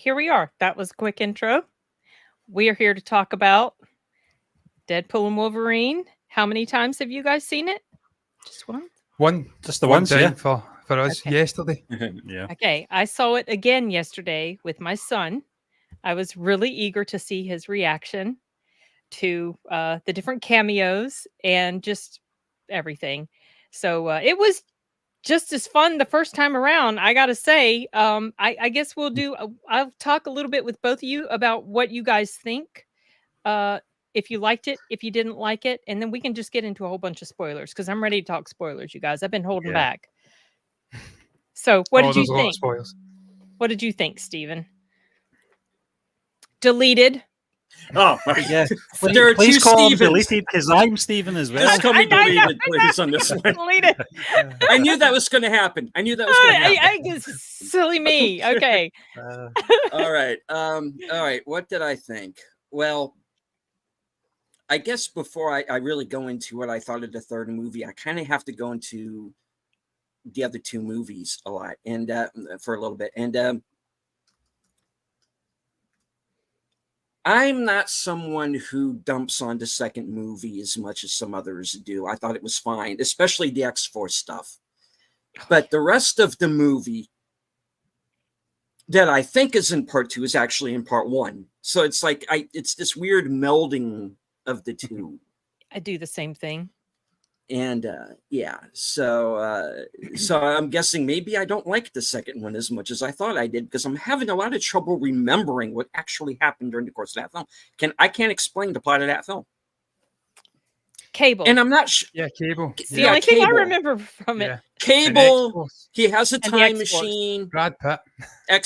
here we are. That was a quick intro. We are here to talk about Deadpool and Wolverine. How many times have you guys seen it? Just one? One. Just the One ones, time yeah. for us Okay. yesterday. Yeah. Okay, I saw it again yesterday with my son. I was really eager to see his reaction to the different cameos and just everything. So it was just as fun the first time around. I gotta say, I guess we'll do. I'll talk a little bit with both of you about what you guys think. If you liked it, if you didn't like it, and then we can just get into a whole bunch of spoilers because I'm ready to talk spoilers, you guys. I've been holding Yeah. back. So, what did you There's a lot of think? spoilers. What did you think, Steven? Deleted. Oh, Yeah. There are Please two call him Stevens. deleted because I'm Steven as well. Just call me I know, deleted, please, on this one. Deleted. I knew that was going to happen. I knew that was going to happen. I guess silly me. Okay. All right. All right. What did I think? Well, I guess before I really go into what I thought of the third movie, I kind of have to go into the other two movies a lot and for a little bit. And I'm not someone who dumps on the second movie as much as some others do. I thought it was fine, especially the X-Force stuff. But the rest of the movie that I think is in part two is actually in part one. So it's like it's this weird melding of the two. I do the same thing. And yeah, so I'm guessing maybe I don't like the second one as much as I thought I did because I'm having a lot of trouble remembering what actually happened during the course of that film. I can't explain the plot of that film. Cable. And I'm not sure. Yeah, Cable. The only thing I remember from it. Yeah. Cable. He has a And the time X-Force. machine. Brad Pitt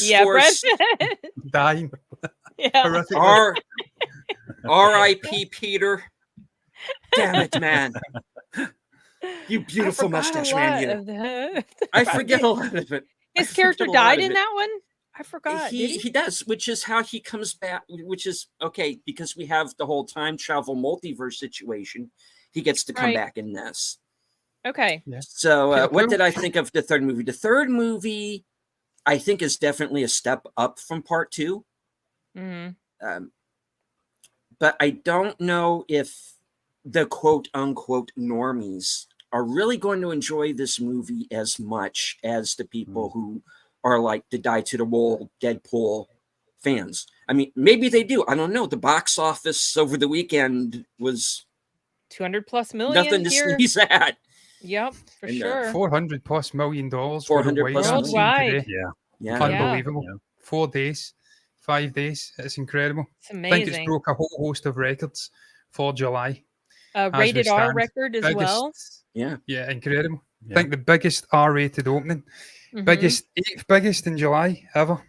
Yeah, Brad X-Force. Pitt. dying. Yeah. Horrifically. R.I.P. Peter. Damn it, man. You beautiful mustache man. I forget a lot of it. His character died in that one? I forgot. He does, which is how he comes back, which is okay, because we have the whole time travel multiverse situation. He gets to come back in this. Okay. Yeah. So what did I think of the third movie? The third movie, I think, is definitely a step up from part two. Mm-hmm. But I don't know if the quote unquote normies are really going to enjoy this movie as much as the people who are like the die to the wall Deadpool fans. I mean, maybe they do. I don't know. The box office over the weekend was 200+ million. nothing to sneeze at. Yep, for sure. $400+ million. $400+ worldwide. Yeah. Unbelievable. Yeah. 4 days, 5 days. It's incredible. It's amazing. I think it's broke a whole host of records for July. Rated R record as well. Yeah. Yeah, incredible. Yeah. I think the biggest R-rated opening, eighth biggest in July ever.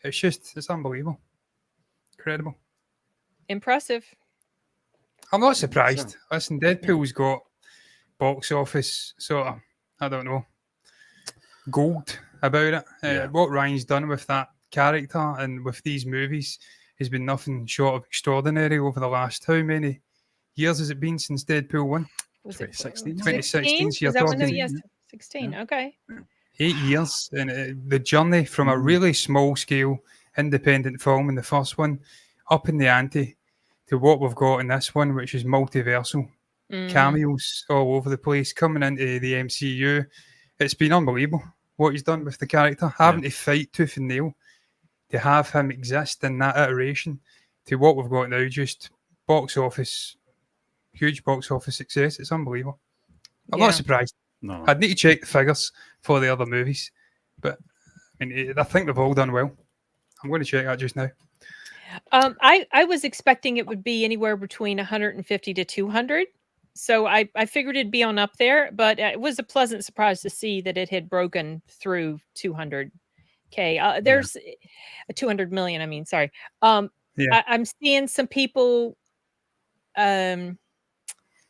It's unbelievable. Incredible. Impressive. I'm not surprised. Listen, Deadpool's got box office sort of, I don't know, gold about it. What Ryan's done with that character and with these movies has been nothing short of extraordinary over the last, how many years has it been since Deadpool 1? Was 2016. 2016. So Is that when talking, yes, 16. Okay. 8 years. And the journey from a really small scale independent film in the first one up in the ante to what we've got in this one, which is multiversal. Cameos all over the place coming into the MCU. It's been unbelievable what he's done with the character. Having to fight tooth and nail to have him exist in that iteration to what we've got now, just box office, huge box office success. It's unbelievable. I'm not surprised. No. I'd need to check the figures for the other movies, but I mean, I think they've all done well. I'm going to check that just now. I was expecting it would be anywhere between 150 to 200. So I figured it'd be on up there, but it was a pleasant surprise to see that it had broken through 200K. There's 200 million. I mean, sorry. I'm seeing some people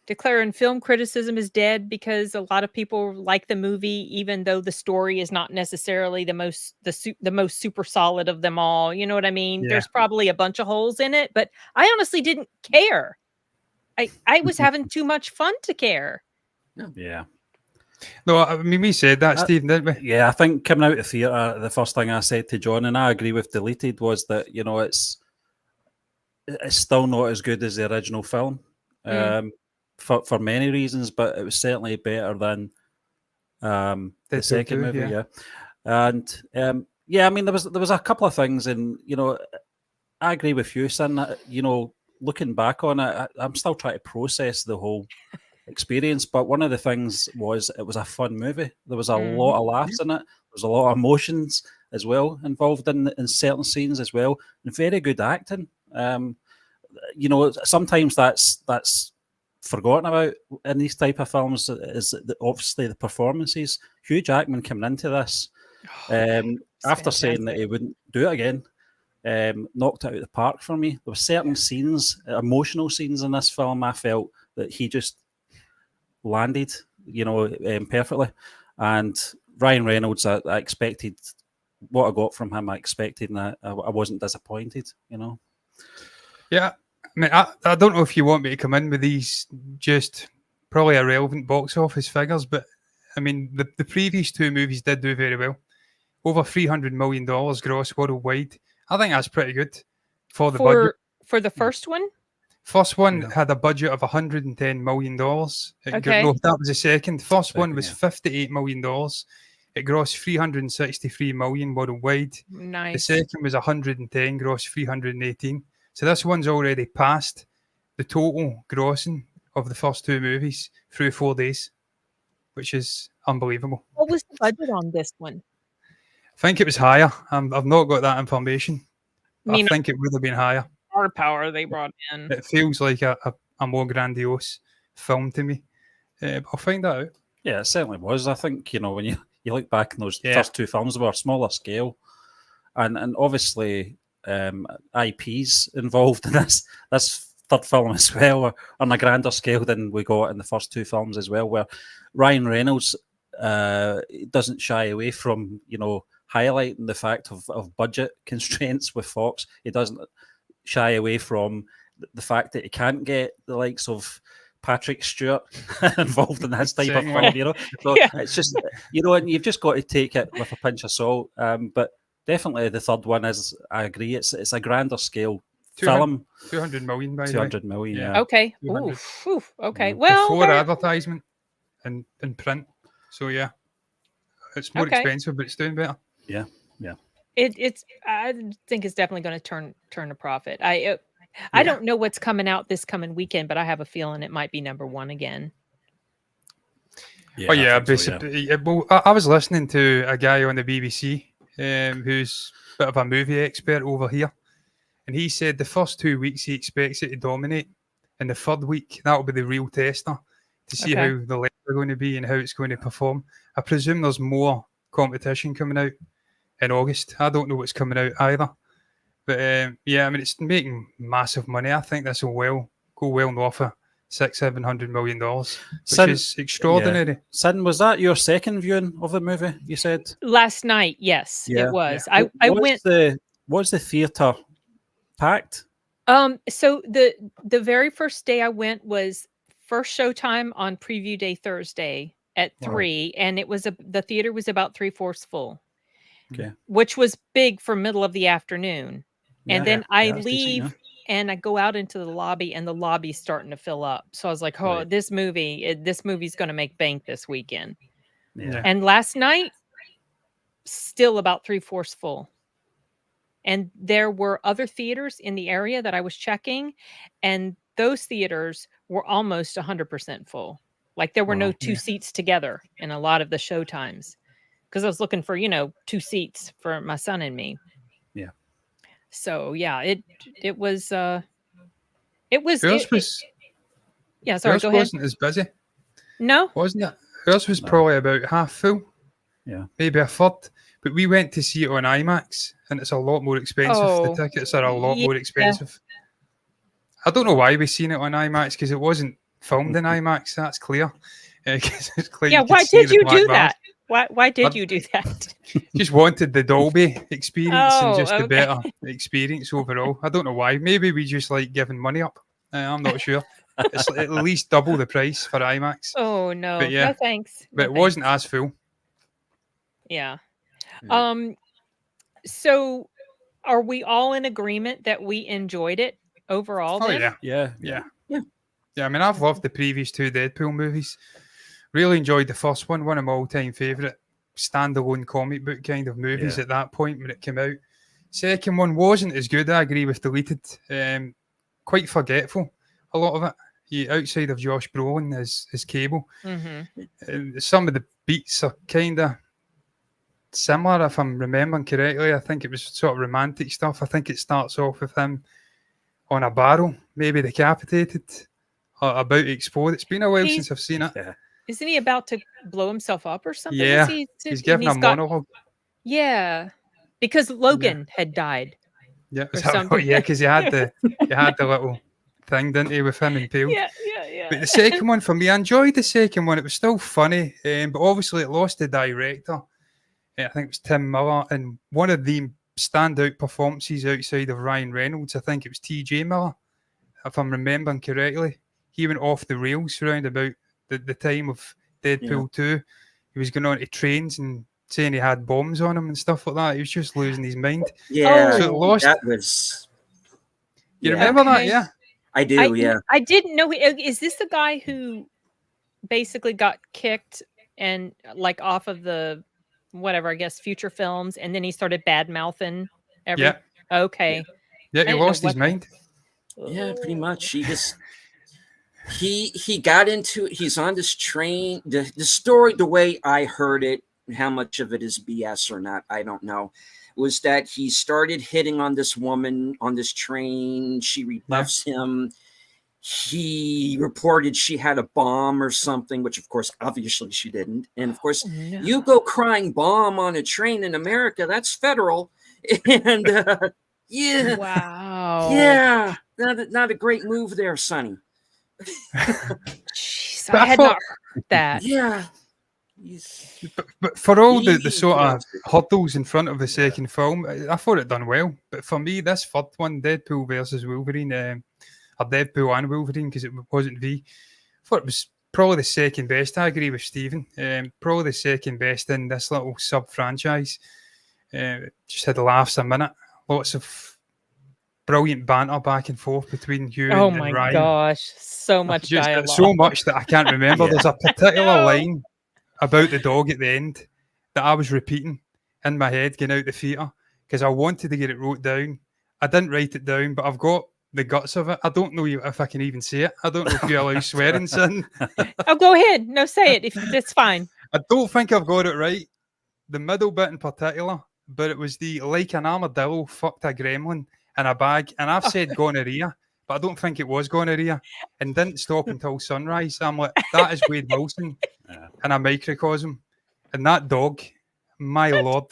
declaring film criticism is dead because a lot of people like the movie, even though the story is not necessarily the most super solid of them all. You know what I mean? There's probably a bunch of holes in it, but I honestly didn't care. I was having too much fun to care. Yeah. No, I mean, we said that, Stephen, didn't we? Yeah, I think coming out of theatre, the first thing I said to John, and I agree with Deleted, was that it's still not as good as the original film, for many reasons, but it was certainly better than the second movie. Yeah, and I mean, there was a couple of things, and I agree with you, Sin. Looking back on it, I'm still trying to process the whole experience. But one of the things was it was a fun movie. There was a lot of laughs in it. There was a lot of emotions as well involved in certain scenes as well, and very good acting. Sometimes that's forgotten about in these type of films. Is obviously the performances. Hugh Jackman coming into this after saying that he wouldn't do it again. Knocked it out of the park for me. There were certain scenes, emotional scenes in this film, I felt that he just landed, perfectly. And Ryan Reynolds, I expected what I got from him. I expected, and I wasn't disappointed. Yeah, I mean, I don't know if you want me to come in with these just probably irrelevant box office figures, but I mean, the previous two movies did do very well. Over $300 million gross worldwide. I think that's pretty good for the budget. For the first one? First one had a budget of $110 million. No, that was the second. First one was $58 million. It grossed $363 million worldwide. Nice. The second was 110, grossed 318. So this one's already passed the total grossing of the first two movies through 4 days, which is unbelievable. What was the budget on this one? I think it was higher. I've not got that information. I think it would have been higher. Star power they brought in. It feels like a more grandiose film to me. I'll find that out. Yeah, it certainly was. I think, when you look back in those first two films, they were smaller scale. And obviously IPs involved in this third film as well, on a grander scale than we got in the first two films as well, where Ryan Reynolds doesn't shy away from, highlighting the fact of budget constraints with Fox. He doesn't shy away from the fact that he can't get the likes of Patrick Stewart involved in this type of film, So it's just, and you've just got to take it with a pinch of salt. But definitely the third one is, I agree, it's a grander scale film. 200 million, by the way. 200 million, yeah. Okay. Okay. Well, before advertisement and print. So yeah, it's more expensive, but it's doing better. Yeah. It's. I think it's definitely going to turn a profit. I don't know what's coming out this coming weekend, but I have a feeling it might be number one again. Yeah, basically. So, well, I was listening to a guy on the BBC who's a bit of a movie expert over here, and he said the first 2 weeks he expects it to dominate, and the third week that'll be the real tester to see how the levels are going to be and how it's going to perform. I presume there's more competition coming out in August. I don't know what's coming out either. But I mean, it's making massive money. I think this will go well north of $600-700 million, which is extraordinary. Sin, was that your second viewing of the movie? You said last night. Yes, it was. I went. Was the theater packed? So the very first day I went was first showtime on preview day Thursday at 3, and it was the theater was about 3/4 full. Okay. Which was big for middle of the afternoon. And then I leave and I go out into the lobby, and the lobby's starting to fill up. So I was like, this movie's going to make bank this weekend. Yeah. And last night, still about 3/4 full. And there were other theaters in the area that I was checking, and those theaters were almost 100% full. Like there were no two seats together in a lot of the show times. Because I was looking for, 2 seats for my son and me. Yeah. So yeah, it was. Sorry, Yours go ahead. wasn't as busy. No, wasn't it? Yours was probably about half full. Yeah, maybe a third. But we went to see it on IMAX, and it's a lot more expensive. The tickets are a lot more expensive. I don't know why we seen it on IMAX, because it wasn't filmed in IMAX. That's clear. It's clear why did you do that? Why did you do that? Just wanted the Dolby experience and just a better experience overall. I don't know why. Maybe we just like giving money up. I'm not sure. It's at least double the price for IMAX. Oh no, But yeah, no thanks. but No it wasn't thanks. as full. Yeah. Yeah. So are we all in agreement that we enjoyed it overall Oh then? yeah, Yeah, yeah, Yeah. yeah. I mean, I've loved the previous two Deadpool movies. Really enjoyed the first one of my all-time favourite standalone comic book kind of movies Yeah. at that point when it came out. Second one wasn't as good. I agree with Deleted. Quite forgetful, a lot of it. Outside of Josh Brolin as Cable, some of the beats are kind of similar, if I'm remembering correctly. I think it was sort of romantic stuff. I think it starts off with him on a barrel, maybe decapitated, or about to explode. It's been a while He's since I've seen it. Yeah. Isn't he about to blow himself up or something? Yeah, Is he's and giving a he's got monologue. yeah, because Logan had died Yeah, or is that something. right? Yeah, because he had the little thing, didn't he, with him impaled. Yeah. But the second one for me, I enjoyed the second one. It was still funny, but obviously it lost the director. I think it was Tim Miller, and one of the standout performances outside of Ryan Reynolds, I think it was T.J. Miller, if I'm remembering correctly. He went off the rails around about the time of Deadpool 2. He was going on to trains and saying he had bombs on him and stuff like that. He was just losing his mind. Yeah, So it lost. that was. You Yeah, remember that? Okay. Yeah. I do. Yeah. I didn't know. Is this the guy who basically got kicked and like off of the whatever, I guess, future films, and then he started bad mouthing every. Yeah. Okay. Yeah, I he didn't know lost his what mind. Yeah, pretty much. He just he got into it. He's on this train. The story, the way I heard it, how much of it is BS or not, I don't know, was that he started hitting on this woman on this train. She rebuffs him. He reported she had a bomb or something, which of course, obviously she didn't. And of course, no. you go crying bomb on a train in America, that's federal. And yeah, Wow. yeah, not a great move there, Sonny. Jeez, But I I had thought- not heard that. Yeah. But for all the He sort of lost it. hurdles in front of the second film, I thought it done well. But for me, this third one, Deadpool versus Wolverine, or Deadpool and Wolverine, because it wasn't V, I thought it was probably the second best. I agree with Stephen. Probably the second best in this little sub-franchise. Just had laughs a minute. Lots of brilliant banter back and forth between Hugh Oh and my Ryan. gosh, so much Just dialogue. so much that I can't remember. Yeah. There's a particular No. line about the dog at the end that I was repeating in my head getting out the theatre because I wanted to get it wrote down. I didn't write it down, but I've got the guts of it. I don't know if I can even say it. I don't know if you allow swearing, son. Oh, go ahead. No, say it. If that's fine. I don't think I've got it right. The middle bit in particular, but it was the like an armadillo fucked a gremlin in a bag. And I've said gonorrhea, but I don't think it was gonorrhea and didn't stop until sunrise. I'm like, that is Wade Wilson in a microcosm. And that dog, my lord.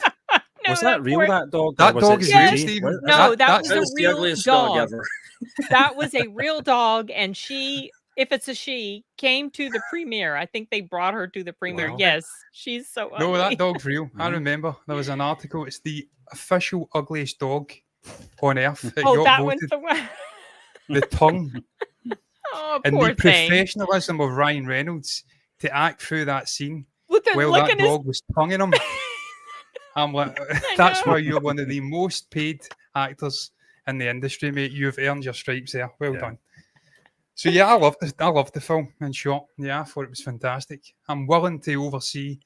No, Was that real, poor- that dog? That or was dog it is real, CG? Stephen. What- No, that that's- was That a was the real ugliest dog. dog ever. That was a real dog, and she, if it's a she, came to the premiere. I think they brought her to the premiere. Wow. Yes, she's so ugly. No, that dog's real. I Yeah. remember there was an article. It's the official ugliest dog on earth. It Oh, got that voted. one's the one. The tongue Oh, and poor the thing. professionalism of Ryan Reynolds to act through that scene With the while look that in his dog was tonguing him. I'm like, I that's know. why you're one of the most paid actors in the industry, mate. You've earned your stripes there. Well Yeah. done. So yeah, I loved the film in short. Yeah, I thought it was fantastic. I'm willing to oversee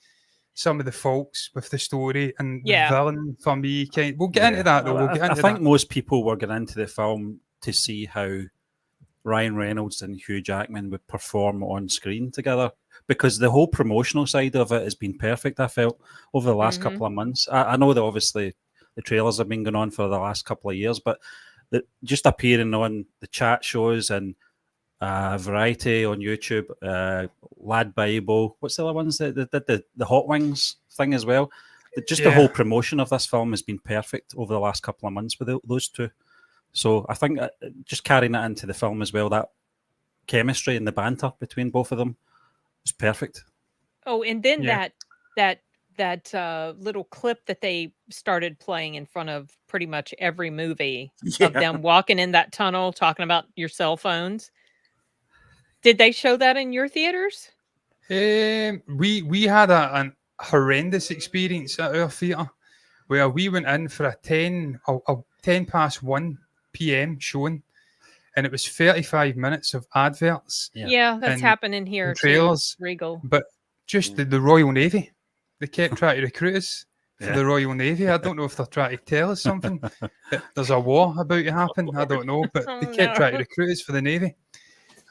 some of the faults with the story and Yeah. the villain for me. We'll get into that though. Well, We'll get I into think that. most people were going into the film to see how Ryan Reynolds and Hugh Jackman would perform on screen together because the whole promotional side of it has been perfect, I felt, over the last couple of months. I know that obviously the trailers have been going on for the last couple of years, but just appearing on the chat shows and Variety on YouTube, Lad Bible, what's the other ones that did the Hot Wings thing as well? The whole promotion of this film has been perfect over the last couple of months with those two. So I think just carrying that into the film as well, that chemistry and the banter between both of them was perfect. Oh, and then Yeah. that little clip that they started playing in front of pretty much every movie Yeah. of them walking in that tunnel talking about your cell phones. Did they show that in your theaters? We had an horrendous experience at our theatre where we went in for a 10 past 1 p.m. showing, and it was 35 minutes of adverts. Yeah, that's and happening here too. trailers, Regal. but just the Royal Navy. They kept trying to recruit us for the Royal Navy. I don't know if they're trying to tell us something. That there's a war about to happen. I don't know, but they kept trying to recruit us for the Navy.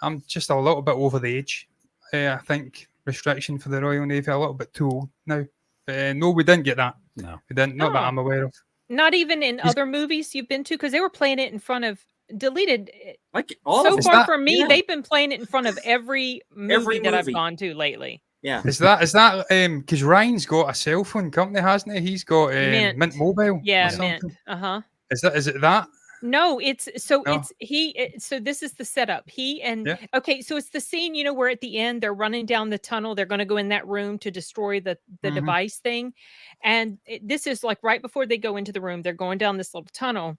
I'm just a little bit over the age. I think restriction for the Royal Navy, a little bit too old now. No, we didn't get that. No. We didn't. Not that I'm aware of. Not even in other movies you've been to, because they were playing it in front of deleted. Like all So of far them. for me, Yeah. they've been playing it in front of every movie that I've movie. gone to lately. Yeah. Is that because Ryan's got a cell phone company, hasn't he? He's got Mint Mobile. Yeah, or something. Mint. Uh-huh. Is it that? No, it's so No. so this is the setup. Yeah. Okay, so it's the scene, where at the end they're running down the tunnel, they're going to go in that room to destroy the Mhm. device thing. And this is like right before they go into the room, they're going down this little tunnel.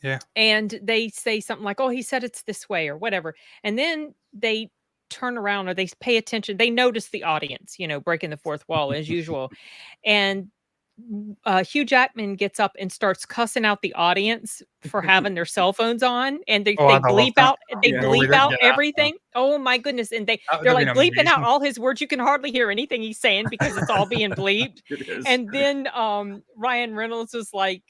Yeah. And they say something like, "Oh, he said it's this way," or whatever. And then they turn around, or they pay attention. They notice the audience, breaking the fourth wall as usual. And Hugh Jackman gets up and starts cussing out the audience for having their cell phones on, and they I'd love bleep that. out they Yeah. No, we bleep didn't out get that, everything. Oh my goodness! And That would they're have like been bleeping out amazing. all his words. You can hardly hear anything he's saying because it's all being bleeped. It is. And then Ryan Reynolds was like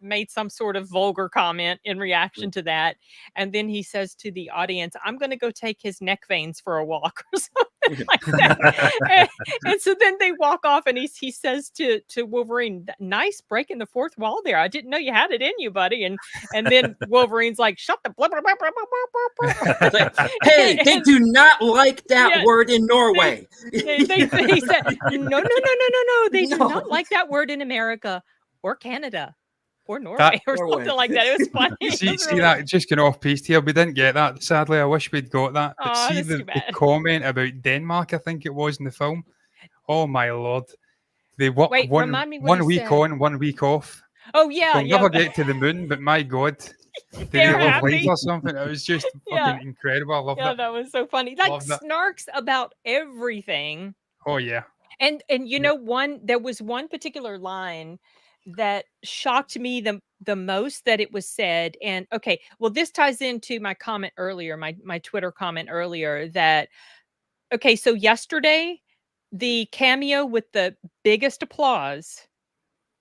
made some sort of vulgar comment in reaction to that, and then he says to the audience, "I'm going to go take his neck veins for a walk," or something like that. and so then they walk off, and he says to Wolverine, "Nice breaking the fourth wall there. I didn't know you had it in you, buddy." And then Wolverine's like, "Shut the blah, blah, blah, blah, blah, blah, blah." Hey, they do not like that Yeah. word in Norway. He said, no. They do No. not like that word in America or Canada or Norway or Norway. something like that. It was funny. It See, was see really- that just going off piste here. We didn't get that. Sadly, I wish we'd got that. But Aw, see that's the too bad. comment about Denmark, I think it was in the film. Oh my lord! They Wait, remind me what one he week said. on, 1 week off. Oh yeah, They'll yeah. never get to the moon, but my god, did they They're love life happy. or something? It was just fucking Yeah. incredible. I love Yeah, that. that was so funny. Like Love that. snarks about everything. Oh yeah. And there was one particular line that shocked me the most that it was said. And okay, well, this ties into my comment earlier, my Twitter comment earlier that okay, so yesterday, the cameo with the biggest applause,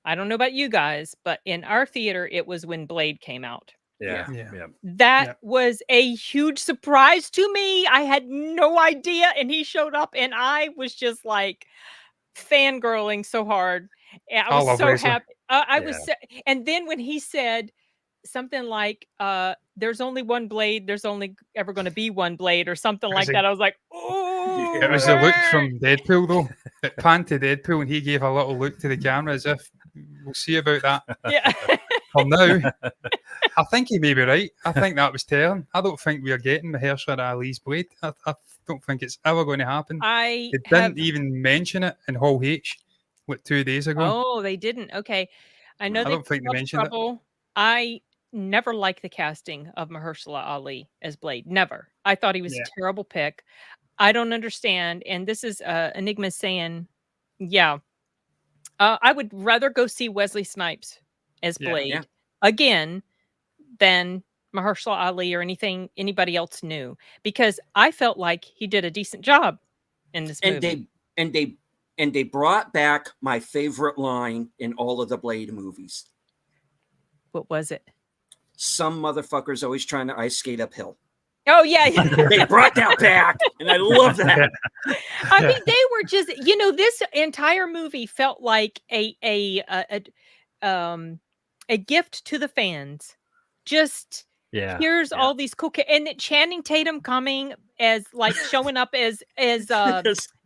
I don't know about you guys, but in our theater, it was when Blade came out. Yeah. That Yeah. was a huge surprise to me. I had no idea, and he showed up, and I was just like fangirling so hard. And I I was love so Leslie. happy. I was, and then when he said something like, "There's only one Blade. There's only ever going to be one Blade," or something like Amazing. that, I was like, "Oh!" It was the look from Deadpool though. It panned to Deadpool, and he gave a little look to the camera as if we'll see about that. Yeah. For now, I think he may be right. I think that was telling. I don't think we are getting Mahershala Ali's Blade. I don't think it's ever going to happen. I They have. didn't even mention it in Hall H like 2 days ago. Oh, they didn't. Okay, I know I they don't think they caused mentioned it. trouble. I never liked the casting of Mahershala Ali as Blade. Never. I thought he was Yeah. a terrible pick. I don't understand. And this is Enigma saying, yeah, I would rather go see Wesley Snipes as Yeah. Blade Yeah. again than Mahershala Ali or anybody else new, because I felt like he did a decent job in this movie. And they brought back my favorite line in all of the Blade movies. What was it? Some motherfucker's always trying to ice skate uphill. Oh yeah. They brought that back, and I love that. I mean, they were just, this entire movie felt like a gift to the fans. Just here's all these cool and that Channing Tatum coming as like showing up as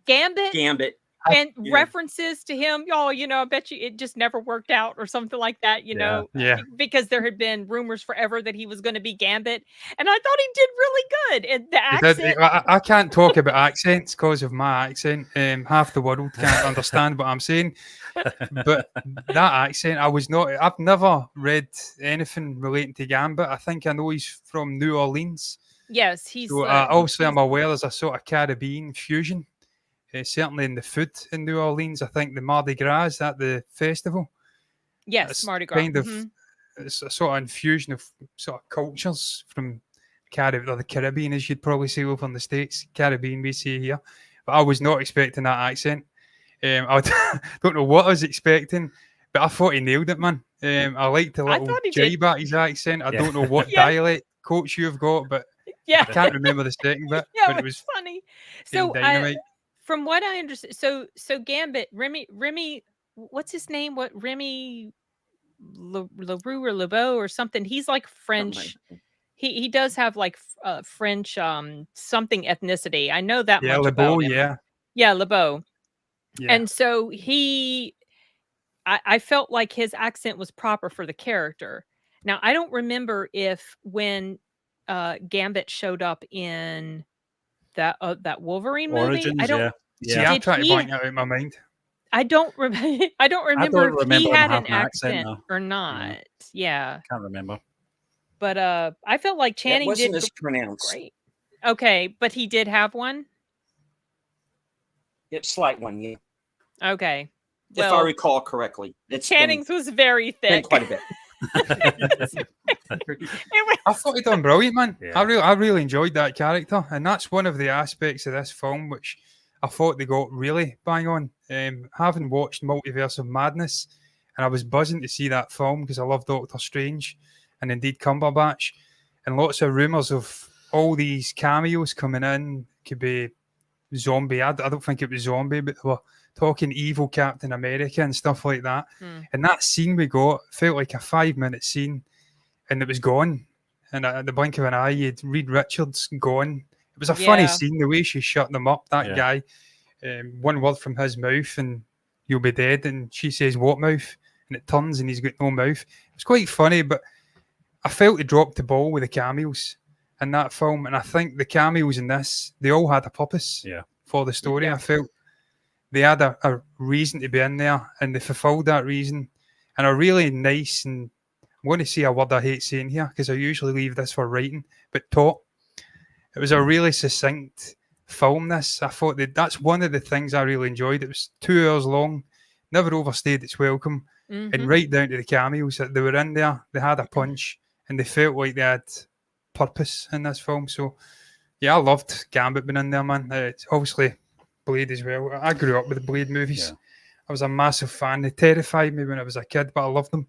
Gambit. Gambit. And Yeah. references to him, I bet you it just never worked out or something like that, Yeah. because there had been rumors forever that he was going to be Gambit. And I thought he did really good. And the He did. accent. I can't talk about accents because of my accent. Half the world can't understand what I'm saying. But that accent, I've never read anything relating to Gambit. I think I know he's from New Orleans Yes, he's So obviously, I'm aware there's a sort of Caribbean fusion, certainly in the food in New Orleans. I think the Mardi Gras is at the festival. yes, It's Mardi Gras. kind of it's a sort of infusion of sort of cultures from the Caribbean, as you'd probably say over in the States. Caribbean, we say here. But I was not expecting that accent. Don't know what I was expecting, but I thought he nailed it, man. I liked the I little thought he jibe did. at his accent. I don't know what Yeah. dialect coach you've got, but Yeah, I can't remember the second bit. yeah, But it it was was funny. fucking So, dynamite. from what I understand, so Gambit, Remy, what's his name? What Remy LaRue or LeBeau or something? He's like French. He does have like French something ethnicity. I know that Yeah, much LeBeau, about him. yeah. Yeah, LeBeau. Yeah. And so I felt like his accent was proper for the character. Now, I don't remember if when Gambit showed up in that Wolverine movie, Origins, I don't. yeah. See, Yeah. I'm Did trying to he? blank that out of my mind. I don't remember. I don't I remember don't if he remember him had an having an accent, accent though. or not. Yeah, Can't remember. but I felt like It Channing wasn't did as pronounced. great. Okay, but he did have one. It's slight one, yeah. Okay, If I well, recall correctly. It's Channing's was very been thick. quite a bit. I thought he done brilliant, man. Yeah. I really enjoyed that character, and that's one of the aspects of this film which I thought they got really bang on. Having watched Multiverse of Madness, and I was buzzing to see that film because I love Doctor Strange and indeed Cumberbatch, and lots of rumors of all these cameos coming in. Could be zombie. I don't think it was zombie, but they were talking evil Captain America and stuff like that. And that scene we got felt like a 5-minute scene, and it was gone. And at the blink of an eye, you'd Reed Richards gone. It was a funny Yeah. scene, the way she shut them up, that Yeah. guy. One word from his mouth and you'll be dead. And she says, what mouth? And it turns and he's got no mouth. It was quite funny, but I felt he dropped the ball with the cameos in that film. And I think the cameos in this, they all had a purpose for the story. Yeah. I felt they had a reason to be in there and they fulfilled that reason. And a really nice, and I'm going to say a word I hate saying here because I usually leave this for writing, but taut. It was a really succinct film, this. I thought that's one of the things I really enjoyed. It was 2 hours long, never overstayed its welcome, and right down to the cameos that they were in there, they had a punch and they felt like they had purpose in this film. So, yeah, I loved Gambit being in there, man. It's obviously Blade as well. I grew up with the Blade movies. Yeah. I was a massive fan. They terrified me when I was a kid, but I loved them.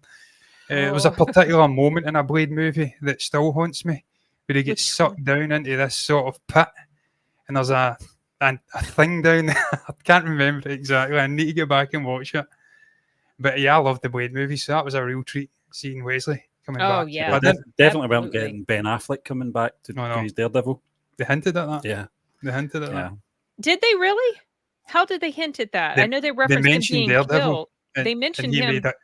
There was a particular moment in a Blade movie that still haunts me, where he gets sucked down into this sort of pit, and there's a thing down there. I can't remember it exactly. I need to get back and watch it. But yeah, I loved the Blade movie, so that was a real treat seeing Wesley coming back. yeah. I didn't. Definitely weren't Absolutely. getting Ben Affleck coming back to No, no. do his Daredevil. They hinted at that. Yeah. They hinted at Yeah. that. Did they really? How did they hint at that? I know they referenced him mentioned being Daredevil, killed. And- They and mentioned he him made it.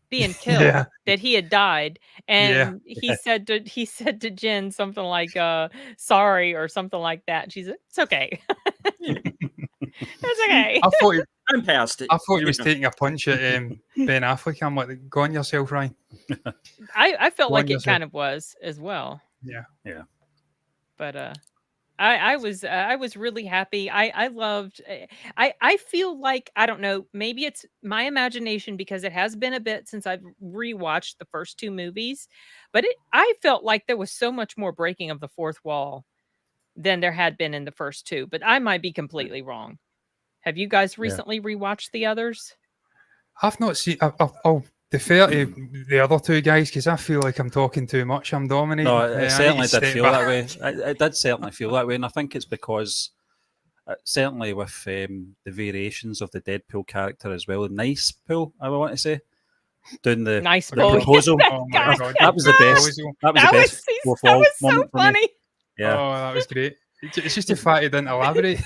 being killed, Yeah. that he had died, and he said to Jen something like sorry or something like that. And she said, it's okay. It's okay. I thought he, I'm past it. I thought he was taking a punch at Ben Affleck. I'm like, go on yourself, Ryan. I felt Go on like it yourself. kind of was as well. Yeah. But I was really happy. I loved. I feel like, I don't know. Maybe it's my imagination because it has been a bit since I've rewatched the first two movies, but I felt like there was so much more breaking of the fourth wall than there had been in the first two. But I might be completely wrong. Have you guys recently rewatched the others? I've not seen. I'll defer to the other two guys because I feel like I'm talking too much. I'm dominating. No, I it need certainly to did step feel back. that way. It did certainly feel that way, and I think it's because certainly with the variations of the Deadpool character as well, Nice Pool, I want to say, doing the Nice the Pool. proposal. Oh my god, That was the best. That was the best fourth that wall was so moment for me. funny. Yeah, Oh, that was great. It's just the fact he didn't elaborate.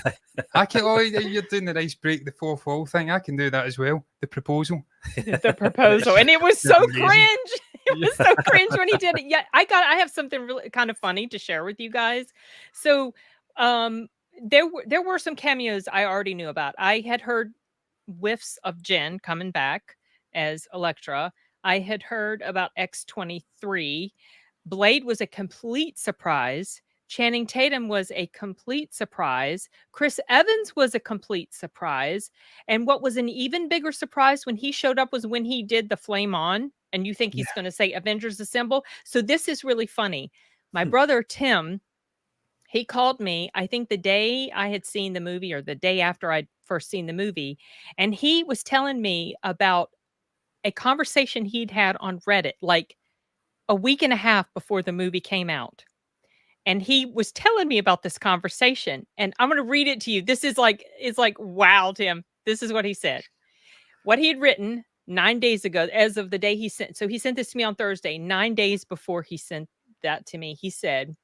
I can. Oh, you're doing the nice break the fourth wall thing. I can do that as well. The proposal. The proposal, and it was so Amazing. cringe. It was so cringe when he did it. Yeah, I have something really kind of funny to share with you guys. So, there were some cameos I already knew about. I had heard whiffs of Jen coming back as Elektra. I had heard about X-23. Blade was a complete surprise Channing Tatum was a complete surprise. Chris Evans was a complete surprise. And what was an even bigger surprise when he showed up was when he did the flame on, and you think he's going to say Avengers Assemble. So this is really funny. My brother, Tim, he called me, I think the day I had seen the movie or the day after I'd first seen the movie. And he was telling me about a conversation he'd had on Reddit, like a week and a half before the movie came out. And he was telling me about this conversation, and I'm going to read it to you. This is like, it's like, wow, Tim, this is what he said. What he had written 9 days ago, as of the day he sent. So he sent this to me on Thursday, 9 days before he sent that to me. He said,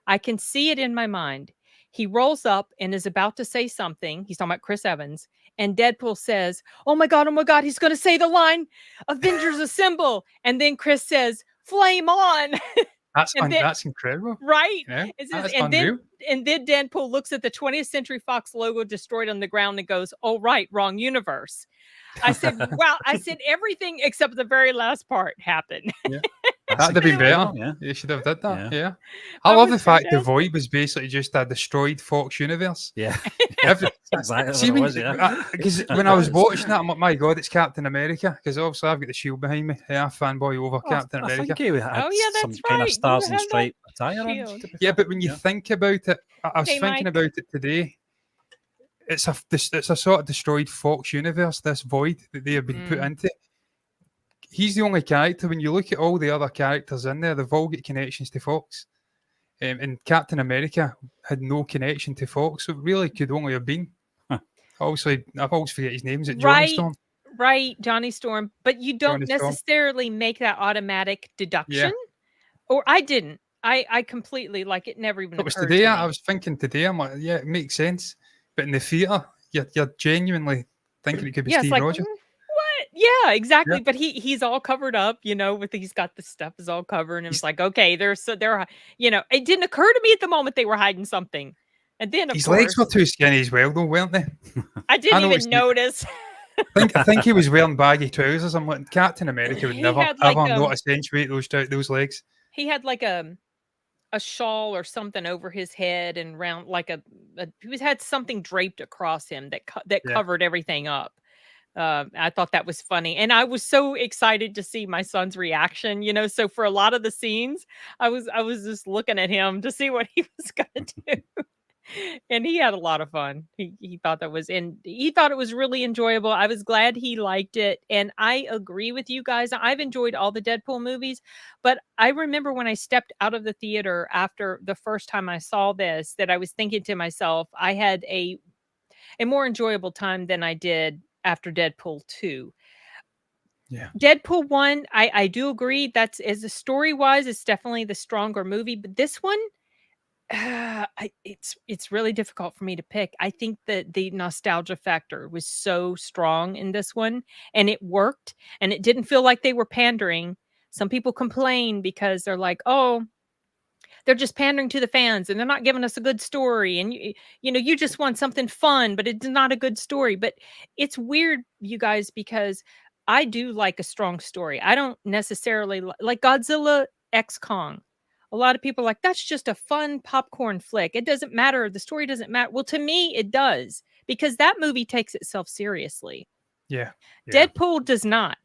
I can see it in my mind. He rolls up and is about to say something. He's talking about Chris Evans. And Deadpool says, oh my God, he's going to say the line, Avengers Assemble. And then Chris says, flame on. That's incredible. Right? Yeah, Says, and then Deadpool looks at the 20th Century Fox logo destroyed on the ground and goes, oh, right, wrong universe. I said, wow. I said everything except the very last part happened. Yeah. That'd have been better. Yeah. You should have did that. Yeah. I love the fact the Void was basically just a destroyed Fox universe. Yeah. Exactly. See, because when I was watching that, I'm like, my God, it's Captain America. Because obviously I've got the shield behind me. Yeah, fanboy over Captain America. I think he had some kind of stars and stripe attire on. Yeah, but when you think about it, I was thinking about it today. It's a sort of destroyed Fox universe, this Void that they have been put into. He's the only character. When you look at all the other characters in there, they've all got connections to Fox. And Captain America had no connection to Fox, so it really could only have been. Obviously, I've always forget his name. Is it Johnny Storm? Right, Johnny Storm. But you don't necessarily make that automatic deduction. Yeah. Or I didn't. I completely, like, it never even occurred to me. I was thinking today, I'm like, yeah, it makes sense. But in the theatre, you're genuinely thinking it could be Steve Rogers. What? Yeah, exactly. Yeah. But he's all covered up, he's got the stuff is all covered, and it's like, okay, they're it didn't occur to me at the moment they were hiding something. And then his legs were too skinny as well, though, weren't they? I didn't even notice. I think he was wearing baggy trousers. I'm like, Captain America would never ever not accentuate those legs. He had like a shawl or something over his head and round, like he had something draped across him that covered everything up. I thought that was funny, and I was so excited to see my son's reaction. So for a lot of the scenes, I was just looking at him to see what he was gonna do. And he had a lot of fun. He thought it was really enjoyable. I was glad he liked it. And I agree with you guys. I've enjoyed all the Deadpool movies, but I remember when I stepped out of the theater after the first time I saw this, that I was thinking to myself, I had a more enjoyable time than I did after Deadpool 2. Yeah. Deadpool 1, I do agree. That's, as a story-wise, it's definitely the stronger movie, but this one, it's really difficult for me to pick. I think that the nostalgia factor was so strong in this one, and it worked, and it didn't feel like they were pandering. Some people complain because they're like, oh, they're just pandering to the fans and they're not giving us a good story. And you just want something fun, but it's not a good story. But it's weird, you guys, because I do like a strong story. I don't necessarily like Godzilla X Kong. A lot of people are like, that's just a fun popcorn flick. It doesn't matter. The story doesn't matter. Well, to me, it does, because that movie takes itself seriously. Yeah. Deadpool does not.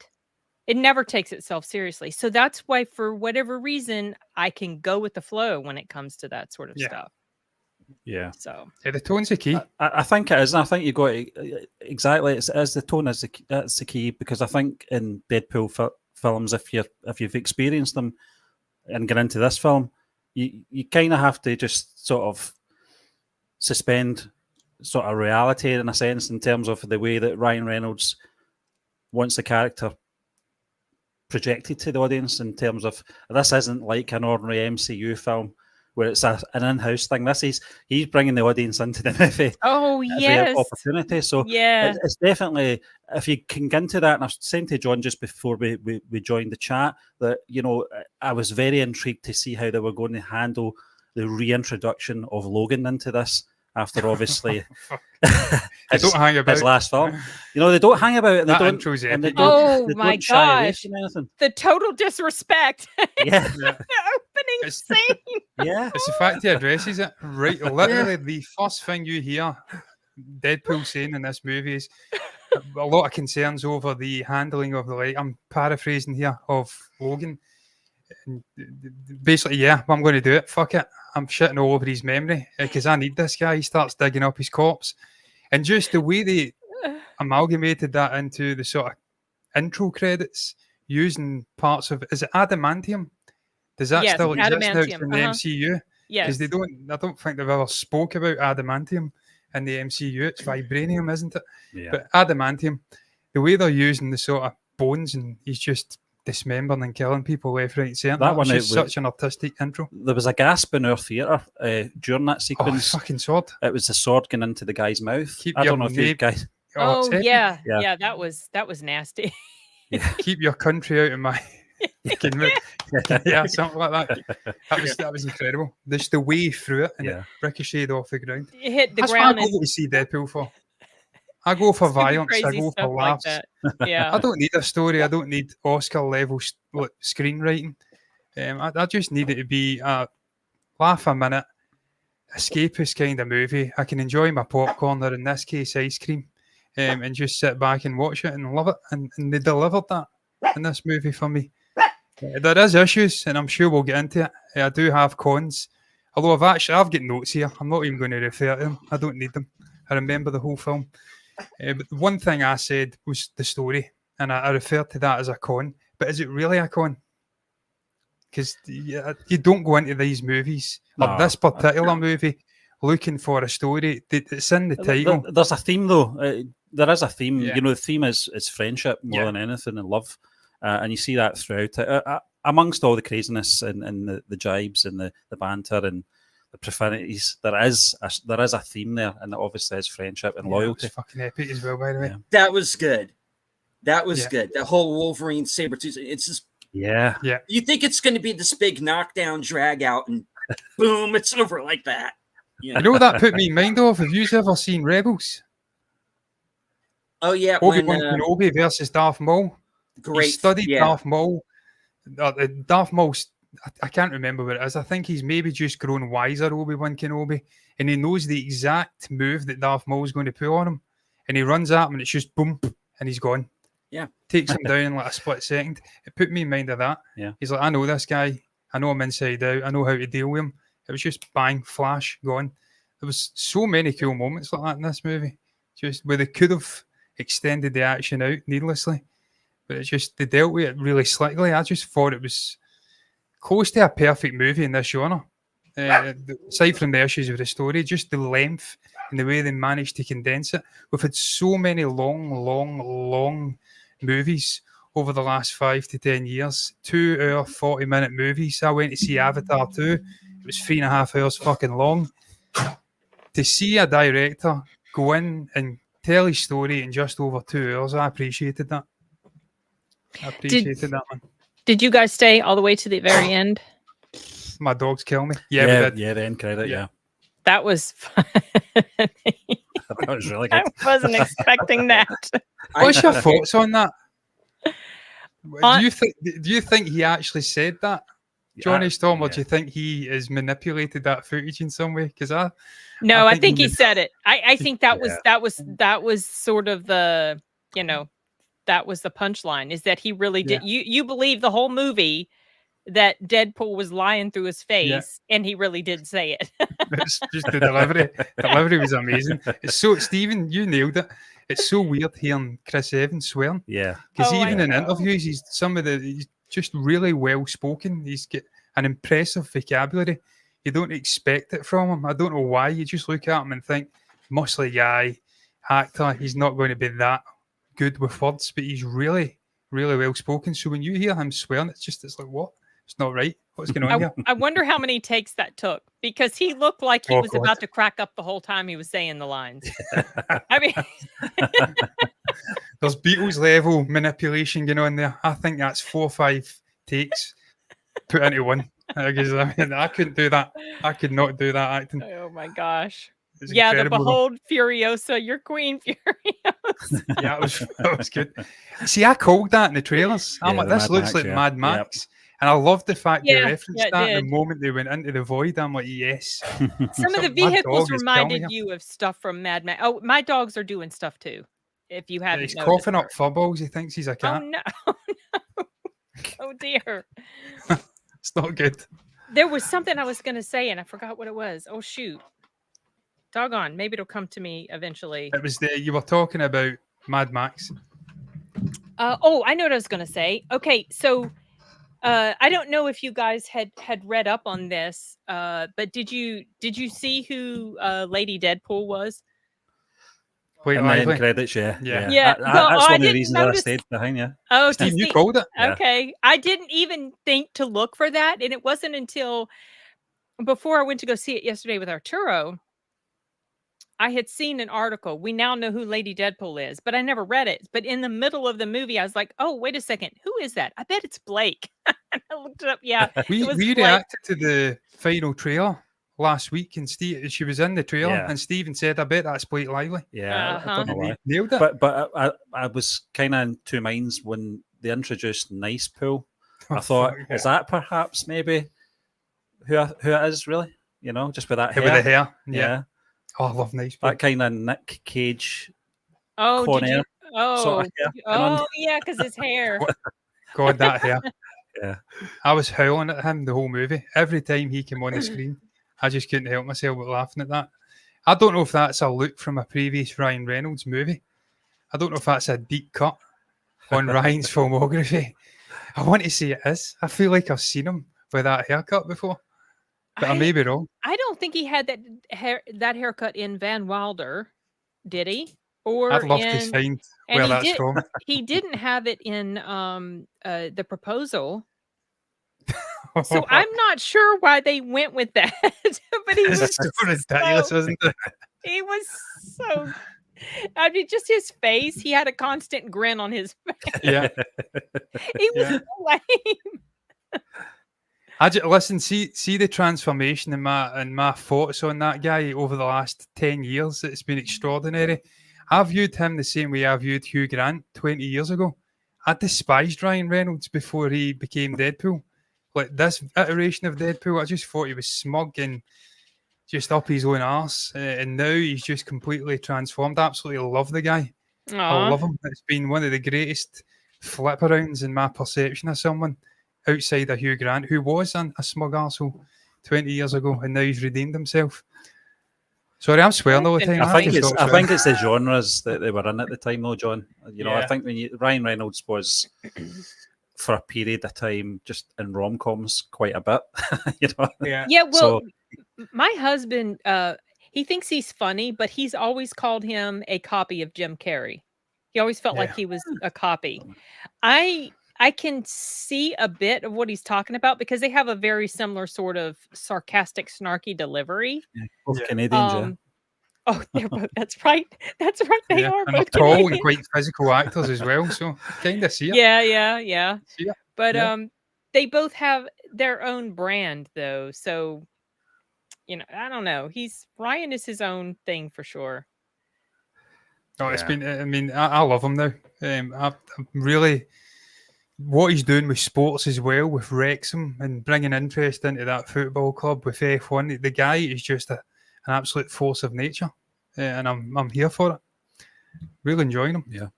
It never takes itself seriously. So that's why, for whatever reason, I can go with the flow when it comes to that sort of stuff. Yeah. So the tone's the key. I think it is. And I think you got it exactly. It's the tone that's the key, because I think in Deadpool films, if you've experienced them and get into this film, you kind of have to just sort of suspend sort of reality in a sense, in terms of the way that Ryan Reynolds wants the character projected to the audience, in terms of, this isn't like an ordinary MCU film where it's an in-house thing. He's bringing the audience into the movie. Oh, yes. Opportunity. So it's definitely, if you can get into that, and I was saying to John just before we joined the chat that, I was very intrigued to see how they were going to handle the reintroduction of Logan into this, after obviously they don't hang about his last film. They don't hang about it. Oh my gosh! The total disrespect. Yeah. The insane. Yeah. It's the fact he addresses it right. Literally, the first thing you hear Deadpool saying in this movie is a lot of concerns over the handling of the light. I'm paraphrasing here of Logan. And basically, yeah, I'm going to do it. Fuck it. I'm shitting all over his memory because I need this guy. He starts digging up his corpse. And just the way they amalgamated that into the sort of intro credits using parts of, is it adamantium? Does that Yes, still exist now adamantium, in the MCU? Because Yes. I don't think they've ever spoke about adamantium in the MCU. It's vibranium, isn't it? Yeah. But adamantium, the way they're using the sort of bones and he's just dismembering and killing people left, right, centre. That one, just it was- such an artistic intro. There was a gasp in our theatre during that Oh, sequence. fucking sword. It was the sword going into the guy's mouth. Keep I your don't know if you name- guys. Oh, it's epic. yeah. Yeah. Yeah, that was nasty. Keep your country out of my fucking mouth. Yeah, something like that. That was incredible. Just the way through it and Yeah. it ricocheted off the ground. It hit the That's ground what I and go to see Deadpool for. I go for stupid, violence. I crazy go stuff for like laughs. that. Yeah. I don't need a story. I don't need Oscar level screenwriting. I just need it to be a laugh a minute, escapist kind of movie. I can enjoy my popcorn, or in this case, ice cream, and just sit back and watch it and love it. And they delivered that in this movie for me. There is issues, and I'm sure we'll get into it. I do have cons. Although I've got notes here. I'm not even going to refer to them. I don't need them. I remember the whole film. But the one thing I said was the story, and I referred to that as a con. But is it really a con? Because you don't go into these movies, or No, this particular movie, looking for a story. It's in the title. There's a theme, though. There is a theme. Yeah. You know, the theme is friendship more Yeah. than anything, and love. And you see that throughout it. Amongst all the craziness and the jibes and the banter and the profanities, there is a theme there, and it obviously is friendship and loyalty. It's fucking epic as well, by the way. Yeah. That was good. That was Yeah. good. That whole Wolverine Sabretooth. It's just, Yeah. you think it's going to be this big knockdown, drag out, and boom, it's over like that. You know what that put me in mind of? Have you ever seen Rebels? Oh yeah, Obi-Wan when Kenobi versus Darth Maul. great He studied yeah. Darth Maul. Darth Maul's, I can't remember what it is. I think he's maybe just grown wiser, Obi-Wan Kenobi, and he knows the exact move that Darth Maul's going to pull on him. And he runs at him, and it's just boom, and he's gone. Yeah. Takes him down in like a split second. It put me in mind of that. Yeah. He's like, I know this guy. I know him inside out. I know how to deal with him. It was just bang, flash, gone. There was so many cool moments like that in this movie. Just where they could have extended the action out needlessly. But it's just, they dealt with it really slickly. I just thought it was close to a perfect movie in this genre. Aside from the issues of the story, just the length and the way they managed to condense it. We've had so many long movies over the last 5 to 10 years. 2 hour, 40-minute movies. I went to see Avatar 2. It was 3.5 hours fucking long. To see a director go in and tell his story in just over 2 hours, I appreciated that. I appreciated that, man. Did you guys stay all the way to the very end? My dogs kill me. Yeah, we did. Yeah, the end credit, Yeah. yeah. That was funny. That was really good. I wasn't expecting that. What's your thoughts on that? On- Do you think he actually said that, Johnny Storm, or yeah. do you think he has manipulated that footage in some way? Because No, I think think he he did. said it. I think that was Yeah. that was sort of the, that was the punchline, is that he really did. You believe the whole movie that Deadpool was lying through his face, and he really did say it. it's just the delivery. Delivery was amazing. It's so, Stephen, you nailed it. It's so weird hearing Chris Evans swearing. Yeah. Because Oh, I even in know. interviews, he's just really well spoken. He's got an impressive vocabulary. You don't expect it from him. I don't know why. You just look at him and think, muscly guy, actor, he's not going to be that good with words, but he's really, really well spoken. So when you hear him swearing, it's like, what? It's not right. What's going on here? I wonder how many takes that took, because he looked like he Oh, was God. about to crack up the whole time he was saying the lines. I mean, There's Beatles level manipulation going on there. I think that's 4 or 5 takes put into one. Because I couldn't do that. I could not do that acting. oh my gosh. It's Yeah, the incredible, though. Behold Furiosa, your Queen Furiosa. Yeah, that was good. See, I called that in the trailers. I'm Yeah, like, the this Mad looks Max, like yeah. Mad Yep. Max. And I loved the fact they Yeah, referenced yeah, it that the did. moment they went into the void. I'm like, yes. Some of the My vehicles dog is killing reminded me. you of stuff from Mad Max. Oh, my dogs are doing stuff too. If you Yeah, haven't he's noticed. coughing up furballs. He thinks he's a Oh cat. no! Oh, no. Oh dear. It's not good. There was something I was going to say and I forgot what it was. Oh shoot! Doggone. Maybe it'll come to me eventually. It was you were talking about Mad Max. Oh, I know what I was going to say. Okay, so I don't know if you guys had read up on this, but did you see who Lady Deadpool was? Blake In the end Lively. credits, yeah. Yeah. Yeah. Well, That's I one of the didn't reasons I notice. stayed behind you. Oh, to Steve, you see. called it. Yeah. Okay, I didn't even think to look for that, and it wasn't until before I went to go see it yesterday with Arturo. I had seen an article. We now know who Lady Deadpool is, but I never read it. But in the middle of the movie, I was like, "Oh, wait a second, who is that? I bet it's Blake." And I looked it up. Yeah, it We was Blake. reacted to the final trailer last week, and she was in the trailer, Yeah. and Steven said, "I bet that's Blake Lively." Yeah, I don't know And he why. nailed it. But I was kind of in two minds when they introduced Nice Pool. I Oh, thought, fuck, is that perhaps maybe who it is really? You know, just with that yeah, hair. with the hair. Yeah. Yeah. Oh, I love Nice Pool. That kind of Nick Cage Oh, Con did you? Air Oh, sort of hair. going on. oh, yeah, because his hair. God, that hair. Yeah. I was howling at him the whole movie. Every time he came on the screen, I just couldn't help myself but laughing at that. I don't know if that's a look from a previous Ryan Reynolds movie. I don't know if that's a deep cut on Ryan's filmography. I want to say it is. I feel like I've seen him with that haircut before, but I may be wrong. I don't think he had that haircut in Van Wilder, did he? Or I'd love to in find and where he that's did from. he didn't have it in The Proposal. So I'm not sure why they went with that. But he was It's so ridiculous, isn't it? he was so I mean, just his face. He had a constant grin on his face. Yeah. He was Yeah. so lame. Listen, see the transformation in my thoughts on that guy over the last 10 years. It's been extraordinary. I viewed him the same way I viewed Hugh Grant 20 years ago. I despised Ryan Reynolds before he became Deadpool. Like this iteration of Deadpool, I just thought he was smug and just up his own arse. And now he's just completely transformed. I absolutely love the guy. I Aw. love him. It's been one of the greatest flip arounds in my perception of someone outside of Hugh Grant, who was a smug arsehole 20 years ago, and now he's redeemed himself. Sorry, I'm swearing all the time. I think have to it's stop I swearing. think it's the genres that they were in at the time, though, John. You know, I Yeah. think Ryan Reynolds was for a period of time just in rom-coms quite a bit. You know, Yeah. Yeah, well, So- my husband, he thinks he's funny, but he's always called him a copy of Jim Carrey. He always felt like Yeah. he was a copy. I can see a bit of what he's talking about because they have a very similar sort of sarcastic, snarky delivery. both Yeah. Canadians, yeah. Oh, they're both. That's right. That's right. They Yeah. are And they're both tall and Canadian. quite physical actors as well, so kind of see it. Yeah. See it. But Yeah. they both have their own brand though. So, I don't know. Ryan is his own thing for sure. Oh, it's Yeah. been. I mean, I love him now. I'm really what he's doing with sports as well, with Wrexham and bringing interest into that football club with F1. The guy is just an absolute force of nature, and I'm here for it. Really enjoying him. Yeah.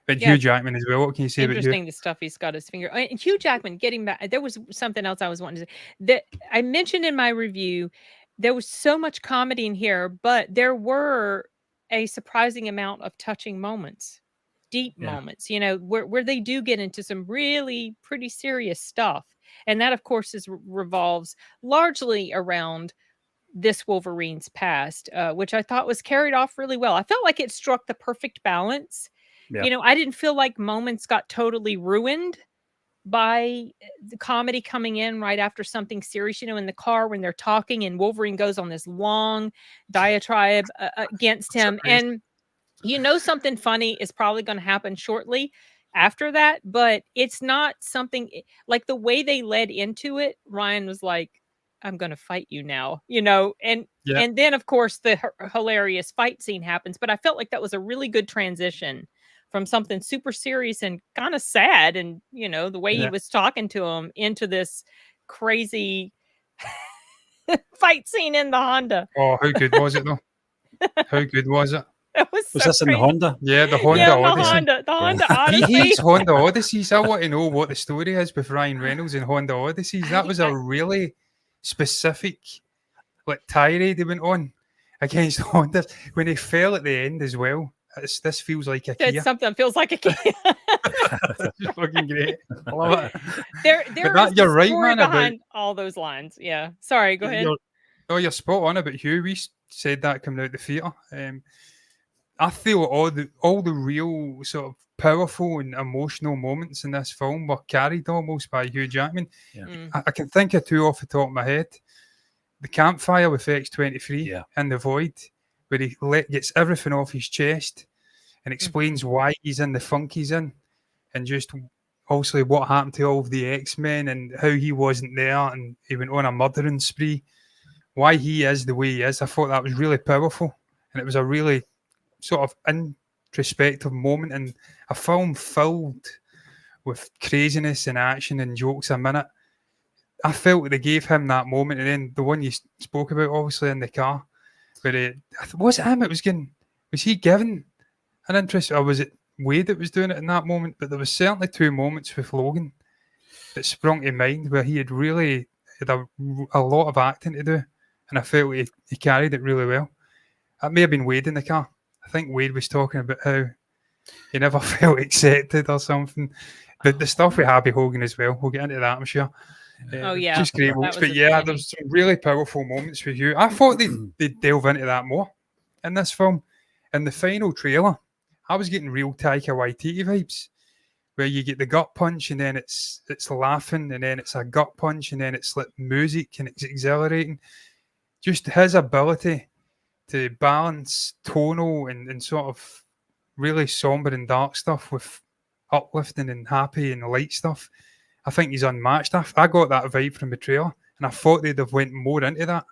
And Yeah. Hugh Jackman as well. What can you say about Hugh? Interesting, the stuff he's got his finger. And Hugh Jackman, getting back, there was something else I was wanting to say that I mentioned in my review. There was so much comedy in here, but there were a surprising amount of touching moments, deep Yeah. moments, where they do get into some really pretty serious stuff. And that, of course, revolves largely around this Wolverine's past, which I thought was carried off really well. I felt like it struck the perfect balance. Yeah. I didn't feel like moments got totally ruined by the comedy coming in right after something serious, in the car when they're talking and Wolverine goes on this long diatribe against him. And something funny is probably going to happen shortly after that, but it's not something like the way they led into it. Ryan was like, I'm going to fight you now, and Yeah. and then of course the hilarious fight scene happens, but I felt like that was a really good transition from something super serious and kind of sad, and the way he was talking to him, into this crazy fight scene in the Honda. Oh, how good was it though? How good was it? It was this in the Honda? Yeah, the Honda Odyssey. The Honda He Odyssey. hates Honda Odysseys. I want to know what the story is with Ryan Reynolds and Honda Odysseys. That was a really specific tirade he went on against Honda when he fell at the end as well. This feels like a Kia. It's something feels like a Kia. It's fucking great. I love it. There is you're right, story man, behind all those lines. Yeah. Sorry, go ahead. You're spot on about Hugh. We said that coming out the theatre. I feel all the real sort of powerful and emotional moments in this film were carried almost by Hugh Jackman. Yeah. I can think of two off the top of my head. The campfire with X-23 and the Void, where he gets everything off his chest and explains why he's in the funk he's in, and just obviously what happened to all of the X-Men and how he wasn't there and he went on a murdering spree, why he is the way he is. I thought that was really powerful, and it was a really sort of introspective moment in a film filled with craziness and action and jokes a minute. I felt they gave him that moment, and then the one you spoke about, obviously in the car, where was it him? Was he given an interest, or was it Wade that was doing it in that moment? But there was certainly two moments with Logan that sprung to mind where he had really had a lot of acting to do, and I felt he carried it really well. It may have been Wade in the car. I think Wade was talking about how he never felt accepted or something. The stuff with Happy Hogan as well. We'll get into that, I'm sure. Just great moments. But there's some really powerful moments with you. I thought they'd delve into that more in this film. In the final trailer, I was getting real Taika Waititi vibes, where you get the gut punch and then it's laughing, and then it's a gut punch and then it's like music and it's exhilarating. Just his ability to balance tonal and sort of really somber and dark stuff with uplifting and happy and light stuff. I think he's unmatched. I got that vibe from the trailer, and I thought they'd have went more into that,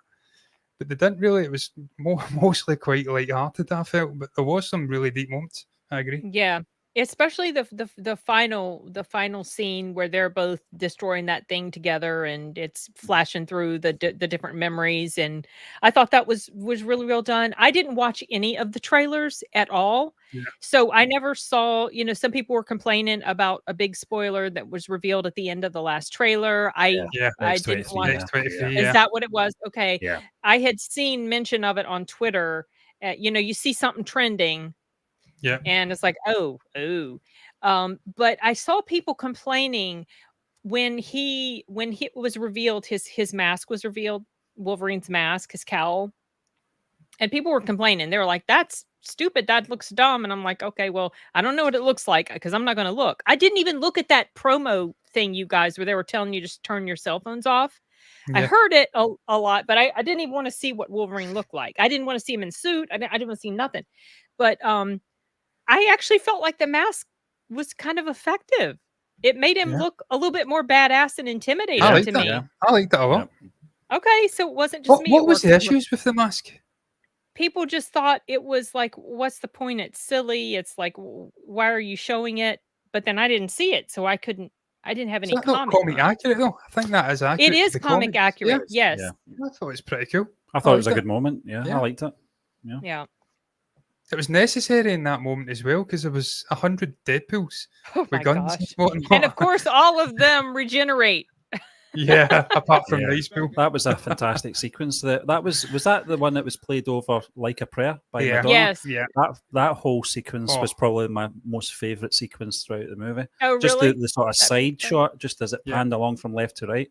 but they didn't really. It was mostly quite light-hearted, I felt, but there was some really deep moments. I agree. Yeah. Especially the final scene where they're both destroying that thing together, and it's flashing through the different memories, and I thought that was really well done. I didn't watch any of the trailers at all, so I never saw. Some people were complaining about a big spoiler that was revealed at the end of the last trailer. I didn't watch. Is that what it was? Okay. Yeah. I had seen mention of it on Twitter. You see something trending. Yeah. And it's like, oh. But I saw people complaining when it was revealed, his mask was revealed, Wolverine's mask, his cowl. And people were complaining. They were like, that's stupid. That looks dumb. And I'm like, okay, well, I don't know what it looks like because I'm not going to look. I didn't even look at that promo thing, you guys, where they were telling you just turn your cell phones off. Yeah. I heard it a lot, but I didn't even want to see what Wolverine looked like. I didn't want to see him in suit. I didn't want to see nothing. But I actually felt like the mask was kind of effective. It made him look a little bit more badass and intimidating to me. Yeah. I liked that a lot. Okay, so it wasn't just me. What was the issues with the mask? People just thought it was like, what's the point? It's silly. It's like, why are you showing it? But then I didn't see it, so I didn't have any comment. Not comic accurate though. I think that is accurate. It is comic accurate. Yes. Yeah. I thought it was pretty cool. I thought it was a good moment. Yeah, I liked it. Yeah. It was necessary in that moment as well because there was 100 Deadpools with guns. And of course, all of them regenerate. Yeah, apart from these people. That was a fantastic sequence. Was that the one that was played over Like a Prayer by Madonna? Yes. Yeah. That whole sequence was probably my most favourite sequence throughout the movie. Oh, really? Just the sort of side shot, just as it panned along from left to right.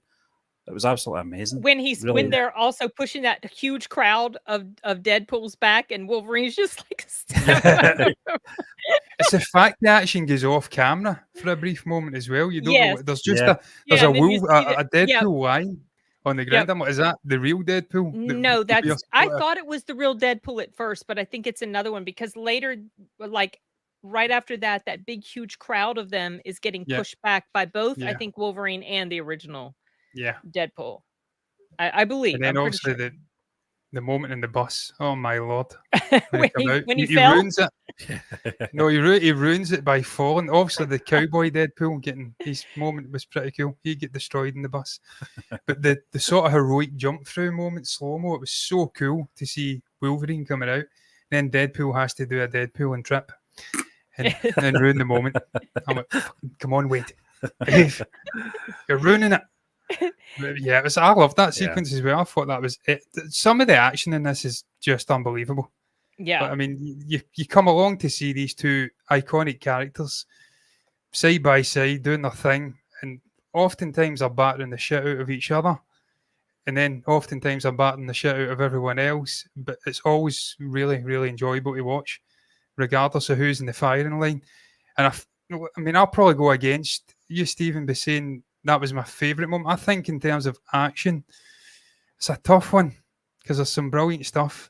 It was absolutely amazing. When they're also pushing that huge crowd of Deadpool's back, and Wolverine's just like it's the fact the action goes off camera for a brief moment as well. You don't know there's just a Deadpool line on the ground. Is that the real Deadpool? No, I thought it was the real Deadpool at first, but I think it's another one because later, like right after that big huge crowd of them is getting pushed back by both I think Wolverine and the original Deadpool. I believe. And then also the moment in the bus. Oh my lord! When he ruins it. No, he ruins it by falling. Obviously, the cowboy Deadpool getting his moment was pretty cool. He get destroyed in the bus, but the sort of heroic jump through moment, slow mo, it was so cool to see Wolverine coming out. Then Deadpool has to do a Deadpool and trip, and then ruin the moment. I'm like, come on, Wade, behave. You're ruining it. But yeah, it was. I loved that sequence as well. I thought that was it. Some of the action in this is just unbelievable. Yeah. But I mean, you come along to see these two iconic characters side by side doing their thing, and oftentimes are battering the shit out of each other, and then oftentimes are battering the shit out of everyone else. But it's always really, really enjoyable to watch, regardless of who's in the firing line. And I mean, I'll probably go against you, Stephen, by saying that was my favourite moment. I think in terms of action, it's a tough one because there's some brilliant stuff.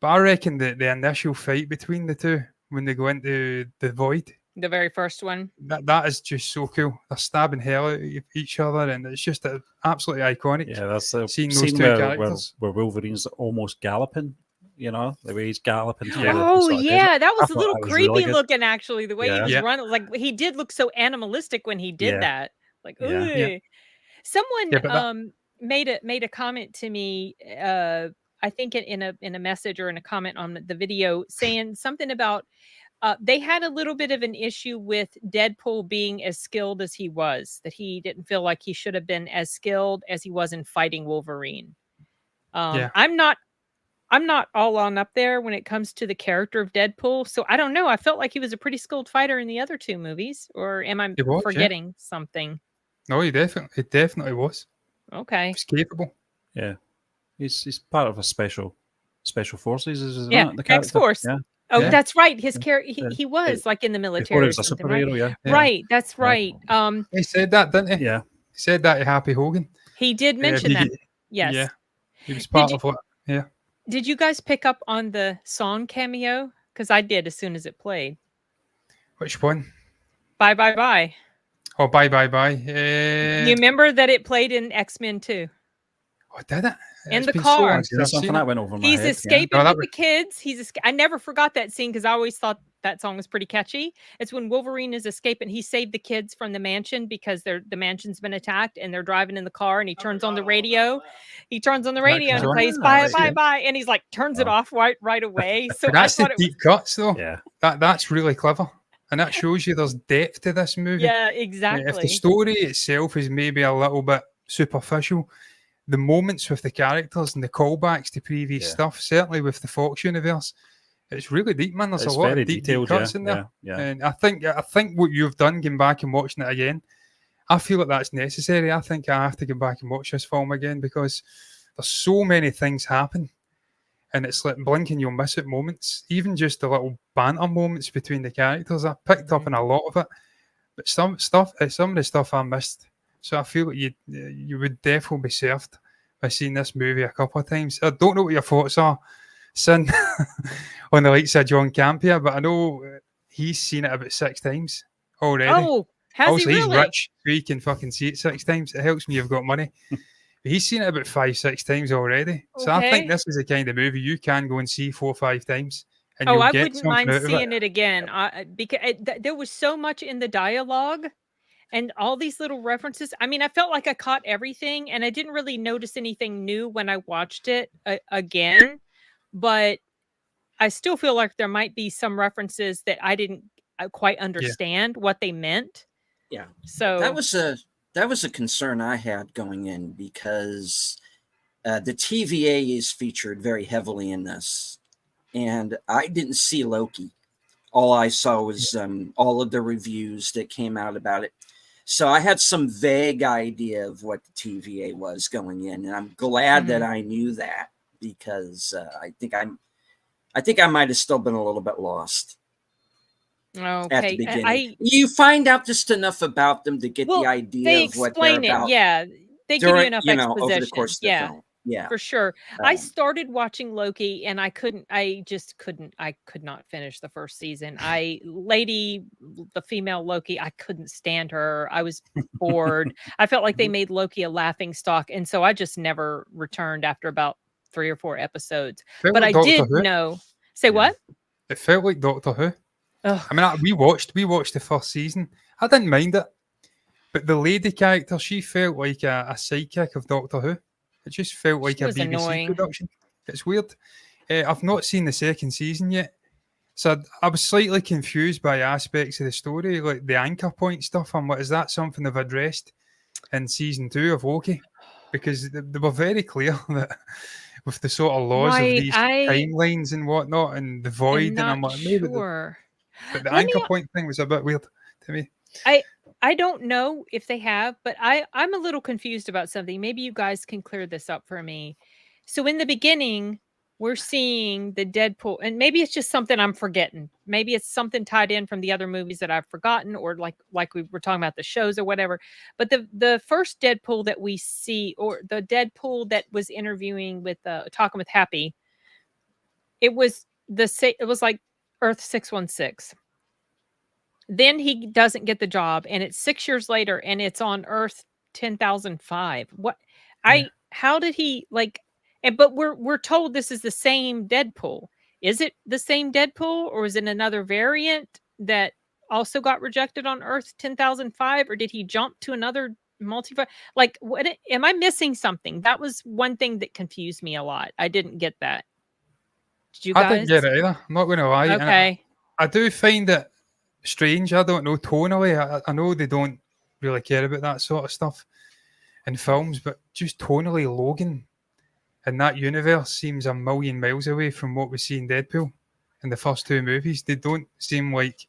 But I reckon that the initial fight between the two when they go into the void, the very first one, that is just so cool. They're stabbing hell out of each other, and it's just absolutely iconic. Yeah, that's the seeing scene those two characters where Wolverine's almost galloping. You know, the way he's galloping. Through Oh the sort of yeah, desert. that I was a thought little that was creepy really good. looking. Actually, the way he was Yeah. running, like he did look so animalistic when he did Yeah. that. Like, Yeah. "Ugh." Someone Yeah, but made a comment to me. I think in a message or in a comment on the video saying something about they had a little bit of an issue with Deadpool being as skilled as he was. That he didn't feel like he should have been as skilled as he was in fighting Wolverine. Yeah. I'm not all on up there when it comes to the character of Deadpool. So I don't know. I felt like he was a pretty skilled fighter in the other two movies, or am I He was, yeah. forgetting something? No, he definitely was. Okay. He's capable. Yeah, he's part of a special forces, isn't Yeah, it? The character? X-Force. Yeah. Oh, Yeah. that's right. His character, Yeah. he was like in the Before military he or was a something, right? superhero, yeah. Right, that's Yeah. right. He said that, didn't he? Yeah. He said that to Happy Hogan. He did mention that. Yes. Yeah. He was part of what? Yeah. Did you guys pick up on the song cameo? Because I did as soon as it played. Which one? Bye, bye, bye. Oh, bye, bye, bye. You remember that it played in X-Men 2? Oh, did it? In It's the been car. So long since I've Something seen that it. went over my He's head. escaping No, that with the was- kids. I never forgot that scene because I always thought that song was pretty catchy. It's when Wolverine is escaping. He saved the kids from the mansion because the mansion's been attacked, and they're driving in the car, and he turns on the radio. He turns on the radio and comes on? plays Ah, bye, right, bye, yeah. bye, and he's like turns it Oh. off right away. So But I that's the thought it was deep cuts, though. Yeah. That's really clever, and that shows you there's depth to this movie. yeah, If the exactly. story itself is maybe a little bit superficial, the moments with the characters and the callbacks to previous Yeah. stuff, certainly with the Fox universe, it's really deep, man. There's It's a lot very of deep detailed, cuts yeah. in there. Yeah. And I think what you've done, going back and watching it again, I feel like that's necessary. I think I have to go back and watch this film again because there's so many things happen, and it's like blinking you'll miss it moments. Even just the little banter moments between the characters, I picked up on a lot of it. But some of the stuff I missed. So I feel like you would definitely be served by seeing this movie a couple of times. I don't know what your thoughts are, Sin, on the likes of John Campia, but I know he's seen it about 6 times already. Oh, has Also, he he's really? rich, so he can fucking see it 6 times. It helps me you've got money. But he's seen it about 5-6 times already. So I Okay. think this is the kind of movie you can go and see 4 or 5 times. And Oh, you'll I get wouldn't something mind out of seeing it. it again. Because there was so much in the dialogue and all these little references. I mean, I felt like I caught everything, and I didn't really notice anything new when I watched it again. But I still feel like there might be some references that I didn't quite understand what they meant. Yeah. So That was a concern I had going in because the TVA is featured very heavily in this, and I didn't see Loki. All I saw was all of the reviews that came out about it. So I had some vague idea of what the TVA was going in, and I'm glad that I knew that because I think I might have still been a little bit lost at the okay, beginning. You find out just enough about them to get Well, the idea they of what they're explain it. about. Yeah, they give you enough exposition. Over the course of the yeah. film. Yeah, For sure. I Um, started watching Loki and I could not finish the first season. The female Loki, I couldn't stand her. I was bored. I felt like they made Loki a laughing stock. And so I just never returned after about 3 or 4 episodes. Felt But like I Doctor did Who. know. Say Yeah. what? It felt like Doctor Who. Ugh. I mean, we watched the first season. I didn't mind it, but the lady character, she felt like a sidekick of Doctor Who. It just felt like She a was BBC annoying. production. It's weird. I've not seen the second season yet, so I was slightly confused by aspects of the story, like the anchor point stuff. I'm like, is that something they've addressed in season 2 of Loki? Because they were very clear that with the sort of laws of Right, these I timelines and whatnot, and the am void, and I'm not like, maybe, sure. but the Let me anchor point thing was a bit weird to me. I don't know if they have, but I'm a little confused about something. Maybe you guys can clear this up for me. So in the beginning, we're seeing the Deadpool, and maybe it's just something I'm forgetting. Maybe it's something tied in from the other movies that I've forgotten, or like we were talking about the shows or whatever. But the first Deadpool that we see, or the Deadpool that was interviewing with talking with Happy, it was it was like Earth 616. Then he doesn't get the job, and it's 6 years later, and it's on Earth 10,005. What Yeah. how did he, like, and but we're told this is the same Deadpool. Is it the same Deadpool, or is it another variant that also got rejected on Earth 10,005, or did he jump to another multiverse? Like, what am I missing something? That was one thing that confused me a lot. I didn't get that. Did you I didn't guys? get it either. I'm not going to lie. And Okay. I do find it strange. I don't know tonally. I know they don't really care about that sort of stuff in films, but just tonally, Logan in that universe seems a million miles away from what we see in Deadpool in the first 2 movies. They don't seem like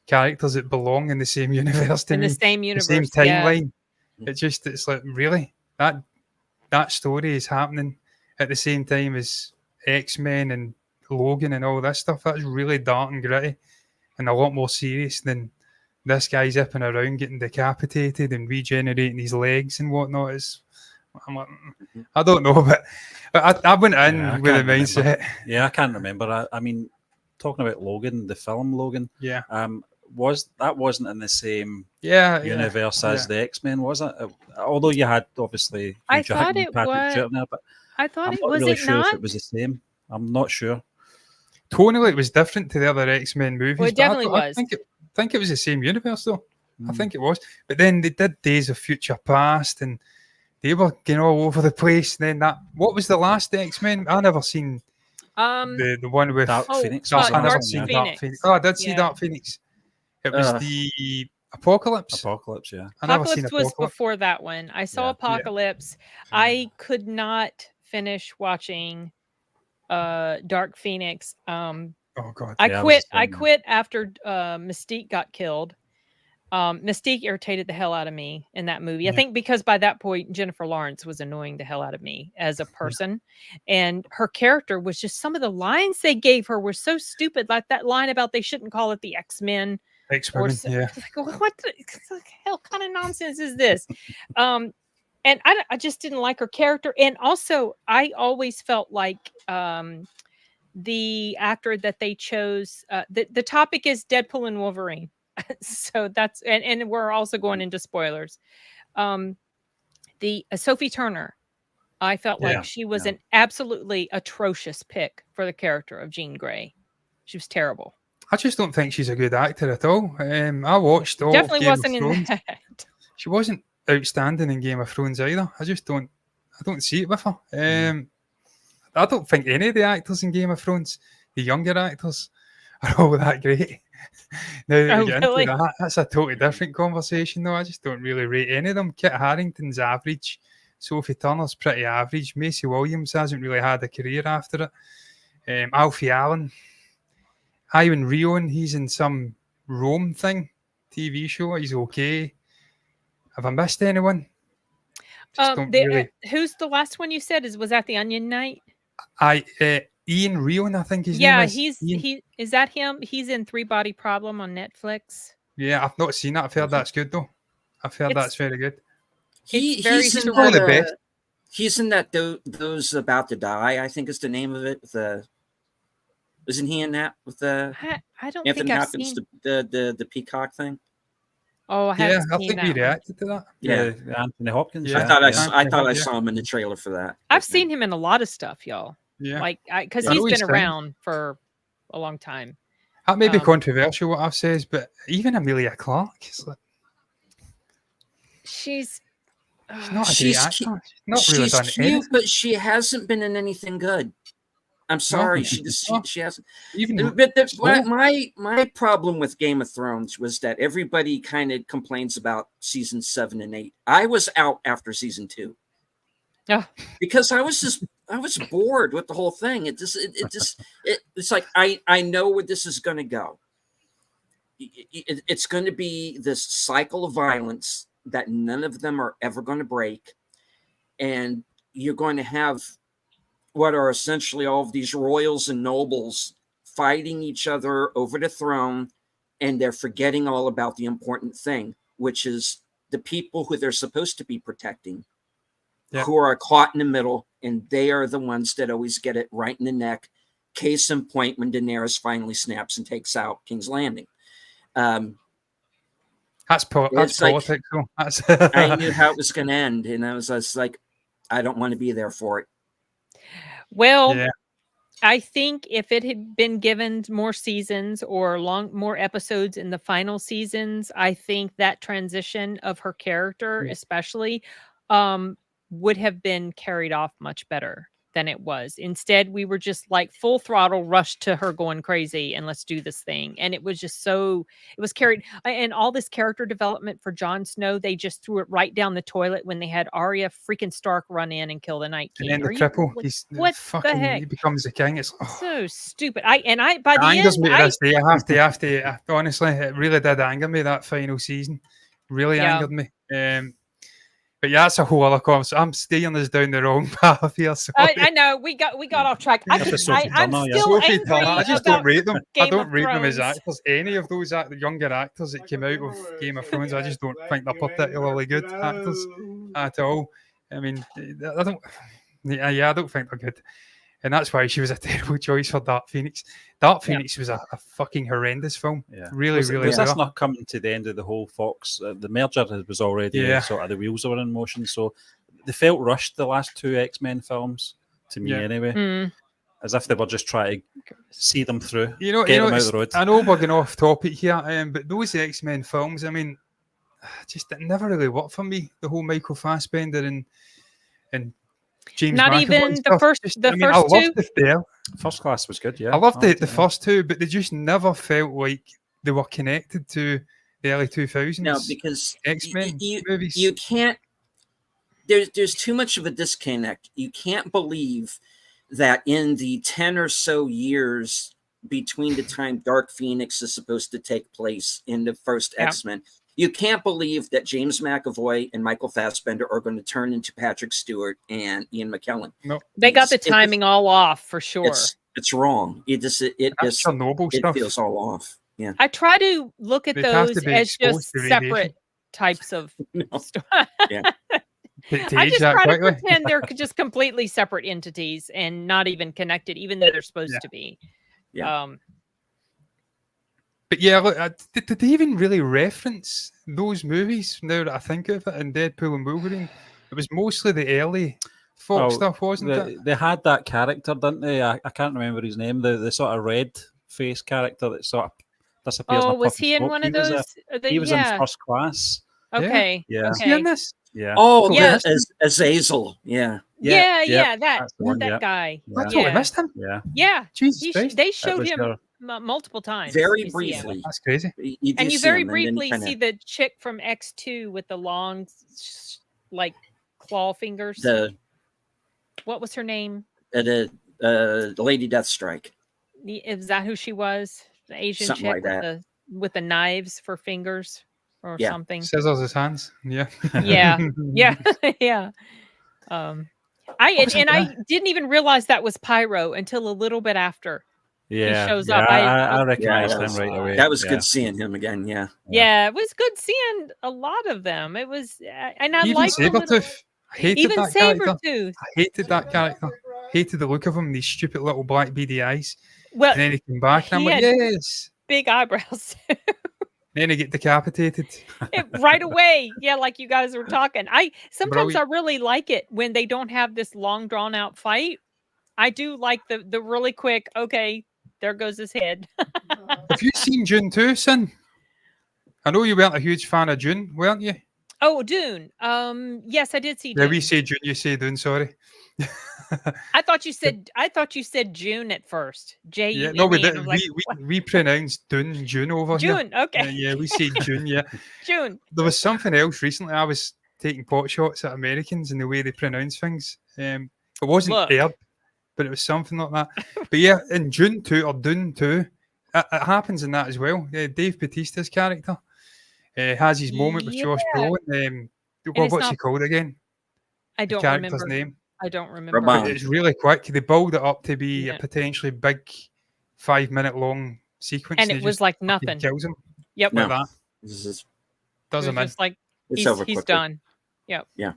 characters that belong in the same universe to In the me, same the same universe, yeah. timeline. It's like, really, that story is happening at the same time as X-Men and Logan and all this stuff. That's really dark and gritty and a lot more serious than this guy zipping around getting decapitated and regenerating his legs and whatnot. I'm like, I don't know, but I went in with a mindset. Yeah, I can't remember. I mean, talking about Logan, the film Logan, Yeah, wasn't in the same yeah, universe as the X-Men, was it? Although you had obviously I Hugh thought Jackman, it Patrick was. Stewart there, but I thought I'm it not was really it sure if not? it was the same. I'm not sure. Tonally, it was different to the other X-Men movies. Well, it but definitely I was. think it was the same universe, though. I think it was. But then they did Days of Future Past, and they were getting all over the place. And then what was the last X-Men? I never seen the one with Dark Phoenix. I never Dark seen Phoenix. Dark Phoenix. Oh, I did see Yeah. Dark Phoenix. It was the Apocalypse. Apocalypse, yeah. I never seen Apocalypse was Apocalypse. before that one. I saw Yeah. Apocalypse. I could not finish watching Dark Phoenix. Oh God. I Yeah, I was quit. the same, I man. quit after Mystique got killed. Mystique irritated the hell out of me in that movie. I Yeah. think because by that point Jennifer Lawrence was annoying the hell out of me as a person, and her character was just, some of the lines they gave her were so stupid. Like that line about they shouldn't call it the X-Men. X-Women. Yeah. Like, what the hell kind of nonsense is this? And I just didn't like her character. And also, I always felt like the actor that they chose, the topic is Deadpool and Wolverine. So that's, and we're also going into spoilers. The Sophie Turner, I felt like she was an absolutely atrocious pick for the character of Jean Grey. She was terrible. I just don't think she's a good actor at all. I watched all Definitely of Game wasn't of in Thrones. that. She wasn't outstanding in Game of Thrones either. I don't see it with her. I don't think any of the actors in Game of Thrones, the younger actors, are all that great. Now that we get really? into that, that's a totally different conversation though. I just don't really rate any of them. Kit Harington's average. Sophie Turner's pretty average. Macy Williams hasn't really had a career after it. Alfie Allen. Ivan Rion, he's in some Rome thing, TV show. He's okay. Have I missed anyone? Who's the last one you said? Was that the Onion Knight? Ian Rion, I think his name is. Is that him? He's in Three Body Problem on Netflix. Yeah, I've not seen that. I've heard that's good though. I've heard that's very good. He's very he's in the best. He's in that Those About to Die, I think is the name of it. Isn't he in that with the I don't Anthony think I've Hopkins, seen the peacock thing? Oh, I haven't I seen think we that one. reacted to that. Yeah, Anthony Hopkins. Yeah. I thought I saw him in the trailer for that. I've seen him in a lot of stuff, y'all. Yeah, Like, because I he's know been he's fine. around for a long time. That may be controversial what I've said, but even Amelia Clarke, it's like, she's not a great actor. She's not really done cute, anything. but she hasn't been in anything good. I'm sorry, she hasn't. But my problem with Game of Thrones was that everybody kind of complains about season 7 and 8. I was out after season 2. Yeah, because I was bored with the whole thing. It's like I know where this is going to go. It's going to be this cycle of violence that none of them are ever going to break, and you're going to have what are essentially all of these royals and nobles fighting each other over the throne, and they're forgetting all about the important thing, which is the people who they're supposed to be protecting, who are caught in the middle, and they are the ones that always get it right in the neck. Case in point, when Daenerys finally snaps and takes out King's Landing. That's politics. Like, I knew how it was going to end, and I was like, I don't want to be there for it. Well, I think if it had been given more seasons or more episodes in the final seasons, I think that transition of her character, especially, would have been carried off much better than it was. Instead, we were just like full throttle rushed to her going crazy and let's do this thing. And it was just it was carried, and all this character development for Jon Snow, they just threw it right down the toilet when they had Arya freaking Stark run in and kill the Night King. And then the triple, what the heck? He becomes the king. It's so stupid. By the end, me this day. I have to honestly, it really did anger me, that final season. Really angered me. But yeah, that's a whole other conversation. I'm steering us down the wrong path here. I know we got off track. I'm still angry. I just don't rate them. I don't rate them as Thrones. actors. Any of those younger actors that came out of Game of Thrones, I just don't think they're particularly good actors at all. I mean, I don't think they're good. And that's why she was a terrible choice for Dark Phoenix. Dark Phoenix was a fucking horrendous film. Yeah. Really, really. Was this not coming to the end of the whole Fox? The merger was already sort of the wheels were in motion. So they felt rushed, the last 2 X-Men films, to me anyway. As if they were just trying to see them through, get them out of the road. I know we're going off topic here, but those X-Men films, I mean, just it never really worked for me. The whole Michael Fassbender and James not McAvoy even stuff. the first I loved two. First Class was good, yeah. I loved the first 2, but they just never felt like they were connected to the early 2000s. No, because X-Men movies. You can't. There's too much of a disconnect. You can't believe that in the 10 or so years between the time Dark Phoenix is supposed to take place in the first X-Men, you can't believe that James McAvoy and Michael Fassbender are going to turn into Patrick Stewart and Ian McKellen. No, they got the timing all off for sure. It's wrong. It feels all off. Yeah, I try to look at those as just separate types of stuff. I just try to pretend they're just completely separate entities and not even connected, even though they're supposed to be. Yeah. But yeah, look, did they even really reference those movies now that I think of it in Deadpool and Wolverine? It was mostly the early Fox stuff, wasn't it? They had that character, didn't they? I can't remember his name. The sort of red face character that sort of disappears. Oh, was he in one of those? He was in First Class. Okay. Yeah. Was he in this? Yeah. Oh, yeah. Azazel. Yeah. That guy. I totally missed him. Yeah. Jesus, they showed him multiple times. Very briefly. That's crazy. And you very briefly see the chick from X2 with the long, like, claw fingers. What was her name? The Lady Deathstrike. Is that who she was? The Asian something chick like with the knives for fingers or something. Scissors his hands. Yeah. Yeah. I didn't even realize that was Pyro until a little bit after. Yeah, he shows up. I recognized him right away. That was good seeing him again. Yeah, it was good seeing a lot of them. It was, and I liked Sabretooth. I hated that Sabretooth. I hated that character. Hated the look of him. These stupid little black beady eyes. Well, and then he came back, and I'm like, yes, big eyebrows. Then he get decapitated right away. Yeah, like you guys were talking. I really like it when they don't have this long drawn out fight. I do like the really quick. Okay, there goes his head. Have you seen Dune 2, Sin? I know you weren't a huge fan of Dune, weren't you? Oh, Dune. Yes, I did see Yeah, Dune. we say Dune, you say Dune, sorry. I thought you said June at first. J-U-N-E. Yeah, no, we and I was like, we pronounce June over here. June, okay. Yeah, we say June, yeah. June. There was something else recently. I was taking pot shots at Americans and the way they pronounce things. It wasn't aired, but it was something like that. But yeah, in June 2 or Dune 2, it happens in that as well. Dave Bautista's character has his moment with Josh Brolin. What's he called again? I don't the character's remember. name. I don't remember. Raban. It's really quick. They build it up to be a potentially big 5-minute long sequence. And it was like nothing. Kills him. Yep. Like that. This is Does him in. Just like it's he's, over he's quickly. done. Yep. Yeah.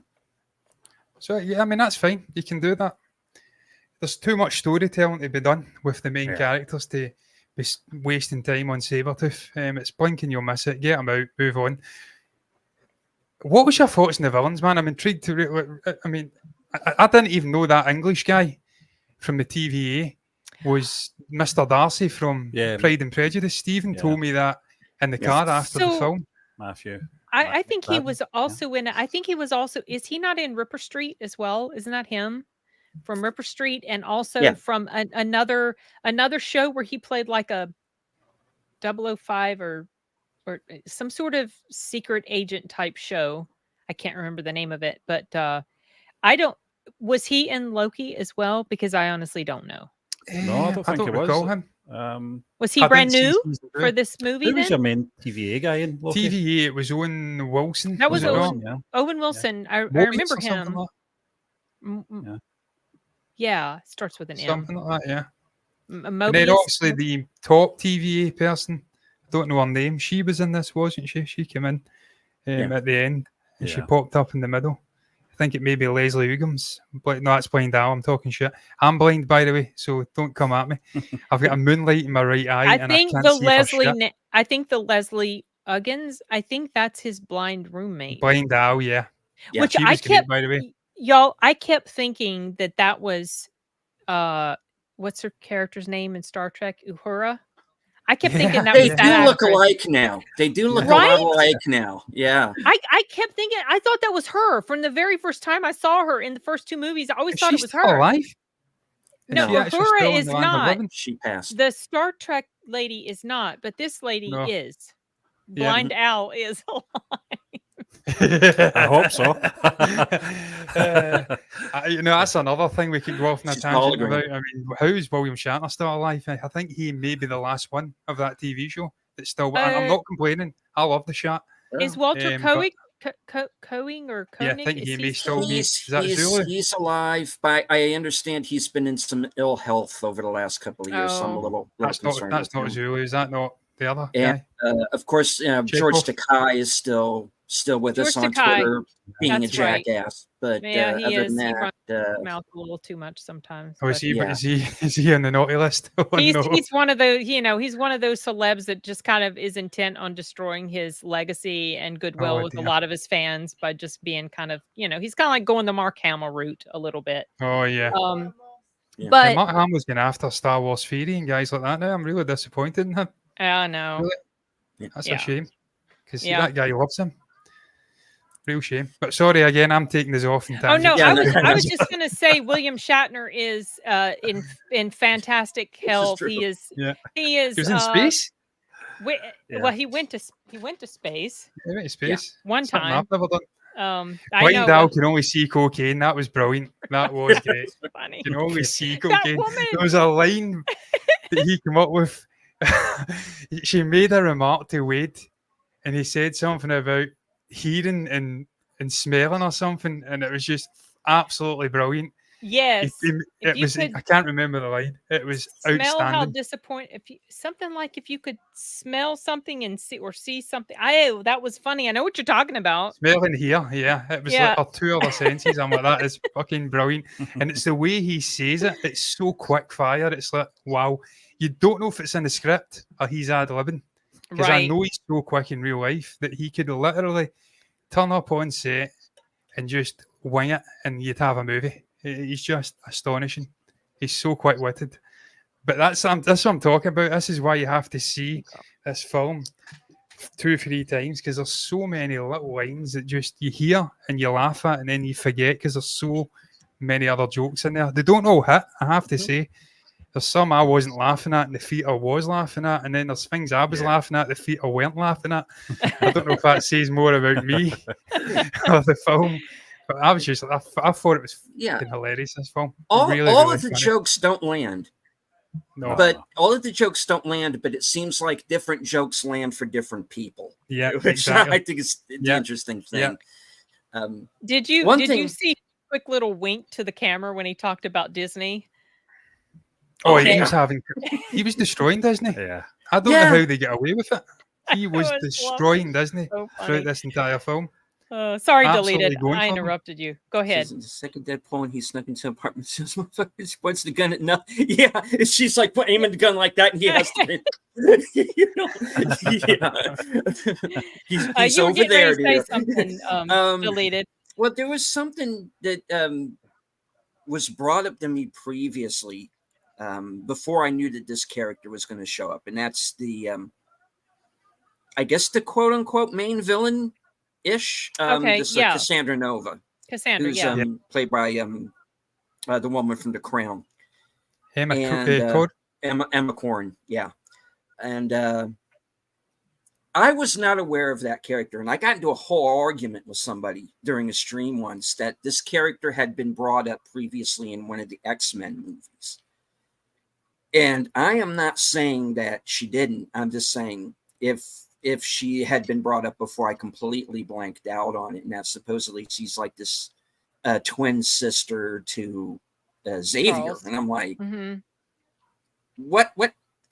So yeah, I mean that's fine. You can do that. There's too much storytelling to be done with the main characters to be wasting time on Sabretooth. It's blinking, you'll miss it. Get them out, move on. What was your thoughts on the villains, man? I'm intrigued to. I mean, I didn't even know that English guy from the TVA was Mr. Darcy from Pride and Prejudice. Stephen told me that in the car after the film. Matthew. I think he was also in. I think he was also. Is he not in Ripper Street as well? Isn't that him from Ripper Street, and also from another show where he played like a 005 or some sort of secret agent type show. I can't remember the name of it, but I don't. Was he in Loki as well? Because I honestly don't know. No, I don't think it was. Him. Was he brand new for this movie? Who was your main TVA guy in Loki? TVA, it was Owen Wilson. That was Owen Wilson. I remember him. Like yeah, starts with an something M. like that, yeah. Mobius. And then obviously the top TVA person, I don't know her name. She was in this, wasn't she? She came in at the end and she popped up in the middle. I think it may be Leslie Uggams. No, that's Blind Al. I'm talking shit. I'm blind, by the way, so don't come at me. I've got a moonlight in my right eye. I think the Leslie. I think the Leslie Uggams. I think that's his blind roommate. Blind Al, yeah. Which I kept, by the way, y'all. I kept thinking that was, what's her character's name in Star Trek? Uhura. I kept thinking that they was do look alike now. They do look a lot alike now. Yeah. I kept thinking, I thought that was her from the very first time I saw her in the first two movies. I always thought it was her. Alive? No, Uhura is not. She passed. The Star Trek lady is not, but this lady is. Blind Al is alive. I hope so. That's another thing we could go off on a tangent about. I mean, how is William Shatner still alive? I think he may be the last one of that TV show that's still. I'm not complaining. I love the shot. Is Walter Koenig or Koenig? Yeah, I think he may still be. He's alive, but I understand he's been in some ill health over the last couple of years. So I'm a little concerned. That's not Zulu. Is that not the other guy? Of course, George Takei is still with us on Twitter, being a jackass. But yeah, he other is. than that, he runs his mouth a little too much sometimes. Oh, is he on the naughty list? He's one of those. He's one of those celebs that just kind of is intent on destroying his legacy and goodwill with a lot of his fans by just being kind of, he's kind of like going the Mark Hamill route a little bit. Oh yeah. But Mark Hamill's going after Star Wars Theory and guys like that now. I'm really disappointed in him. I know. Really? That's a shame because that guy loves him. Real shame. But sorry again, I'm taking this off. Oh no, I was just going to say William Shatner is in fantastic health. He is. He was in space. Well, he went to space. He went to space one time. I've never done. Blind Al can only see cocaine. That was brilliant. That was great. Funny. You can only see cocaine. There was a line that he came up with. She made a remark to Wade, and he said something about hearing and smelling or something, and it was just absolutely brilliant. Yes, it was. I can't remember the line. It was outstanding. Smell how disappointed. If you could smell something and see something. That was funny. I know what you're talking about. Smell and hear. Yeah, it was like our two other senses. I'm like, that is fucking brilliant, and it's the way he says it. It's so quick fire. It's like, wow. You don't know if it's in the script or he's ad-libbing. Because I know he's so quick in real life that he could literally turn up on set and just wing it and you'd have a movie. He's just astonishing. He's so quick-witted. But that's what I'm talking about. This is why you have to see this film 2 or 3 times, because there's so many little lines that just you hear and you laugh at and then you forget because there's so many other jokes in there. They don't all hit, I have to say. There's some I wasn't laughing at and the theatre was laughing at, and then there's things I was laughing at the theatre weren't laughing at. I don't know if that says more about me or the film, but I was just, I thought it was fucking hilarious, this film. All really of the funny. jokes don't land. No. But all of the jokes don't land, but it seems like different jokes land for different people. Yeah, which exactly. I think is the interesting thing. Yeah. Did you see a quick little wink to the camera when he talked about Disney? Oh, he was destroying Disney. Yeah. I don't know how they get away with it. He was destroying Disney throughout this entire film. Sorry, deleted. I interrupted you. Go ahead. The second Deadpool, and he snuck into an apartment. He points the gun at nothing. Yeah, she's like aiming the gun like that, and he has to. He's you over there. To say something, deleted. Well, there was something that was brought up to me previously before I knew that this character was going to show up, and that's the, I guess, the quote unquote main villain. Ish, Cassandra Nova. Cassandra, who's, played by the woman from The Crown, Emma Corrin, yeah. And I was not aware of that character, and I got into a whole argument with somebody during a stream once that this character had been brought up previously in one of the X-Men movies. And I am not saying that she didn't. I'm just saying if she had been brought up before, I completely blanked out on it. And that supposedly she's like this twin sister to Xavier. Charles. And I'm like, what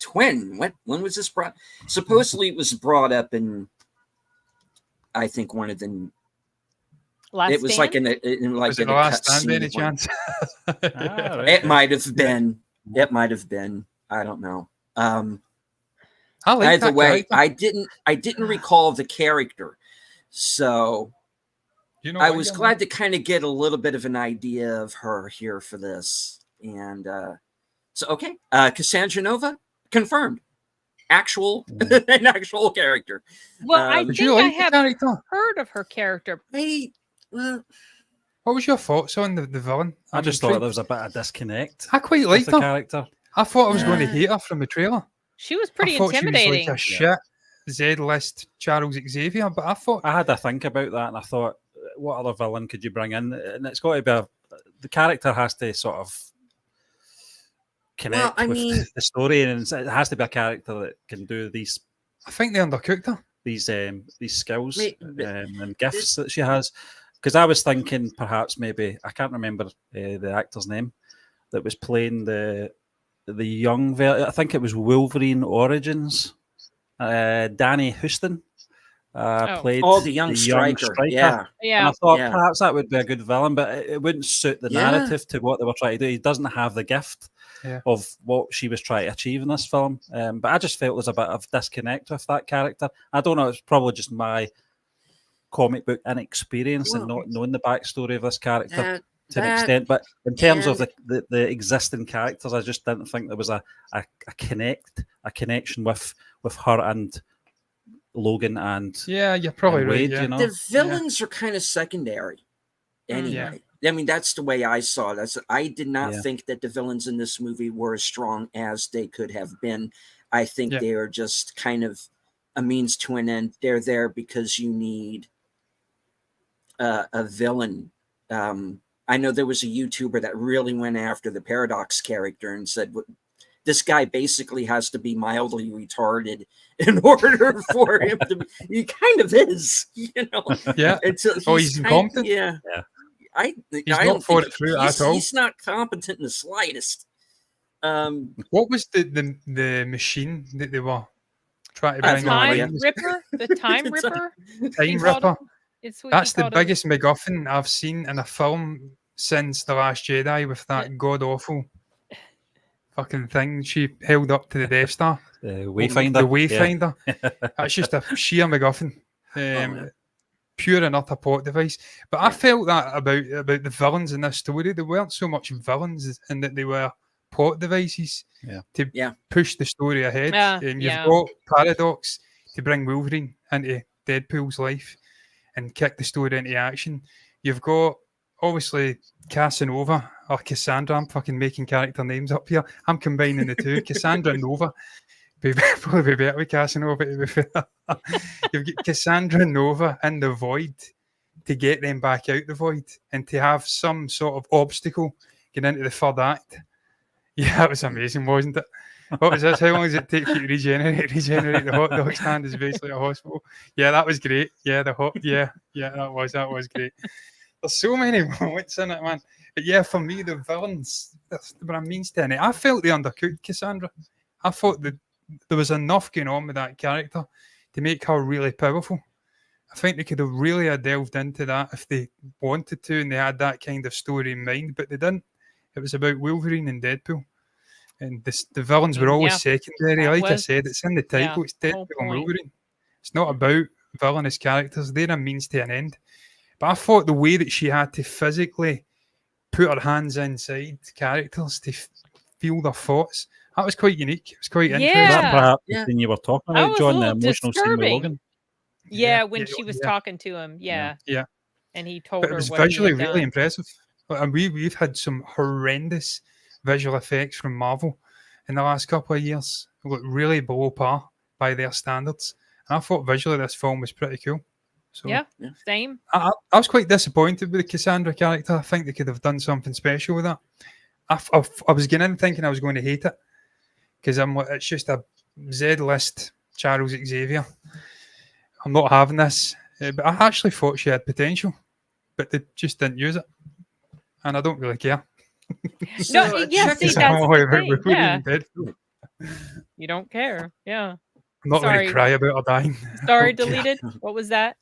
twin? When was this brought? Supposedly it was brought up in, I think, one of the. It was like in a Last Stand, any chance? It might have been. It might have been. I don't know. Either way, I didn't recall the character, so I was glad to kind of get a little bit of an idea of her here for this, and Cassandra Nova confirmed, an actual character. Well, I think I have heard of her character. What was your thoughts on the villain? I just thought there was a bit of disconnect. I quite liked the character. I thought I was going to hate her from the trailer. She was pretty intimidating. She was like a shit Z-list Charles Xavier, but I thought I had to think about that, and I thought, what other villain could you bring in? And it's got to be the character has to sort of connect with the story, and it has to be a character that can do these. I think they undercooked her. These skills and gifts that she has. Because I was thinking perhaps maybe I can't remember the actor's name that was playing the young. I think it was Wolverine Origins. Danny Houston played the young striker. Yeah. And I thought perhaps that would be a good villain, but it wouldn't suit the narrative to what they were trying to do. He doesn't have the gift of what she was trying to achieve in this film. But I just felt there's a bit of disconnect with that character. I don't know. It's probably just my comic book inexperience and not knowing the backstory of this character to an extent. But in terms of the existing characters, I just didn't think there was a connection with her and Logan and you're probably right. Wade, you know? The villains are kind of secondary anyway. I mean, that's the way I saw it. I did not think that the villains in this movie were as strong as they could have been. I think they are just kind of a means to an end. They're there because you need a villain. I know there was a YouTuber that really went after the Paradox character and said, this guy basically has to be mildly retarded in order for him to be. He kind of is, you know. Yeah. He's incompetent. I don't thought it through at all. He's not competent in the slightest. What was the machine that they were trying to bring on? The Time Ripper? Time Ripper. That's the biggest MacGuffin I've seen in a film since The Last Jedi, with that god-awful fucking thing she held up to the Death Star. The Wayfinder. The Wayfinder. That's just a sheer MacGuffin. Pure and utter plot device. But I felt that about the villains in this story. They weren't so much villains in that they were plot devices to Yeah. push the story ahead. And you've Yeah. got Paradox to bring Wolverine into Deadpool's life and kick the story into action. You've got, obviously, Casanova or Cassandra. I'm fucking making character names up here. I'm combining the two. Cassandra Nova. Probably be better with Casanova, to be fair. You've got Cassandra Nova in the void to get them back out the void and to have some sort of obstacle getting into the third act. Yeah, that was amazing, wasn't it? What was this? How long does it take you to regenerate? Regenerate the hot dog stand is basically a hospital. Yeah, that was great. Yeah, that was great. There's so many moments in it, man. But yeah, for me, the villains, that's what I mean to it. I felt they undercooked Cassandra. I thought that there was enough going on with that character to make her really powerful. I think they could have really delved into that if they wanted to and they had that kind of story in mind, but they didn't. It was about Wolverine and Deadpool. And the villains were always secondary. Like I said, it's in the title. It's Deadpool and Wolverine. It's not about villainous characters. They're a means to an end. But I thought the way that she had to physically put her hands inside characters to feel their thoughts, that was quite unique. It was quite interesting. That perhaps the thing you were talking That about, was a John, the little emotional scene with disturbing. Logan. Yeah, when she was talking to him. Yeah. And he told But her it was what he visually had really done. impressive. And we've had some horrendous visual effects from Marvel in the last couple of years. Look really below par by their standards. And I thought visually this film was pretty cool. So Yeah, same. I was quite disappointed with the Cassandra character. I think they could have done something special with that. I was going in thinking I was going to hate it because it's just a Z-list Charles Xavier. I'm not having this. But I actually thought she had potential, but they just didn't use it. And I don't really care. No, yeah, see, that's the thing. Yeah. You don't care. Yeah. I'm not going to cry about her dying. Sorry, deleted. What was that?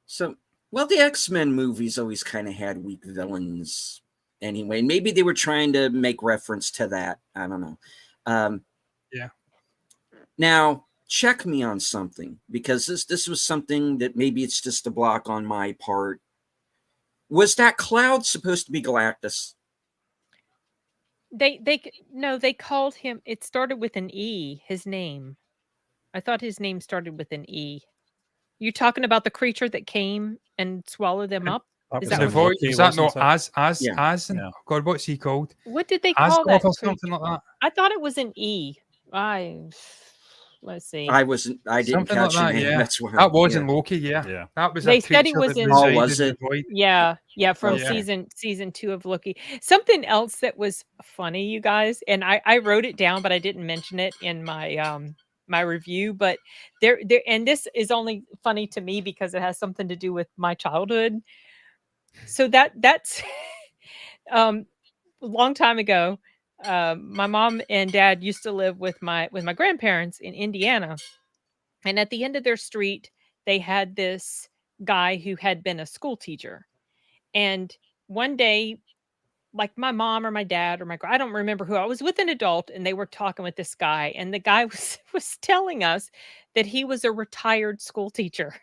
So, well, the X-Men movies always kind of had weak villains anyway. Maybe they were trying to make reference to that. I don't know. Yeah. Now, check me on something, because this was something that maybe it's just a block on my part. Was that cloud supposed to be Galactus? They called him. It started with an E. His name. I thought his name started with an E. You talking about the creature that came and swallowed them up? Is that not as? Yeah. God, what's he called? What did they call that? Or something like that. I thought it was an E. Let's see. I didn't something catch like it. that, yeah. That's why. That was in Loki, yeah. That was they said he was in. Oh, was it? Yeah, from season 2 of Loki. Something else that was funny, you guys, and I wrote it down, but I didn't mention it in my my review. But there, and this is only funny to me because it has something to do with my childhood. So that's a long time ago. My mom and dad used to live with my grandparents in Indiana, and at the end of their street they had this guy who had been a school teacher. And one day, like my mom or my dad or I don't remember who, I was with an adult and they were talking with this guy, and the guy was telling us that he was a retired school teacher.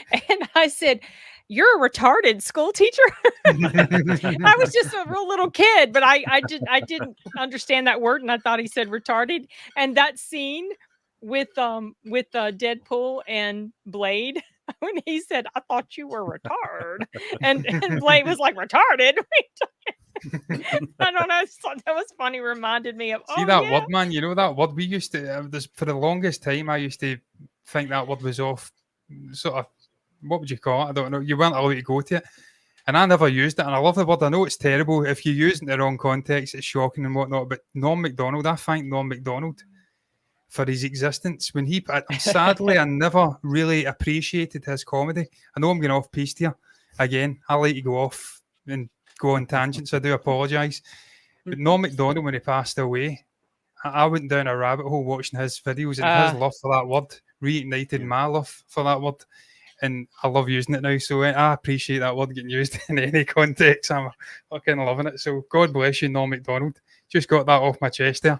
And I said, "You're a retarded school teacher?" I was just a real little kid, but I didn't understand that word, and I thought he said retarded. And that scene with Deadpool and Blade, when he said, "I thought you were retarded," and Blade was like, "Retarded?" I don't know. That was funny. Reminded me of that word, man. You know that word we used to. For the longest time, I used to think that word was off. Sort of, what would you call it? I don't know. You weren't allowed to go to it, and I never used it. And I love the word. I know it's terrible if you use it in the wrong context. It's shocking and whatnot. But Norm Macdonald, I thank Norm Macdonald for his existence. When sadly, I never really appreciated his comedy. I know I'm going off piste here again. I like to go off and go on tangents. I do apologise. But Norm Macdonald, when he passed away, I went down a rabbit hole watching his videos, and his love for that word reignited my love for that word, and I love using it now. So I appreciate that word getting used in any context. I'm fucking loving it. So God bless you, Norm Macdonald. Just got that off my chest there.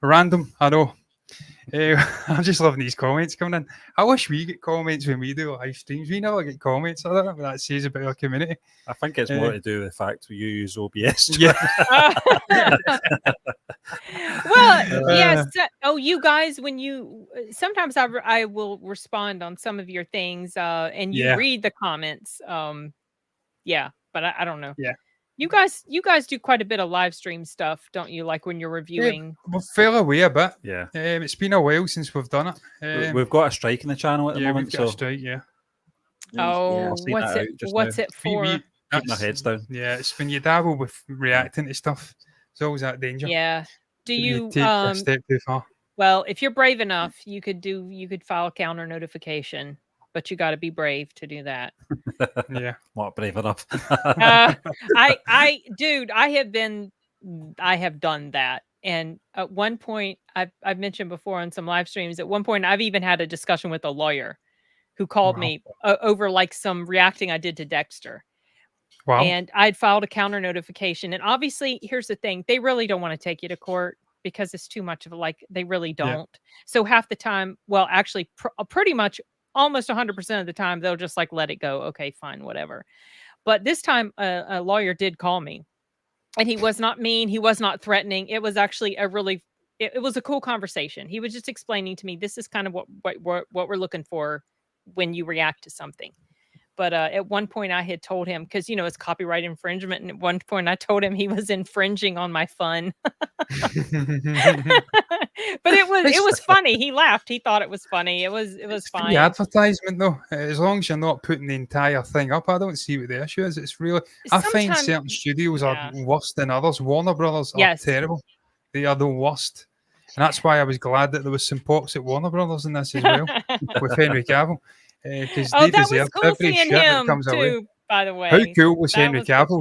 Random, I know. I'm just loving these comments coming in. I wish we get comments when we do live streams. We never get comments. I don't know what that says about our community. I think it's more to do with the fact you use OBS. Yeah. Well, yes. Oh, you guys, when you sometimes I will respond on some of your things, and you read the comments. Yeah, but I don't know. Yeah. You guys do quite a bit of live stream stuff, don't you? Like when you're reviewing. We're fairly away a bit. Yeah. It's been a while since we've done it. We've got a strike in the channel at the moment. We've got a strike, yeah. Oh, what's it for? Keep my heads down. Yeah, it's when you dabble with reacting to stuff. There's always that danger. Yeah. Do you take a step too far? Well, if you're brave enough, you could file counter notification, but you got to be brave to do that. Yeah, not brave enough. Dude, I have done that, and at one point, I've mentioned before on some live streams. At one point, I've even had a discussion with a lawyer who called me over like some reacting I did to Dexter. Wow. And I'd filed a counter notification, and obviously, here's the thing: they really don't want to take you to court because it's too much of they really don't. Yeah. So half the time, well, actually, pretty much almost 100% of the time, they'll just like let it go. Okay, fine, whatever. But this time, a lawyer did call me, and he was not mean. He was not threatening. It was actually it was a cool conversation. He was just explaining to me, this is kind of what we're looking for when you react to something. But at one point I had told him, because, it's copyright infringement. And at one point I told him he was infringing on my fun. But it was funny. He laughed. He thought it was funny. It was fine. The advertisement though, as long as you're not putting the entire thing up, I don't see what the issue is. It's really, I find certain studios are worse than others. Warner Brothers are terrible. They are the worst. And that's why I was glad that there was some pops at Warner Brothers in this as well, with Henry Cavill. Because they deserve every shit that comes away. By the way, how cool was Henry Cavill?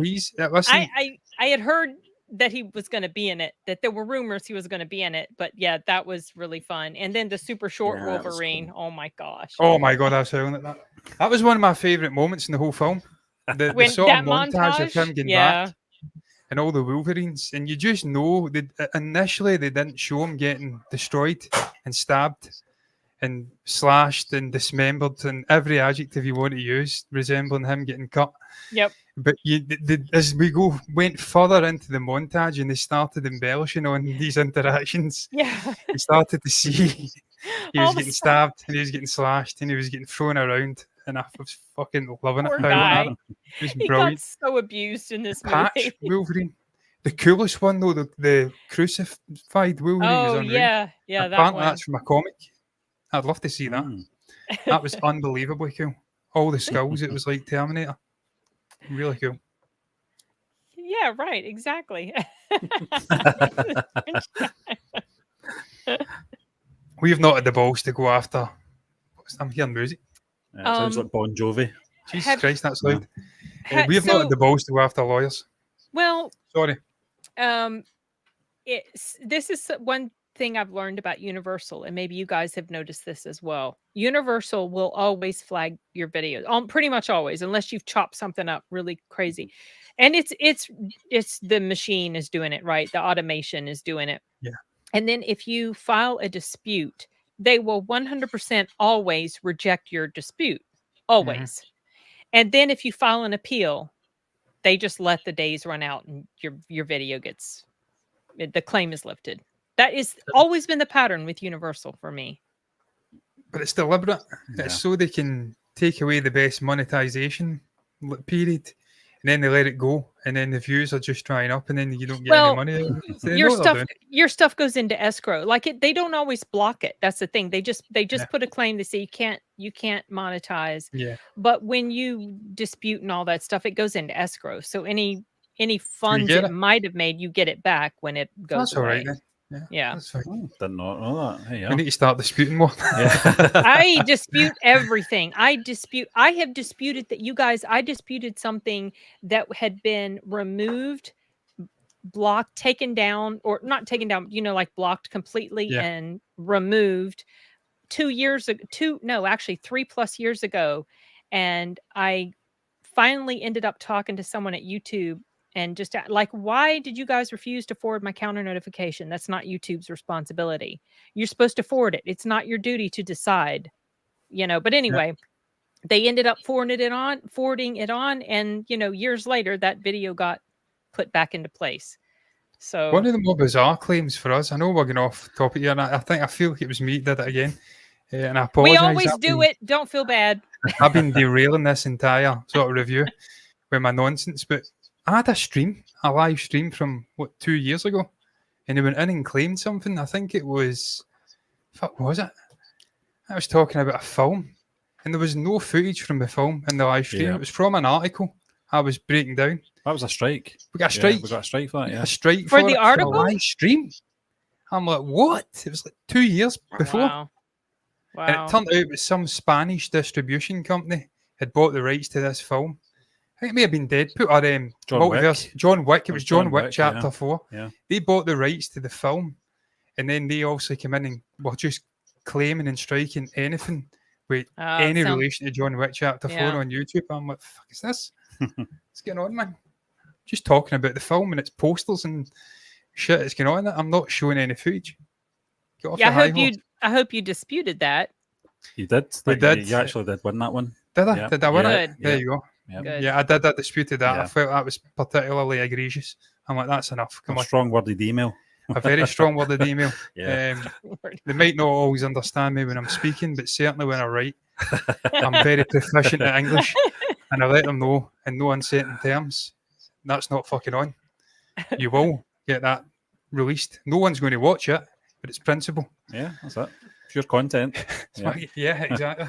Listen, I had heard that he was going to be in it. That there were rumors he was going to be in it. But yeah, that was really fun. And then the super short Wolverine. Cool. Oh my gosh! Oh my god, I was howling at that. That was one of my favorite moments in the whole film. The sort of montage of him getting back and all the Wolverines, and you just know that initially they didn't show him getting destroyed and stabbed and slashed and dismembered and every adjective you want to use resembling him getting cut. Yep. But as we went further into the montage and they started embellishing on these interactions, you started to see he was getting stabbed and he was getting slashed and he was getting thrown around, and I was fucking loving Poor it. Guy. It was he brilliant. Got so abused in this Patch movie. Wolverine. The coolest one though, the crucified Wolverine was unreal. Yeah, apparently that's from a comic. I'd love to see that. That was unbelievably cool. All the skulls, it was like Terminator. Really cool. Yeah, right. Exactly. We've not had the balls to go after. I'm hearing music. It sounds like Bon Jovi. Jesus Christ, that's loud. We have not had the balls to go after lawyers. Well, sorry. This is one thing I've learned about Universal, and maybe you guys have noticed this as well. Universal will always flag your videos, pretty much always, unless you've chopped something up really crazy. And it's the machine is doing it, right? The automation is doing it. Yeah. And then if you file a dispute, they will 100% always reject your dispute, always. Mm-hmm. And then if you file an appeal, they just let the days run out and your video the claim is lifted. That is always been the pattern with Universal for me. But it's deliberate. Yeah. It's so they can take away the best monetization period, and then they let it go, and then the views are just drying up, and then you don't get any money. Your stuff goes into escrow. Like they don't always block it. That's the thing. They just put a claim. They say you can't monetize. Yeah. But when you dispute and all that stuff, it goes into escrow. So any funds it might have made, you get it back when it goes away. All right then. Yeah. That's fine. Did not know that. Hey, we need to start disputing more. I dispute everything. I have disputed that, you guys. I disputed something that had been removed, blocked, taken down, or not taken down, like blocked completely and removed 2 years ago. 3+ years ago. And I finally ended up talking to someone at YouTube, and just like, why did you guys refuse to forward my counter notification? That's not YouTube's responsibility. You're supposed to forward it. It's not your duty to decide, but anyway, they ended up forwarding it on. And, years later, that video got put back into place. So one of the more bizarre claims for us, I know we're going off topic here, and I feel like it was me that did it again. And I apologize. We always do it. Don't feel bad. I've been derailing this entire sort of review with my nonsense, but I had a live stream from 2 years ago, and they went in and claimed something. I think it was, fuck, was it? I was talking about a film, and there was no footage from the film in the live stream. Yeah. It was from an article I was breaking down. That was a strike. We got a strike. Yeah, we got a strike for that. Yeah, a strike for the article, for a live stream. I'm like, what? It was like 2 years before. Wow. And it turned out it was some Spanish distribution company had bought the rights to this film. I think it may have been Deadpool or John Wick. John Wick. It was John Wick Chapter 4. Yeah. They bought the rights to the film, and then they also came in and were just claiming and striking anything with any relation to John Wick Chapter 4 on YouTube. I'm like, fuck is this? What's going on, man? Just talking about the film and its posters and shit that's going on in it. I'm not showing any footage. Get off the high horse. I hope you disputed that. You did. We did. You actually did win that one. Did I? Yeah. Did I win it? Good. There you go. Yeah. Yeah, I did. I disputed that. Yeah. I felt that was particularly egregious. I'm like, that's enough. Come A on. strong worded email. A very strong worded email. Yeah. They might not always understand me when I'm speaking, but certainly when I write, I'm very proficient at English, and I let them know in no uncertain terms, that's not fucking on. You will get that released. No one's going to watch it, but it's principle. Yeah, that's it. Pure content. Yeah, exactly.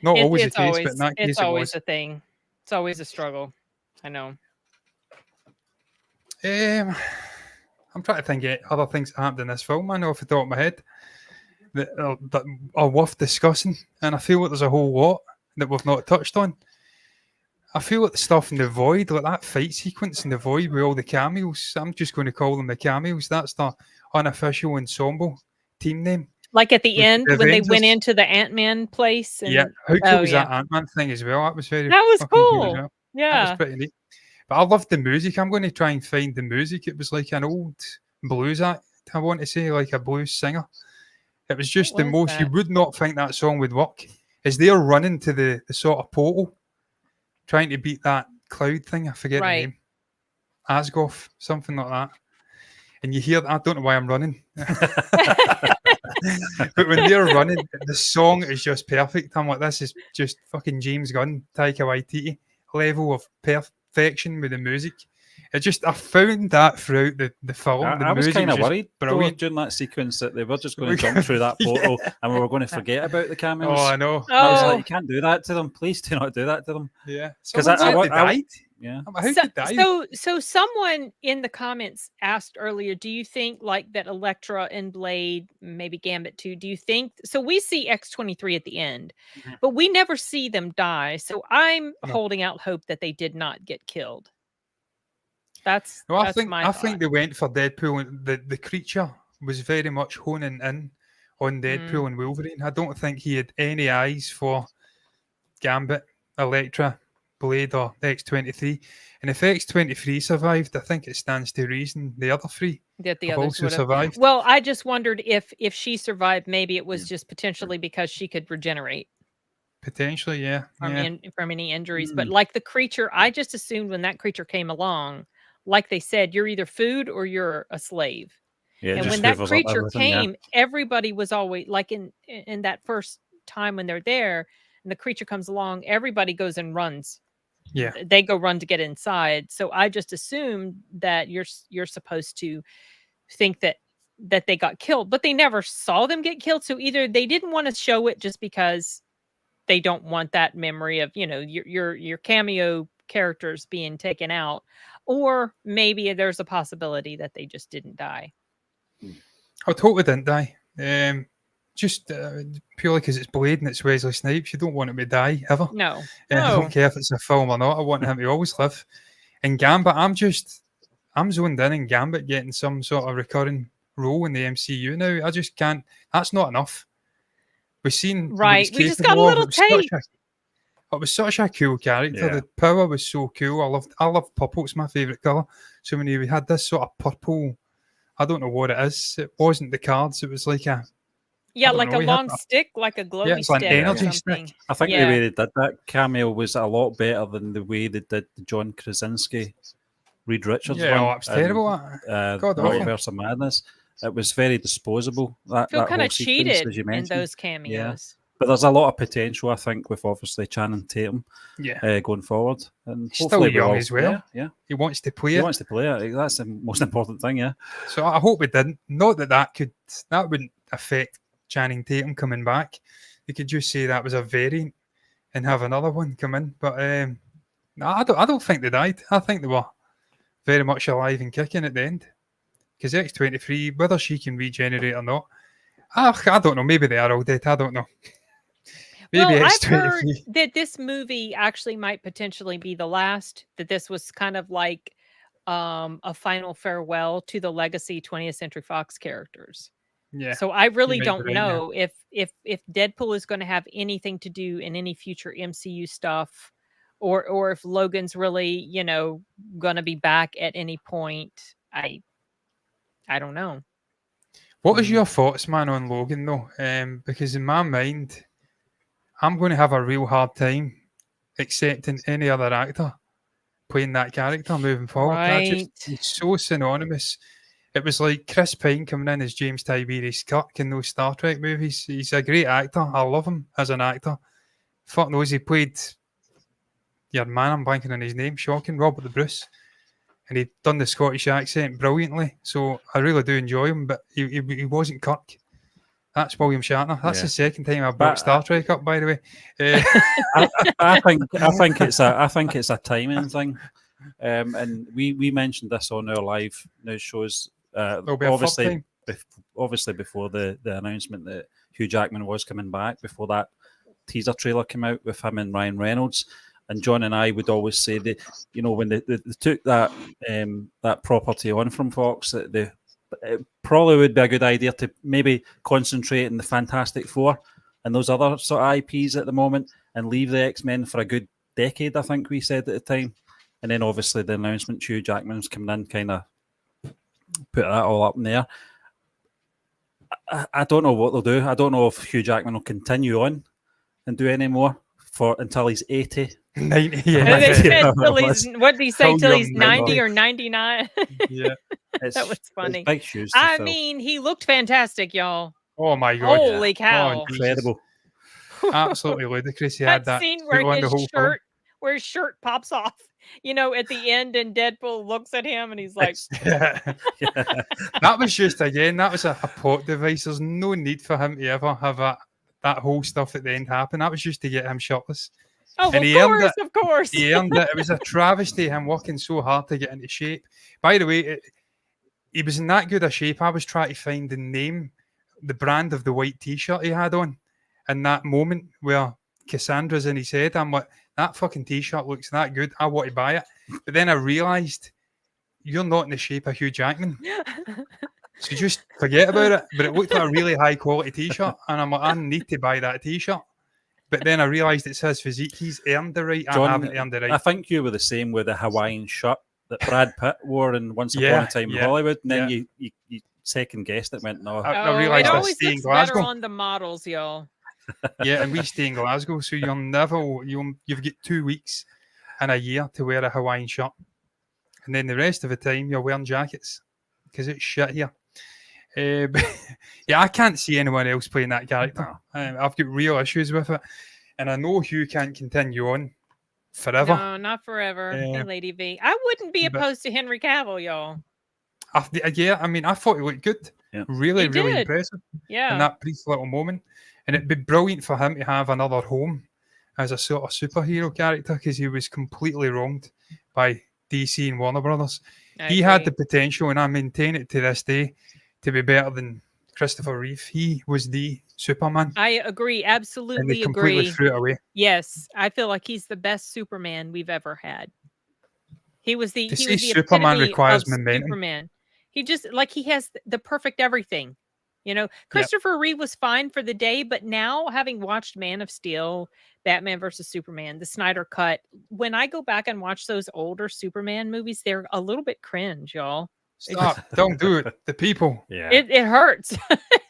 Not always the case, but in that case it's it always was. a thing. It's always a struggle. I know. I'm trying to think of other things that happened in this film. I know off the top of my head that are worth discussing, and I feel like there's a whole lot that we've not touched on. I feel like the stuff in the void, like that fight sequence in the void with all the cameos. I'm just going to call them the cameos. That's the unofficial ensemble team name. Like at the end when they went Avengers. into the Ant-Man place. And, Yeah, how cool was that Ant-Man thing as well? That was very That was fucking cool as cool. well. That Yeah. was pretty neat. But I loved the music. I'm going to try and find the music. It was like an old blues act, I want to say, like a blues singer. It was just the most, you would not think that song would work. As they're running to the sort of portal, trying to beat that cloud thing. I forget the name. Asgoth, something like that. And you hear, I don't know why I'm running. But when they're running, the song is just perfect. I'm like, this is just fucking James Gunn, Taika Waititi level of perfection with the music. I found that throughout the film. I was kind of worried during that sequence that they were just going to jump through that portal and we were going to forget about the cameos. Oh, I know. I was like, you can't do that to them. Please do not do that to them. Yeah. Because I died. Yeah. So someone in the comments asked earlier, do you think like that Elektra and Blade, maybe Gambit too, do you think so? We see X-23 at the end, but we never see them die. So I'm holding out hope that they did not get killed. I think they went for Deadpool, and the creature was very much honing in on Deadpool and Wolverine. I don't think he had any eyes for Gambit, Elektra, Blade, or X-23. And if X-23 survived, I think it stands to reason the other three that the have others also survived. Well, I just wondered if she survived, maybe it was just potentially because she could regenerate. Potentially, yeah. From any injuries. But like the creature, I just assumed when that creature came along, like they said, you're either food or you're a slave. Yeah, and when that creature came, everybody was always like in that first time when they're there and the creature comes along, everybody goes and runs. Yeah. They go run to get inside. So I just assumed that you're supposed to think that they got killed, but they never saw them get killed. So either they didn't want to show it just because they don't want that memory of, your cameo characters being taken out, or maybe there's a possibility that they just didn't die. I totally didn't die. Just purely because it's Blade and it's Wesley Snipes. You don't want him to die ever. No. I don't care if it's a film or not. I want him to always live. And Gambit, I'm zoned in Gambit getting some sort of recurring role in the MCU now. I just can't. That's not enough. We've seen we just got a little taste. It was such a cool character. Yeah. The power was so cool. I loved purple. It's my favourite colour. So when he had this sort of purple, I don't know what it is. It wasn't the cards. It was like a Yeah, don't like know, a he had long stick, like a glowy it's like an stick or energy something. stick. I think the Yeah. way they did that cameo was a lot better than the way they did the John Krasinski, Reed Richards Yeah, one. oh, it's terrible. God, awful. Multiverse of Madness. It was very disposable. I feel That kind whole of sequence, cheated as you in mentioned. those cameos. But there's a lot of potential, I think, with obviously Channing Tatum Yeah. going forward. And He's hopefully still young we'll- as well. Yeah. He wants to play He it. wants to play it. That's the most important thing, yeah. So I hope it didn't. Not that wouldn't affect Channing Tatum coming back. They could just say that was a variant and have another one come in. But no, I don't think they died. I think they were very much alive and kicking at the end. Because X-23, whether she can regenerate or not, I don't know. Maybe they are all dead. I don't know. Maybe Well, I've X-23. heard that this movie actually might potentially be the last, that this was kind of like a final farewell to the legacy 20th Century Fox characters. Yeah. So I really might be don't right, yeah. know if Deadpool is going to have anything to do in any future MCU stuff, or if Logan's really, going to be back at any point. I don't know. What was your thoughts, man, on Logan though? Because in my mind, I'm going to have a real hard time accepting any other actor playing that character moving forward. Right. He's so synonymous. It was like Chris Pine coming in as James Tiberius Kirk in those Star Trek movies. He's a great actor. I love him as an actor. Fuck knows he played your man, I'm blanking on his name, shocking, Robert the Bruce. And he'd done the Scottish accent brilliantly. So I really do enjoy him, but he wasn't Kirk. That's William Shatner. That's the second time I've brought Star Trek up, by the way. I think it's a timing thing, and we mentioned this on our live news shows. There'll be a third time. Obviously before the announcement that Hugh Jackman was coming back, before that teaser trailer came out with him and Ryan Reynolds, and John and I would always say that, when they took that property on from Fox, that it probably would be a good idea to maybe concentrate on the Fantastic Four and those other sort of IPs at the moment, and leave the X-Men for a good decade, I think we said at the time. And then obviously the announcement Hugh Jackman's coming in kind of put that all up in there. I don't know what they'll do. I don't know if Hugh Jackman will continue on and do any more until he's 80. 90, And they said till he's, what did he say, till he's 90 90. or 99? Yeah. That was funny. It's big shoes to I fill. mean, he looked fantastic, y'all. Oh my God. Holy cow. Oh, Incredible. Absolutely ludicrous. He had That that scene where suit on the whole film. where his shirt pops off, at the end, and Deadpool looks at him and he's like, That was just, again, that was a plot device. There's no need for him to ever have that whole stuff at the end happen. That was just to get him shirtless. oh, And he of earned course, it. of course. He earned it. It was a travesty, him working so hard to get into shape. By the way, he was in that good a shape. I was trying to find the brand of the white t-shirt he had on. And that moment where Cassandra's in his head, I'm like, that fucking t-shirt looks that good. I want to buy it. But then I realised, you're not in the shape of Hugh Jackman. So just forget about it. But it looked like a really high quality t-shirt. And I'm like, I need to buy that t-shirt. But then I realised it's his physique. He's earned the right. John, I haven't earned the right. I think you were the same with the Hawaiian shirt that Brad Pitt wore in Once Upon Yeah, a Time in yeah, Hollywood. And then yeah. you second guessed it, went, no. I realised it I always stay in looks better Glasgow. on the models, y'all. Yeah, and we stay in Glasgow, so you've got 2 weeks and a year to wear a Hawaiian shirt, and then the rest of the time you're wearing jackets because it's shit here. But yeah, I can't see anyone else playing that character. I've got real issues with it, and I know Hugh can't continue on forever. No, not forever. Hey, Lady V. I wouldn't be But- opposed to Henry Cavill, y'all. Yeah, I mean, I thought he looked good. Yeah. Really, He really did. impressive. Yeah. In that brief little moment. And it'd be brilliant for him to have another home as a sort of superhero character, because he was completely wronged by DC and Warner Brothers. He had the potential, and I maintain it to this day, to be better than Christopher Reeve. He was the Superman, I agree. and they Absolutely completely agree. threw it away. Yes, I feel like he's the best Superman we've ever had. He was the To he say was the Superman epitome requires of momentum. Superman. He just he has the perfect everything. You know, Christopher Reeve was fine for the day, but now having watched Man of Steel, Batman versus Superman, the Snyder Cut, when I go back and watch those older Superman movies, they're a little bit cringe, y'all. Stop! Don't do it. The people. Yeah. It hurts.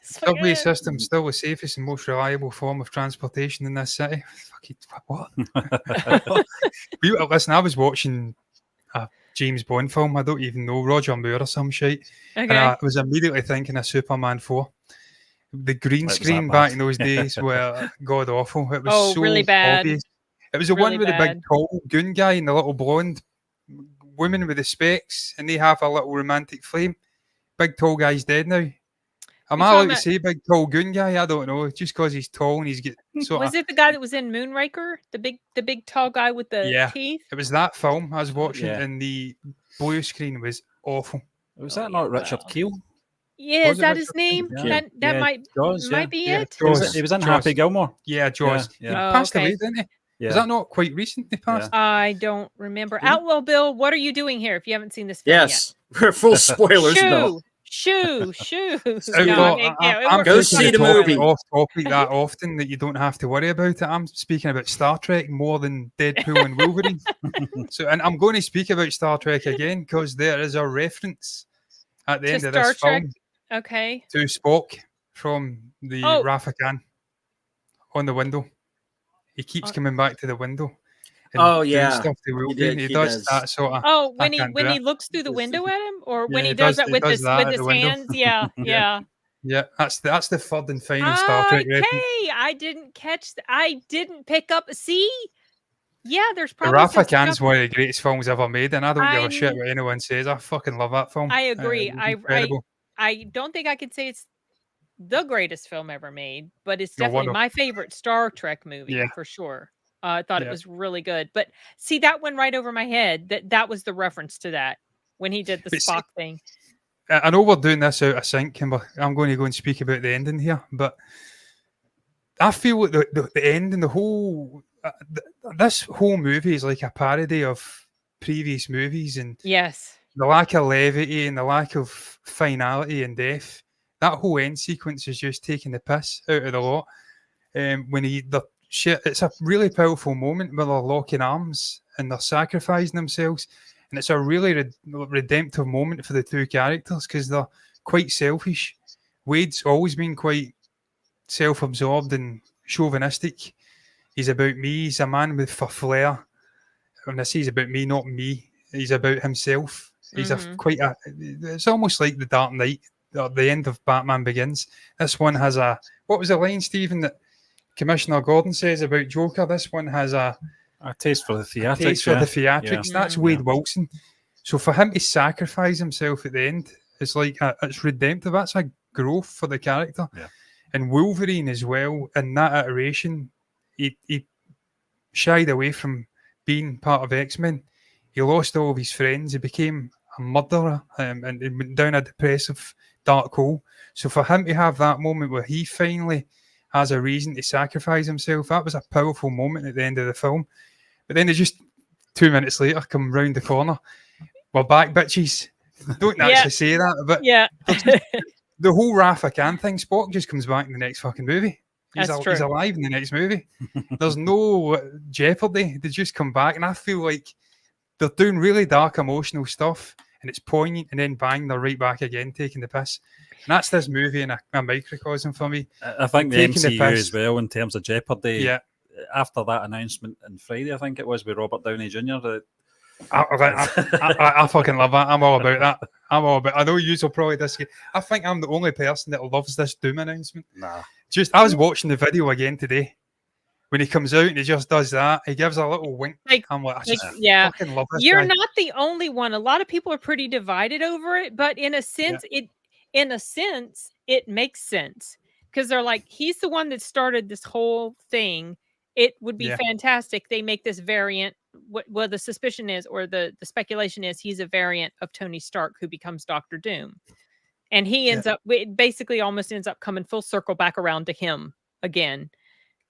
Subway system's still the safest and most reliable form of transportation in this city. Fucking what? Listen, I was watching a James Bond film. I don't even know, Roger Moore or some shit. Okay. And I was immediately thinking of Superman 4. The green screen back in those days were god awful. It was so really bad. obvious. It was the Really one with the bad. big tall goon guy and the little blonde woman with the specs, and they have a little romantic flame. Big tall guy's dead now. Am I allowed to say big tall goon guy? I don't know. Just because he's tall and he's got sort Was it the guy that was in Moonraker? The big tall guy with the teeth? It was that film I was watching, Yeah. and the blue screen was awful. Was that not Richard Keel? Yeah, Was is it that his Richard name? Keel? Yeah. That Yeah, might Jaws, might be Yeah, it. Jaws. He was in Jaws. Happy Gilmore. Yeah, Jaws. Yeah. He Oh, passed okay. away, didn't he? Yeah. Was that not quite recently passed? I don't remember. Didn't he? Outlaw Bill, what are you doing here if you haven't seen this film Yes, we're full spoilers, yet? Bill. Shoo. Outlaw, I'm Go taking see the the topic movie. off topic that often that you don't have to worry about it. I'm speaking about Star Trek more than Deadpool and Wolverine. And I'm going to speak about Star Trek again because there is a reference at the To end of Star this Trek? film Okay. to Spock from the Oh. Rafakan on the window. He keeps coming back to the window. and Oh, doing yeah. stuff to Wolverine. He does that sort of. Oh, I when can't he do it. looks through the window at him, or when Yeah, he does that he with does his that at the window. hands? Yeah. Yeah, that's the third and final Star Trek reference. Okay, I didn't catch. I didn't pick up. See, yeah, there's The probably some Rafakan's stuff- one of the greatest films ever made, and I don't give I a shit kn- what anyone says. I fucking love that film. I agree. It was incredible. I don't think I could say it's the greatest film ever made, but it's No, definitely one of- my favorite Star Trek movie Yeah. for sure. I thought it Yeah. was really good. But see, that went right over my head. That was the reference to that when he did the But see- Spock thing. I know we're doing this out of sync, and I'm going to go and speak about the ending here, but I feel like the ending, the whole this whole movie is like a parody of previous movies, and Yes. the lack of levity and the lack of finality and death. That whole end sequence is just taking the piss out of the lot. When it's a really powerful moment where they're locking arms and they're sacrificing themselves, and it's a really redemptive moment for the two characters because they're quite selfish. Wade's always been quite self-absorbed and chauvinistic. He's about me. He's a man with for flair. When I say he's about me, not me. He's about himself. He's it's almost like the Dark Knight, or the end of Batman Begins. This one has what was the line, Stephen, that Commissioner Gordon says about Joker? This one has a taste for the theatrics. taste for the theatrics. Yeah. That's Wade Wilson. So for him to sacrifice himself at the end, it's like it's redemptive. That's a growth for the character. Yeah. And Wolverine as well, in that iteration, he shied away from being part of X-Men. He lost all of his friends. He became a murderer and he went down a depressive, dark hole. So for him to have that moment where he finally has a reason to sacrifice himself, that was a powerful moment at the end of the film. But then they just 2 minutes later come round the corner. We're back, bitches. Don't actually say that, but Yeah. the whole Rafa-Khan thing, Spock just comes back in the next fucking movie. He's That's true. alive in the next movie. There's no jeopardy. They just come back, and I feel like they're doing really dark, emotional stuff, and it's poignant, and then bang, they're right back again, taking the piss. And that's this movie in a microcosm for me. I think the Taking the MCU piss. as well, in terms of Jeopardy. Yeah. After that announcement on Friday, I think it was, with Robert Downey Jr. I fucking love that. I'm all about that. I know you will probably disagree. I think I'm the only person that loves this Doom announcement. Nah. I was watching the video again today. When he comes out and he just does that, he gives a little wink. I'm like, I just fucking love this You're guy. not the only one. A lot of people are pretty divided over it, but in a sense, it makes sense because they're like, he's the one that started this whole thing. It would be fantastic. They make this variant. Well, the suspicion is, or the speculation is, he's a variant of Tony Stark who becomes Doctor Doom, and he ends up, it basically almost ends up coming full circle back around to him again.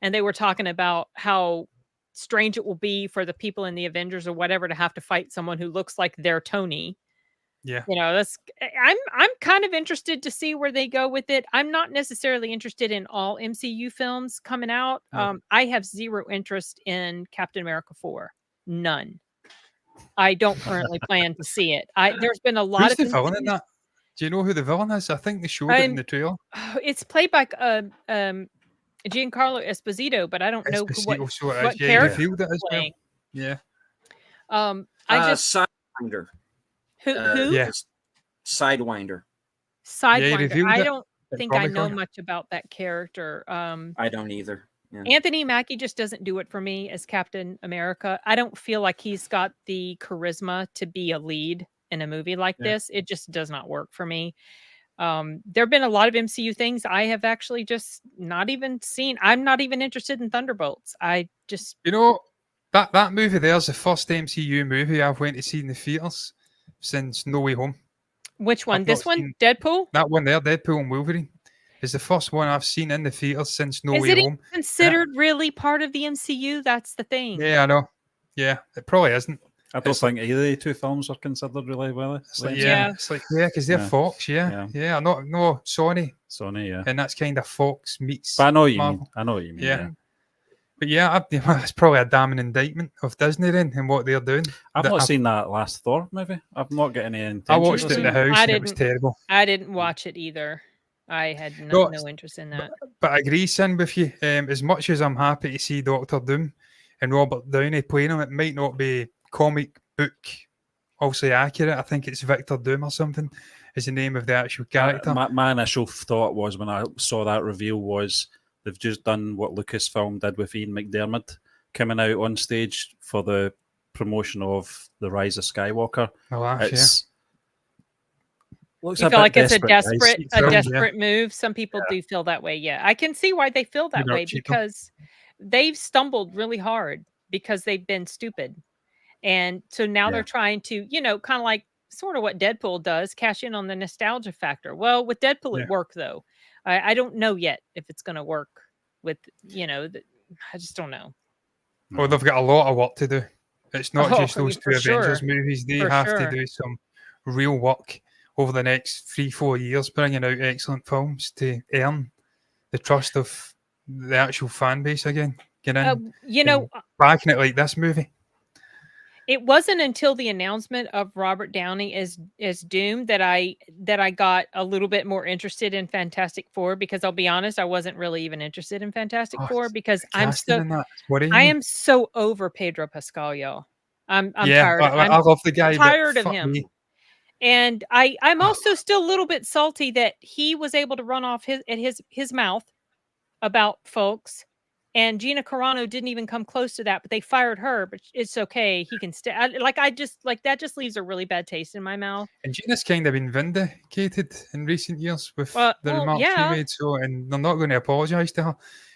And they were talking about how strange it will be for the people in the Avengers or whatever to have to fight someone who looks like their Tony. Yeah. You know, I'm kind of interested to see where they go with it. I'm not necessarily interested in all MCU films coming out. No. I have zero interest in Captain America 4. None. I don't currently plan to see it. There's been a lot Who's of the villain in MCU. that? Do you know who the villain is? I think they showed it in I'm the trailer. it's played by Giancarlo Esposito, but I don't know Esposito, so it is. what Yeah, he character revealed it he's as well. playing. Yeah. I just Sidewinder. who Yeah. Sidewinder. Yeah, he Sidewinder. revealed I it don't at think I know Comic-Con. much about that character. I don't either. Yeah. Anthony Mackie just doesn't do it for me as Captain America. I don't feel like he's got the charisma to be a lead in a movie like Yeah. this. It just does not work for me. There have been a lot of MCU things I have actually just not even seen. I'm not even interested in Thunderbolts. I just You know, that movie there's the first MCU movie I've went to see in the theatres since No Way Home. which one? I've This not one? seen Deadpool? that one there, Deadpool and Wolverine, is the first one I've seen in the theatres since No Is Way it even Home. considered really part of the MCU? That's the thing. Yeah, I know. Yeah, it probably isn't. I don't It's think either of the two films are considered really well. It's like, Yeah. it's like, because they're Yeah. Fox, Yeah. yeah, not no Sony, Sony, yeah. and that's kind of Fox meets But I know what you mean. Marvel. I know what you mean. Yeah. Yeah. But yeah, it's probably a damning indictment of Disney then and what they're doing. I've That not seen that last Thor movie. I've not got any intention. I watched of it in the seeing house I and it was didn't. terrible. I didn't watch it either. I had No, no interest in that. But I agree, Sin, with you. As much as I'm happy to see Doctor Doom and Robert Downey playing him, it might not be comic book obviously accurate. I think it's Victor Doom or something is the name of the actual character. My initial thought was when I saw that reveal was they've just done what Lucasfilm did with Ian McDiarmid coming out on stage for the promotion of The Rise of Skywalker. Looks You a feel bit like it's a guys. desperate move. Some people do feel that way. Yeah, I can see why they feel that way because they've stumbled really hard because they've been stupid, and so now they're trying to, kind of like sort of what Deadpool does, cash in on the nostalgia factor. Well, with Deadpool, it worked though. I don't know yet if it's going to work with I just don't know. Well, they've got a lot of work to do. It's not just those two Avengers sure. movies. They For have sure. to do some real work over the next 3-4 years, bringing out excellent films to earn the trust of the actual fan base again. Get in, and backing it like this movie. It wasn't until the announcement of Robert Downey as Doom that I got a little bit more interested in Fantastic Four, because I'll be honest, I wasn't really even interested in Fantastic Four because I am so over Pedro Pascal, y'all. I'm tired. I love the guy. Tired of him. And I'm also still a little bit salty that he was able to run off his mouth about folks. And Gina Carano didn't even come close to that, but they fired her. But it's okay; he can stay. That just leaves a really bad taste in my mouth. And Gina's kind of been vindicated in recent years with the remarks she made. So, and they're not going to apologise to her.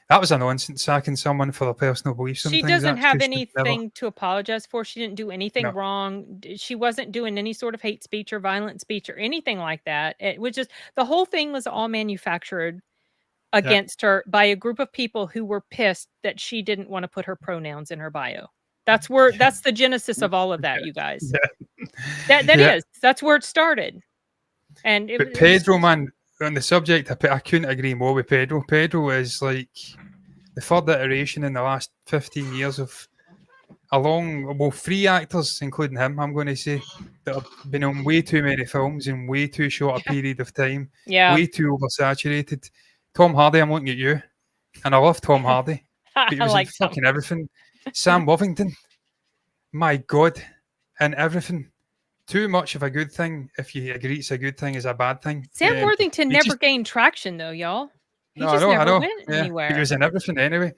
That was a nonsense, sacking someone for their personal beliefs. She doesn't have anything to apologize for. She didn't do anything wrong. She wasn't doing any sort of hate speech or violent speech or anything like that. It was just the whole thing was all manufactured against her by a group of people who were pissed that she didn't want to put her pronouns in her bio. That's the genesis of all of that, you guys. That's where it started. And Pedro, man, on the subject, I couldn't agree more with Pedro. Pedro is like the third iteration in the last 15 years of three actors, including him, I'm going to say, that have been on way too many films in way too short a period of time. Way too oversaturated. Tom Hardy, I'm looking at you, and I love Tom Hardy, but he was in fucking everything. Sam Worthington, my God, and everything. Too much of a good thing, if you agree it's a good thing, is a bad thing. Sam Worthington never gained traction, though, y'all. He never went anywhere. But he was in everything anyway.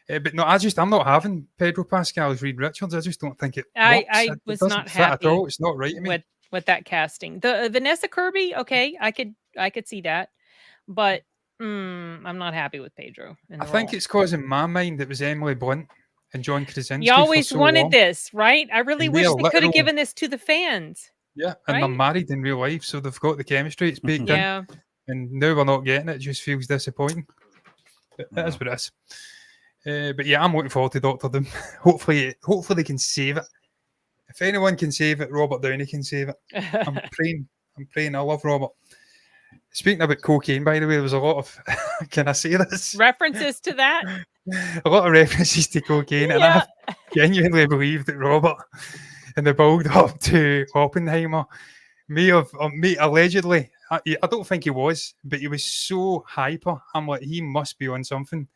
But no, I'm not having Pedro Pascal as Reed Richards. I just don't think it works. I was not happy at all. It's not right to me. With that casting. The Vanessa Kirby, okay, I could see that, but I'm not happy with Pedro. I think it's because in my mind it was Emily Blunt and John Krasinski. You always wanted long. This, right? I really wish they could have given this to the fans. Yeah, and they're married in real life, so they've got the chemistry. It's baked in. And now we're not getting it. It just feels disappointing. But that is what it is. But yeah, I'm looking forward to Doctor Doom. Hopefully they can save it If anyone can save it, Robert Downey can save it. I'm praying. I love Robert. Speaking about cocaine, by the way, there was a lot of can I say this? References to that? A lot of references to cocaine, and Yeah. I genuinely believe that Robert, in the build up to Oppenheimer, may have allegedly. I don't think he was, but he was so hyper. I'm like, he must be on something,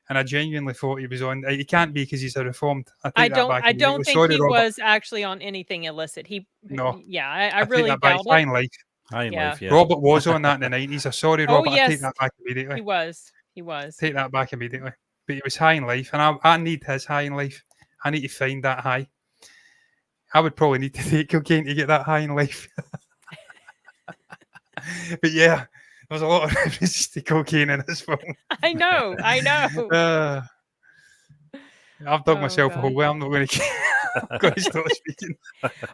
and I genuinely thought he was on. He can't be because he's a reformed. I take that back don't immediately. think Sorry, he Robert. was actually on anything illicit. No. Yeah, I take really that back. doubt High it. in life. High in Yeah. life, yeah. Robert was on that in the 90s. I'm sorry, Oh, Robert. I take yes. that back immediately. He was. Take that back immediately. But he was high in life, and I need his high in life. I need to find that high. I would probably need to take cocaine to get that high in life. But yeah, there was a lot of references to cocaine in this film. I know. I've dug Oh, myself a God. hole. I'm not going to. I'm going to stop speaking.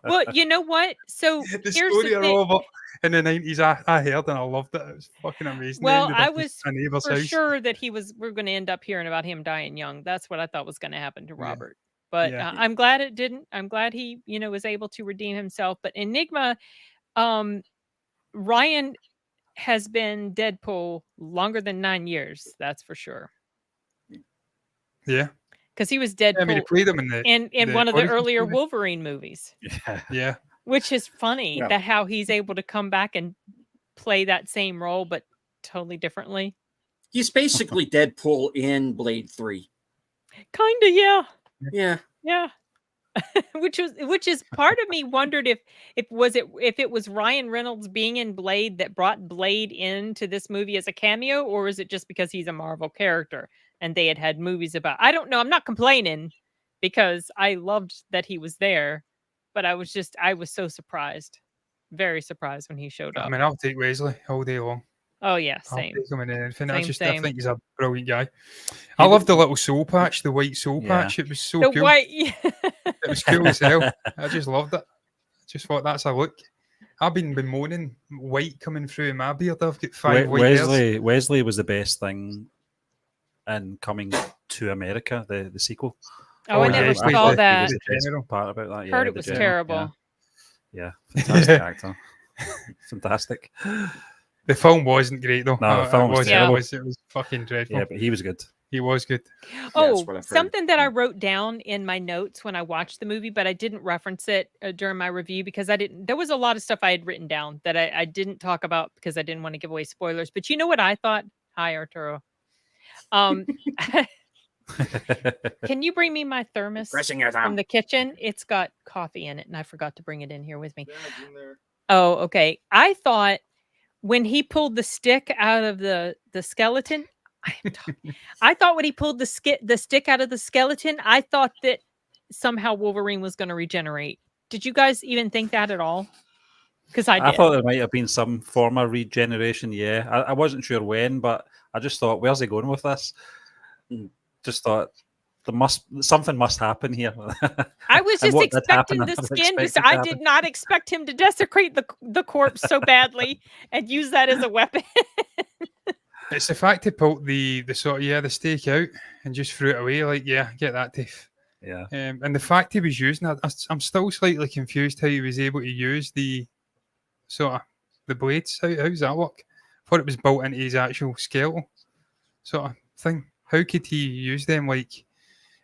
Well, you know what? So The here's story the of thing. Robert in the 90s, I heard and I loved it. It was fucking amazing. They Well, ended I up in was a neighbour's for house. sure that we're going to end up hearing about him dying young. That's what I thought was going to happen to Yeah. Robert. But Yeah. I'm glad it didn't. I'm glad he, was able to redeem himself. But Enigma, Ryan has been Deadpool longer than 9 years. That's for sure. Yeah. Because he was I mean, Deadpool he played him in in one of the origin earlier story. Wolverine movies, Yeah. which is funny Yeah. that how he's able to come back and play that same role, but totally differently. He's basically Deadpool in Blade 3. Kinda, yeah. Yeah. Yeah. which is part of me wondered if it was Ryan Reynolds being in Blade that brought Blade into this movie as a cameo, or is it just because he's a Marvel character and they had movies about? I don't know. I'm not complaining because I loved that he was there, but I was so surprised, very surprised when he showed I up. mean, I'll take Wesley all day long. Oh yeah, I'll same. take him in anything. I Same. think he's a brilliant guy. I love the little soul patch, the white soul Yeah. patch. It was so The cool. white, It was cool as hell. I just loved it. I just thought that's a look. I've been bemoaning white coming through in my beard. I've got 5 white hairs. Wesley was the best thing in Coming to America, the sequel. Oh, I never yeah, saw he was that. the general. Part about that. Heard yeah, it the was general, terrible. Yeah, fantastic actor. Fantastic. The film wasn't great though. No, the film was terrible. It was fucking dreadful. Yeah, but he was good. He was good. Oh, what I've heard. something that I wrote down in my notes when I watched the movie, but I didn't reference it during my review because there was a lot of stuff I had written down that I didn't talk about because I didn't want to give away spoilers. But you know what I thought? Hi, Arturo. Can you bring me my thermos Pressing your from thumb. the kitchen? It's got coffee in it, and I forgot to bring it in here with me. Oh, okay. I thought when he pulled the stick out of the skeleton, I thought when he pulled the stick out of the skeleton, I thought that somehow Wolverine was going to regenerate. Did you guys even think that at all? Because I did. thought there might have been some form of regeneration. Yeah, I wasn't sure when, but I just thought, where's he going with this? Just thought something must happen here. I was And just what did expecting happen, the I was skin. expecting to I happen. did not expect him to desecrate the corpse so badly and use that as a weapon. It's the fact he pulled the sort of the steak out and just threw it away. Like, yeah, get that, Dave. Yeah. And the fact he was using it, I'm still slightly confused how he was able to use the sort of the blades. How does that work? I thought it was built into his actual skeletal sort of thing. How could he use them like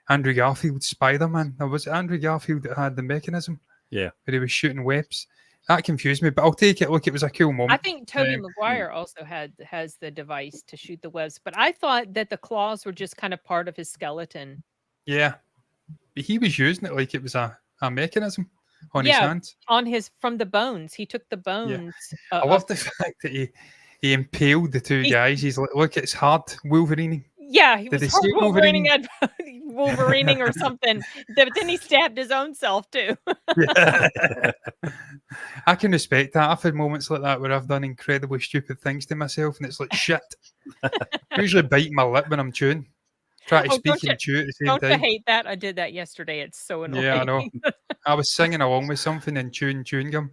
Andrew Garfield's Spider-Man? Or was it Andrew Garfield that had the mechanism? Yeah. Where he was shooting webs. That confused me, but I'll take it. Look, it was a cool moment. I think Tobey Maguire also has the device to shoot the webs, but I thought that the claws were just kind of part of his skeleton. Yeah. But he was using it like it was a mechanism on his hands. From the bones. He took the bones. I love the fact that he impaled the two guys. He's like, look, it's hard, Wolverine. Yeah, he Did was they say Wolverining Wolverining or something. But then he stabbed his own self too. I can respect that. I've had moments like that where I've done incredibly stupid things to myself, and it's like shit. I usually bite my lip when I'm chewing. Try to speak and chew at the same Don't time. you hate that? I did that yesterday. It's so annoying. Yeah, I know. I was singing along with something and chewing gum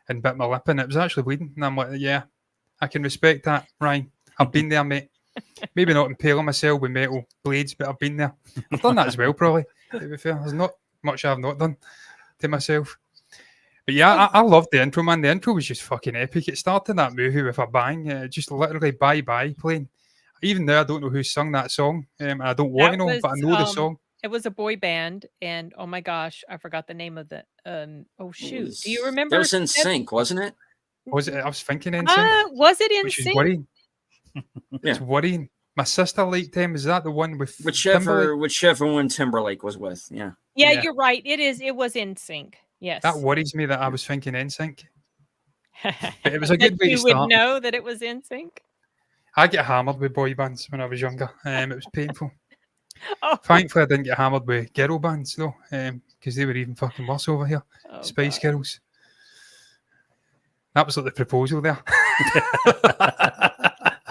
and bit my lip, and it was actually bleeding. And I'm like, yeah, I can respect that, Ryan. I've been there, mate. Maybe not impaling myself with metal blades, but I've been there. I've done that as well, probably. To be fair, there's not much I've not done, to myself. But yeah, I loved the intro, man. The intro was just fucking epic. It started that movie with a bang. Just literally bye-bye playing. Even now, I don't know who sung that song. I don't want to know, but I know the song. It was a boy band, and oh my gosh, I forgot the name of the. Oh shoot, do you That remember? was In Sync, wasn't it? Was it? I was thinking In Sync. Was it In Which is Sync? worrying. Yeah. It's worrying. My sister liked them. Is that the one with whichever one Timberlake was with? Yeah. Yeah, you're right. It was In Sync. Yes. That worries me that I was thinking In Sync. But it was a good way to You start. would know that it was In Sync. I get hammered with boy bands when I was younger. It was painful. Oh. Thankfully, I didn't get hammered with girl bands though, because they were even fucking worse over here. Oh, Spice God. Girls. That was like the proposal there.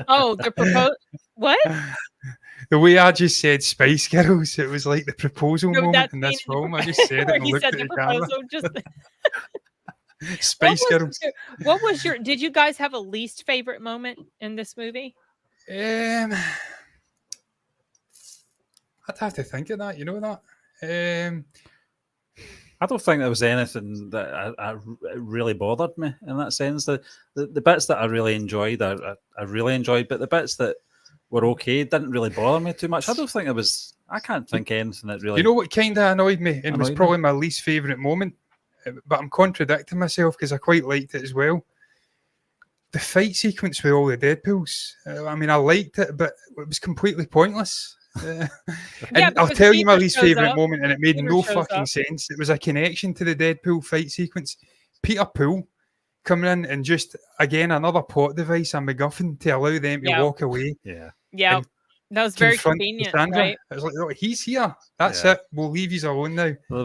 Oh, the proposal. What? The way I just said Spice Girls, it was like the proposal No, moment that in this scene in film. I just said it where and he looked said at the the camera. proposal. Just Spice Girls. what was your? Did you guys have a least favorite moment in this movie? I'd have to think of that. You know that. I don't think there was anything that really bothered me in that sense. The bits that I really enjoyed, I really enjoyed, but the bits that were okay didn't really bother me too much. I don't think it was. I can't think of anything that really. You know what kind of annoyed me and was probably my least favourite moment, but I'm contradicting myself because I quite liked it as well. The fight sequence with all the Deadpools. I mean, I liked it, but it was completely pointless. And I'll tell you my least favourite moment, and it made no fucking sense. It was a connection to the Deadpool fight sequence. Peter Poole coming in and just, again, another plot device, a MacGuffin to allow them to walk away. Yeah. That was very convenient, right? I was like, oh, he's here. That's it. We'll leave you alone now. There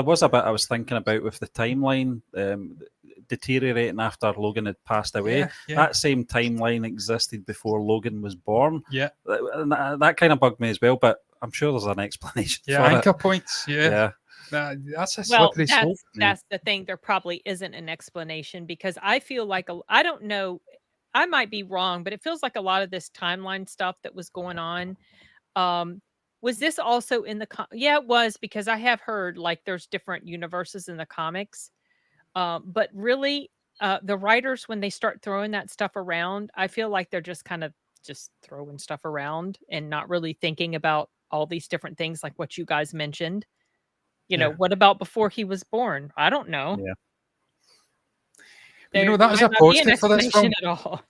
was a bit I was thinking about with the timeline deteriorating after Logan had passed away. That same timeline existed before Logan was born. Yeah. And that kind of bugged me as well, but I'm sure there's an explanation for anchor it. points. Yeah. That's a Well, slippery slope. that's the thing. There probably isn't an explanation because I feel like I don't know. I might be wrong, but it feels like a lot of this timeline stuff that was going on. Was this also in the? Yeah, it was, because I have heard like there's different universes in the comics. But really, the writers, when they start throwing that stuff around, I feel like they're just kind of just throwing stuff around and not really thinking about all these different things, like what you guys mentioned. You know, what about before he was born? I don't know. Yeah. You know, that was a positive for this film. At all.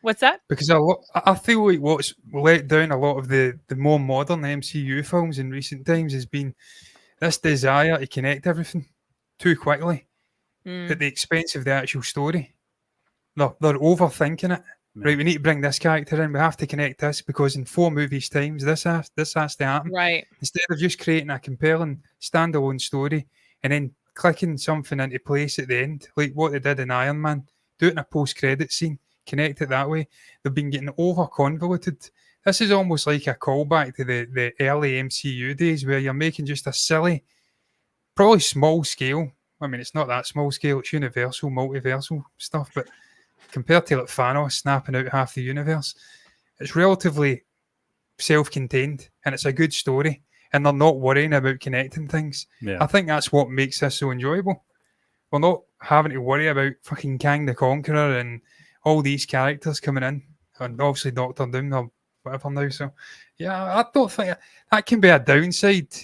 What's that? Because I feel like what's let down a lot of the more modern MCU films in recent times has been this desire to connect everything too quickly at the expense of the actual story. They're overthinking it. Right, we need to bring this character in. We have to connect this because in 4 movies' times, this has to happen. Right. Instead of just creating a compelling standalone story and then clicking something into place at the end, like what they did in Iron Man, do it in a post-credit scene, connect it that way. They've been getting over-convoluted. This is almost like a callback to the early MCU days where you're making just a silly, probably small scale. I mean, it's not that small scale. It's universal, multiversal stuff, but compared to like Thanos snapping out half the universe, it's relatively self-contained and it's a good story and they're not worrying about connecting things. I think that's what makes this so enjoyable. We're not having to worry about fucking Kang the Conqueror and all these characters coming in, and obviously Doctor Doom or whatever now. So yeah, I don't think that can be a downside,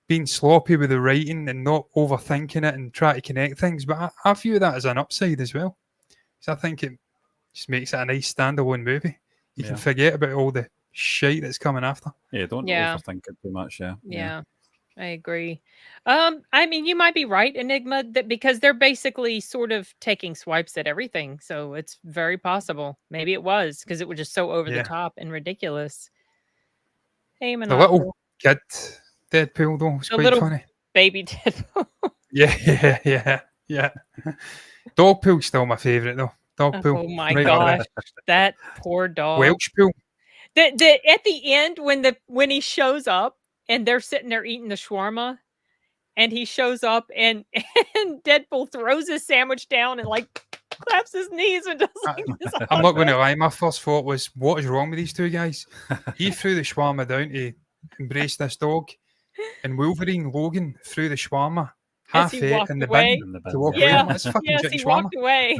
being sloppy with the writing and not overthinking it and try to connect things, but I view that as an upside as well. So I think it just makes it a nice standalone movie. You can forget about all the shite that's coming after. Yeah, don't overthink it too much. Yeah, I agree. I mean, you might be right, Enigma, that because they're basically sort of taking swipes at everything. So it's very possible. Maybe it was because it was just so over the top and ridiculous. Hey, the little kid Deadpool though was quite funny. Baby Deadpool. Yeah. Dogpool's still my favourite though. Dogpool. Oh my gosh, that poor dog. Welshpool. At the end when he shows up and they're sitting there eating the shawarma, and he shows up and Deadpool throws his sandwich down and like claps his knees and does like this. I'm not going to lie. My first thought was, what is wrong with these two guys? He threw the shawarma down to embrace this dog, and Wolverine Logan threw the shawarma As half he ate walked in the away. bin In the bin, to walk yeah. away. Yeah. That's fucking Yes, chicken he shawarma. walked away.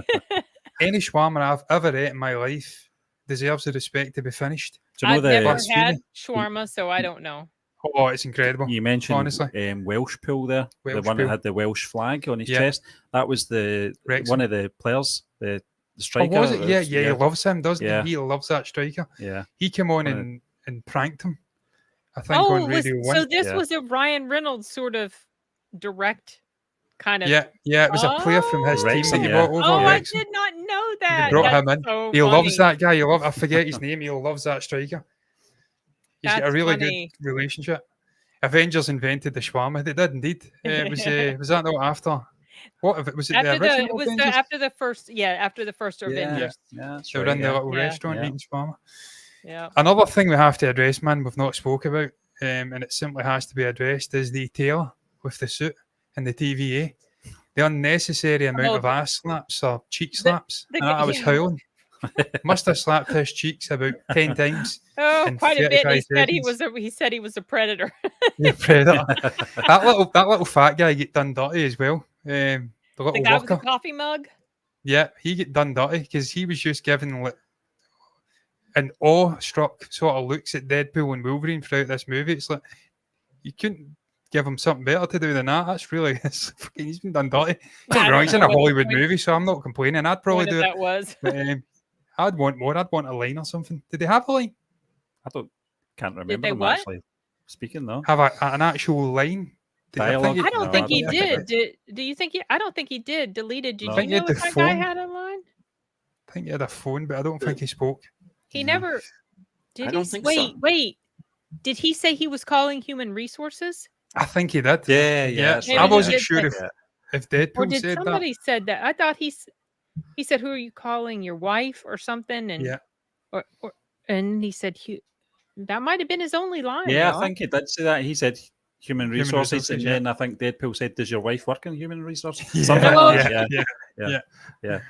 Any shawarma I've ever ate in my life deserves the respect to be finished. Do you know I've never Blasphemy. had shawarma, so I don't know. Oh, it's incredible. You mentioned honestly. Welsh pool there, the Welsh one pool. that had the Welsh flag on his Yeah. chest. That was Wrexham. one of the players, the Oh, striker. was it? Yeah, he loves him, doesn't Yeah. he? He loves that striker. Yeah. He came on One of and pranked him, I think, on Radio 1. So this Yeah. was a Ryan Reynolds sort of direct kind of. Yeah, it was a player from his team that Wrexham, he yeah. brought over. Oh, I Wrexham. did not know They that. brought That's him in. so He loves funny. that guy. I forget his name. He loves that striker. He's got a That's really funny. good relationship. Avengers invented the shawarma. They did indeed. Was that not after? What if it was? It the original Avengers? after the first Avengers. Yeah, that's They were right, in the yeah. little Yeah. restaurant Yeah. eating shawarma. Yeah. Another thing we have to address, man, we've not spoke about, and it simply has to be addressed, is the tailor with the suit and the TVA. The unnecessary amount Oh, of ass slaps or cheek slaps. the- and I was yeah. howling. Must have slapped his cheeks about 10 times. Oh, in quite a bit. 35 He said seconds. he said he was a predator. The predator. that little fat guy get done dirty as well. The The little guy with the worker. coffee mug. Yeah, he get done dirty because he was just giving an awe-struck sort of looks at Deadpool and Wolverine throughout this movie. It's like you couldn't give him something better to do than that. That's really he's been done dirty. Don't I get me wrong, don't he's in know a what the Hollywood point- movie, so I'm not complaining. I'd probably point do of it. that was. But, I'd want more. I'd want a line or something. Did they have a line? Can't remember they them what? actually speaking though. Have an actual line? Dialogue? I don't No, think I he don't think did. Do you think he? I don't think he did. Deleted. Did No. you I think he know had if the that guy phone. had a line? I think he had a phone, but I don't think he spoke. He never. Did I he? don't think wait, so. wait. Did he say he was calling human resources? I think he did. Yeah, Yeah. that's Maybe I he wasn't did sure say- if Or Deadpool did said that. somebody said that? I thought he said, "Who are you calling? Your wife or something?" And Yeah. or and he said, "That might have been his only line." Yeah, y'all. I think he did say that. He said human resources, resources, and yeah. then I think Deadpool said, "Does your wife work in human resources?" Yeah, Something Oh, like yeah, that. yeah. Yeah.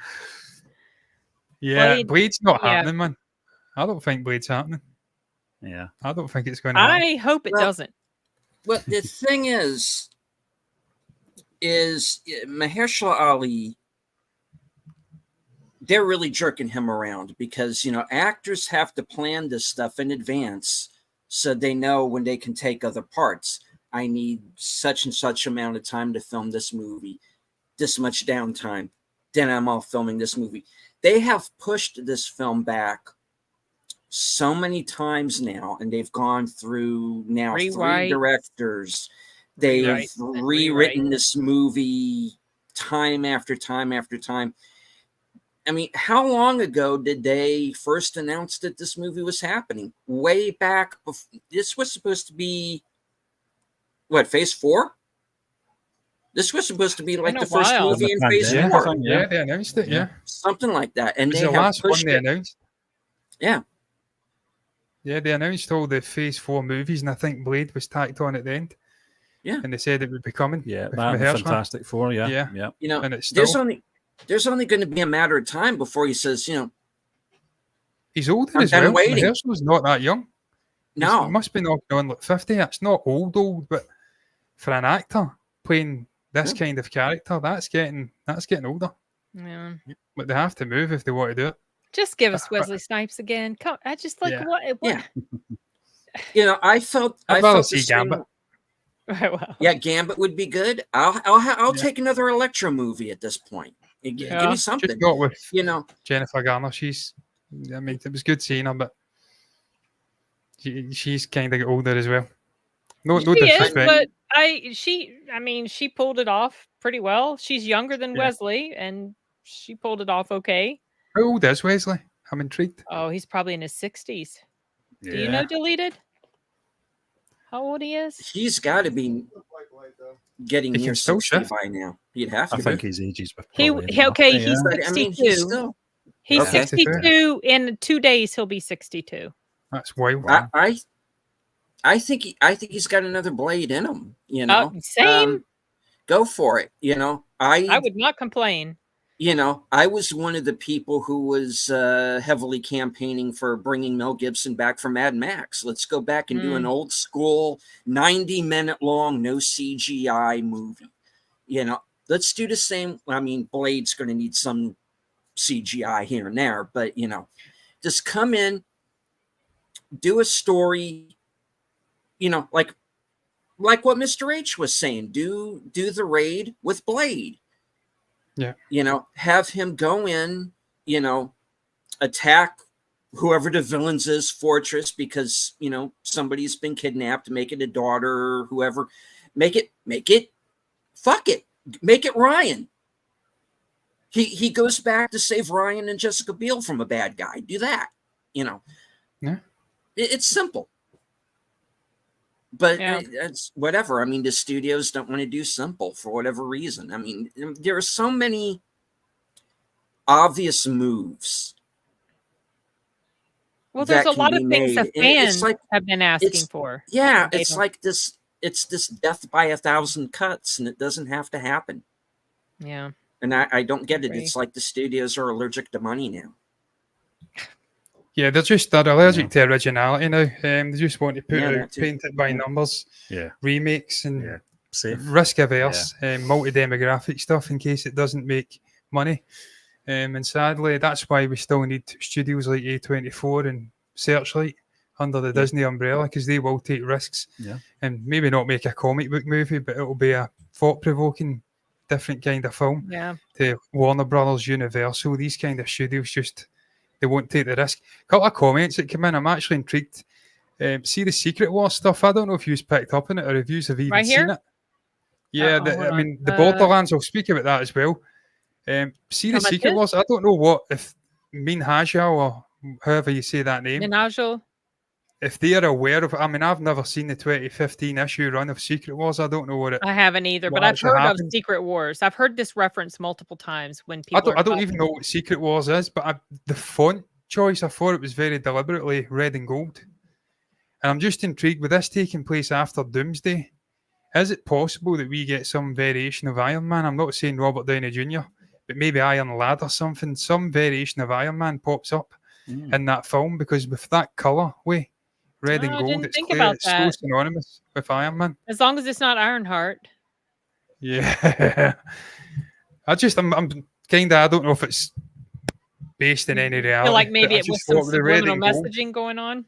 Yeah, Blade- Blade's not yeah. happening, man. I don't think Blade's happening. Yeah. I don't think it's going to happen. I hope it Well, doesn't. But the thing is Mahershala Ali, they're really jerking him around because, actors have to plan this stuff in advance so they know when they can take other parts. I need such and such amount of time to film this movie, this much downtime. Then I'm all filming this movie. They have pushed this film back so many times now, and they've gone through now Rewrite. 3 directors. They've Rewrite and rewritten rewrite. this movie time after time after time. I mean, how long ago did they first announce that this movie was happening? Way back. This was supposed to be, what, Phase 4? This was supposed to be like Been a the first while. movie in Phase Yeah, 4. yeah, they announced it. Yeah, Something like that. And it was they the have last one pushed they it. announced. Yeah. Yeah, they announced all the Phase 4 movies, and I think Blade was tacked on at the end. Yeah. And they said it would be coming. Yeah, with that and Mahershala. Fantastic Four. Yeah. Yeah. Yeah. And it's there's still, only going to be a matter of time before he says, he's older I'm as done well. waiting. Mahershala's not that young. He no. must be knocking on like 50. That's not old, but for an actor playing this kind of character, that's getting older. Yeah. But they have to move if they want to do it. Just give us Wesley Snipes again. Come, I just like Yeah. what? Yeah. I felt I'd rather the see same- Gambit. Well, Yeah, Gambit would be good. I'll Yeah. take another Electro movie at this point. Give Yeah. me Just something. got with Jennifer Garner. I mean, it was good seeing her, but she's kind of older as well. No she is, disrespect. but she pulled it off pretty well. She's younger than Yeah. Wesley, and she pulled it off okay. How old is Wesley? I'm intrigued. Oh, he's probably in his 60s. Yeah. Do you know Deleted? How old he is? He's got to be getting He near can still 60 shift. by now. He'd have to I be. think his age is He probably okay. enough, He's But, I mean, 62. he's still. He's Okay. 62. In 2 days, he'll be 62. That's wild. I think he's got another blade in him. Same. Go for it. I would not complain. I was one of the people who was heavily campaigning for bringing Mel Gibson back from Mad Max. Let's go back and do an old school 90-minute long, no CGI movie. You know, let's do the same. I mean, Blade's going to need some CGI here and there, but you know, just come in, do a story. You know, like what Mr. H was saying, do the raid with Blade. Yeah. You know, have him go in, you know, attack whoever the villains is fortress because, you know, somebody's been kidnapped, make it a daughter or whoever. Make it fuck it. Make it Ryan. He goes back to save Ryan and Jessica Biel from a bad guy. Do that. You know. Yeah. It's simple. But it's whatever. I mean, the studios don't want to do simple for whatever reason. I mean, there are so many obvious moves. Well, there's a lot of things that fans have been asking for. Yeah, it's like this. It's this death by 1,000 cuts, and it doesn't have to happen. Yeah. And I don't get it. It's like the studios are allergic to money now. Yeah, they're allergic to originality now. They just want to put out painted by numbers, remakes, and risk averse, multi-demographic stuff in case it doesn't make money. And sadly, that's why we still need studios like A24 and Searchlight under the Disney umbrella, because they will take risks and maybe not make a comic book movie, but it'll be a thought-provoking, different kind of film. Yeah. To Warner Brothers, Universal, these kind of studios just... They won't take the risk. A couple of comments that come in. I'm actually intrigued. See the Secret Wars stuff. I don't know if you've picked up on it or if you've even seen it. Yeah, I mean, the Borderlands, I'll speak about that as well. See the Secret Wars. I don't know what, if Minhaja or however you say that name. Minhaja. If they are aware of it. I mean, I've never seen the 2015 issue run of Secret Wars. I don't know what it... I haven't either, but I've heard of Secret Wars. I've heard this reference multiple times when people... I don't even know what Secret Wars is, but the font choice, I thought it was very deliberately red and gold. And I'm just intrigued with this taking place after Doomsday. Is it possible that we get some variation of Iron Man? I'm not saying Robert Downey Jr., but maybe Iron Lad or something. Some variation of Iron Man pops up in that film, because with that colour way, red and gold, it's clear, it's so synonymous with Iron Man. As long as it's not Ironheart. Yeah. I'm kind of, I don't know if it's based in any reality. I feel like maybe it was some subliminal messaging going on.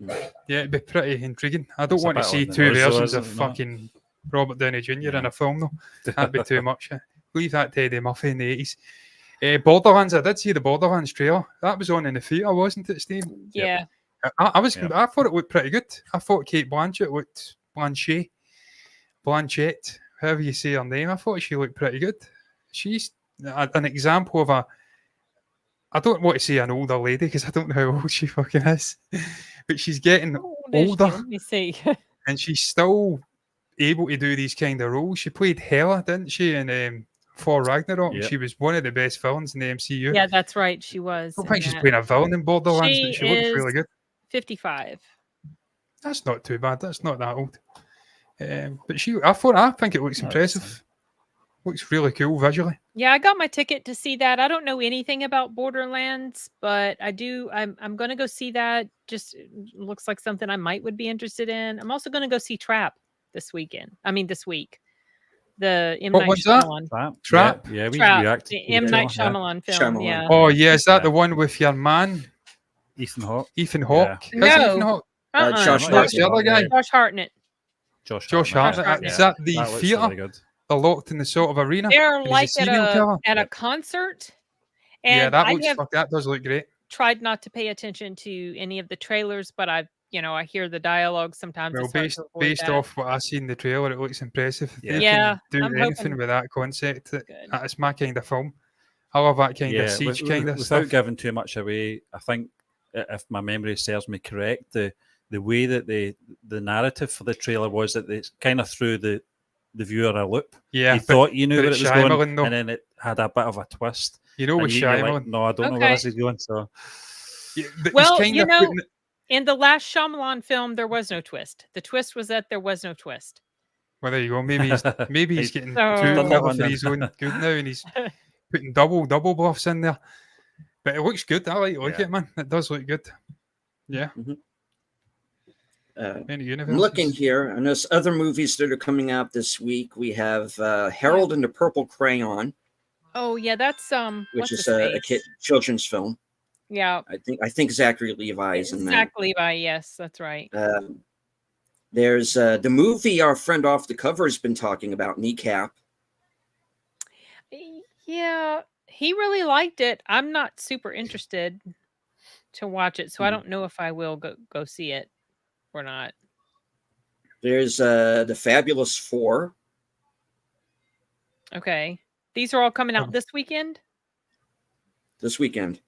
Yeah, it'd be pretty intriguing. I don't want to see two versions of fucking Robert Downey Jr. in a film, though. That'd be too much. Leave that to Eddie Murphy in the 80s. Borderlands, I did see the Borderlands trailer. That was on in the theatre, wasn't it, Steve? Yeah. I thought it looked pretty good. I thought Kate Blanchett looked... Blanchett, however you say her name, I thought she looked pretty good. She's an example of a... I don't want to say an older lady, because I don't know how old she fucking is. But she's getting older. Let me see. And she's still able to do these kind of roles. She played Hela, didn't she, in Thor Ragnarok? She was one of the best villains in the MCU. Yeah, that's right. She was. I don't think she's playing a villain in Borderlands, but she looks really good. 55. That's not too bad. That's not that old. But I think it looks impressive. Looks really cool visually. Yeah, I got my ticket to see that. I don't know anything about Borderlands, but I do. I'm going to go see that. Just looks like something I would be interested in. I'm also going to go see Trap this week. The M. Night Shyamalan. Trap? Yeah, we reacted. The M. Night Shyamalan film. Shyamalan. Yeah. Oh, yeah. Is that the one with your man? Ethan Hawke. Ethan Hawke? Yeah. Ethan Hawke? Josh That's the other guy. Josh Hartnett. Josh Hartnett. Is that the theatre? Really, they're locked in the sort of arena. They're like at a concert. And yeah, that does look great. Tried not to pay attention to any of the trailers, but I hear the dialogue sometimes. Well, based off what I see in the trailer, it looks impressive. If they can do anything with that concept, that's my kind of film. I love that kind of siege kind of stuff. Without giving too much away, I think if my memory serves me correct, the way that the narrative for the trailer was that they kind of threw the viewer a loop. Yeah, you thought you knew where it was going, though. and then it had a bit of a twist. With Shyamalan. Like, no, I don't know where this is going. So, in the last Shyamalan film, there was no twist. The twist was that there was no twist. Well, there you go. Maybe he's getting too clever for his own good now, and he's putting double bluffs in there. But it looks good. I like it, man. It does look good. Yeah. Mm-hmm. Many I'm universes. looking here, and there's other movies that are coming out this week. We have Harold and the Purple Crayon, Oh yeah, that's which what's is his a face? children's film. Yeah, I think Zachary Levi is in that. Zach Levi. Yes, that's right. There's the movie our friend off the cover has been talking about, Kneecap. Yeah, he really liked it. I'm not super interested to watch it, so I don't know if I will go see it or not. There's the Fabulous Four. Okay, these are all coming out this weekend. This weekend.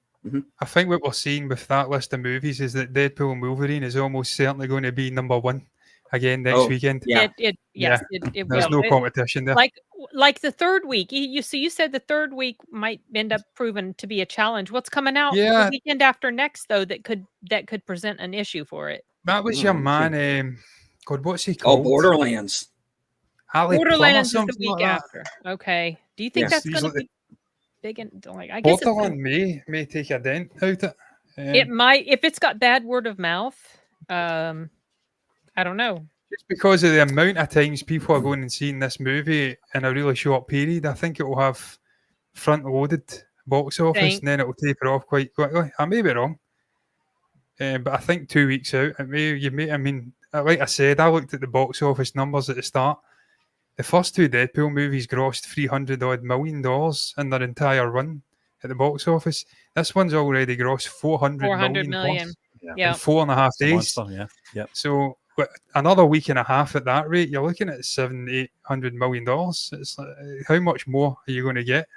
I think what we're seeing with that list of movies is that Deadpool and Wolverine is almost certainly going to be number one again next weekend. Yeah. It There's will. no competition there. Like the third week. You said the third week might end up proving to be a challenge. What's coming out the weekend after next though that could present an issue for it? That was your man. God, what's he called? Oh, Borderlands. Borderlands is the week after. Okay. Do you think that's going to be big? And like, I guess Borderlands may take a dent out it. It might if it's got bad word of mouth. I don't know. Just because of the amount of times people are going and seeing this movie in a really short period, I think it will have front-loaded box office, and then it will taper off quite quickly. I may be wrong, but I think 2 weeks out, I mean, like I said, I looked at the box office numbers at the start. The first two Deadpool movies grossed $300 million in their entire run at the box office. This one's already grossed 400 million. Yeah. In 4.5 days. Yeah. Yep. So another week and a half at that rate, you're looking at $700-800 million. It's like, how much more are you going to get?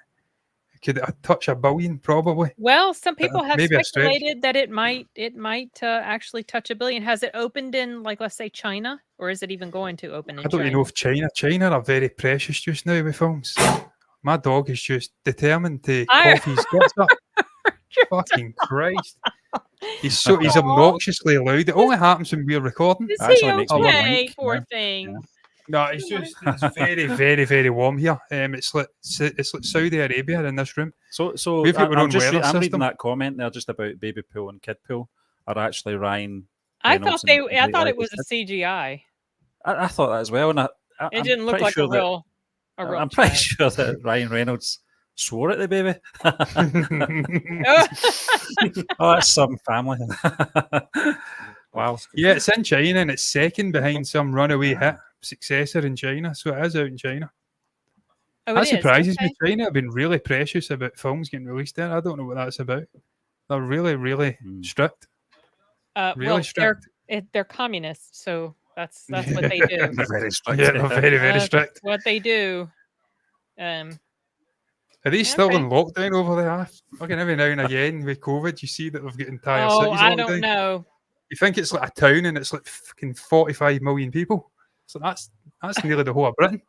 Could it touch $1 billion? Probably. Well, some people have maybe speculated that it might actually touch $1 billion. Has it opened in, like, let's say China, or is it even going to open in China? I don't even know if China are very precious just now with films. My dog is just determined to cough his guts up. Fucking Christ. He's obnoxiously loud. It only happens when we're recording. Is he okay? Poor thing. Yeah. No, it's very, very, very warm here. It's like Saudi Arabia in this room. So we've got our own weather I'm reading system. that comment there just about baby pool and kid pool are actually Ryan. I thought it was a CGI. I thought that as well, and it didn't look like a real. I'm pretty sure that Ryan Reynolds swore at the baby. Oh, that's some family. Wow. Yeah, it's in China and it's second behind some runaway hit successor in China. So it is out in China. Oh, that surprises me. China have been really precious about films getting released there. I don't know what that's about. They're really, really strict. Really strict. They're communists, so that's what they do. They're very strict. Yeah, they're very, very strict. What they do. Are they still in lockdown over there? Fucking every now and again with COVID, you see that they've got entire cities. I don't know. You think it's like a town and it's like fucking 45 million people. So that's nearly the whole of Britain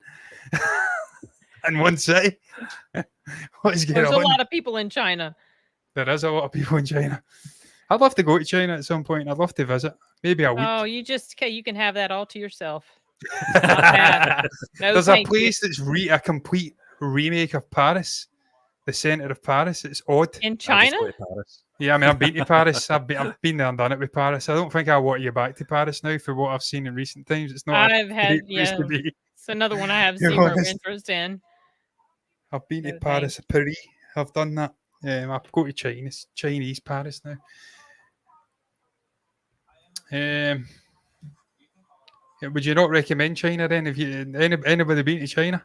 in one city. What is going on? There's a lot of people in China. There is a lot of people in China. I'd love to go to China at some point. I'd love to visit. Maybe a week. Oh, you can have that all to yourself. There's a place that's a complete remake of Paris, the centre of Paris. It's odd. In China? Yeah, I mean, I've been to Paris. I've been there and done it with Paris. I don't think I want to get back to Paris now for what I've seen in recent times. It's not place to be. It's another one I have zero interest in. I've been to Paris, Paris. I've done that. I've go to Chinese Paris now. Would you not recommend China then? If anybody been to China?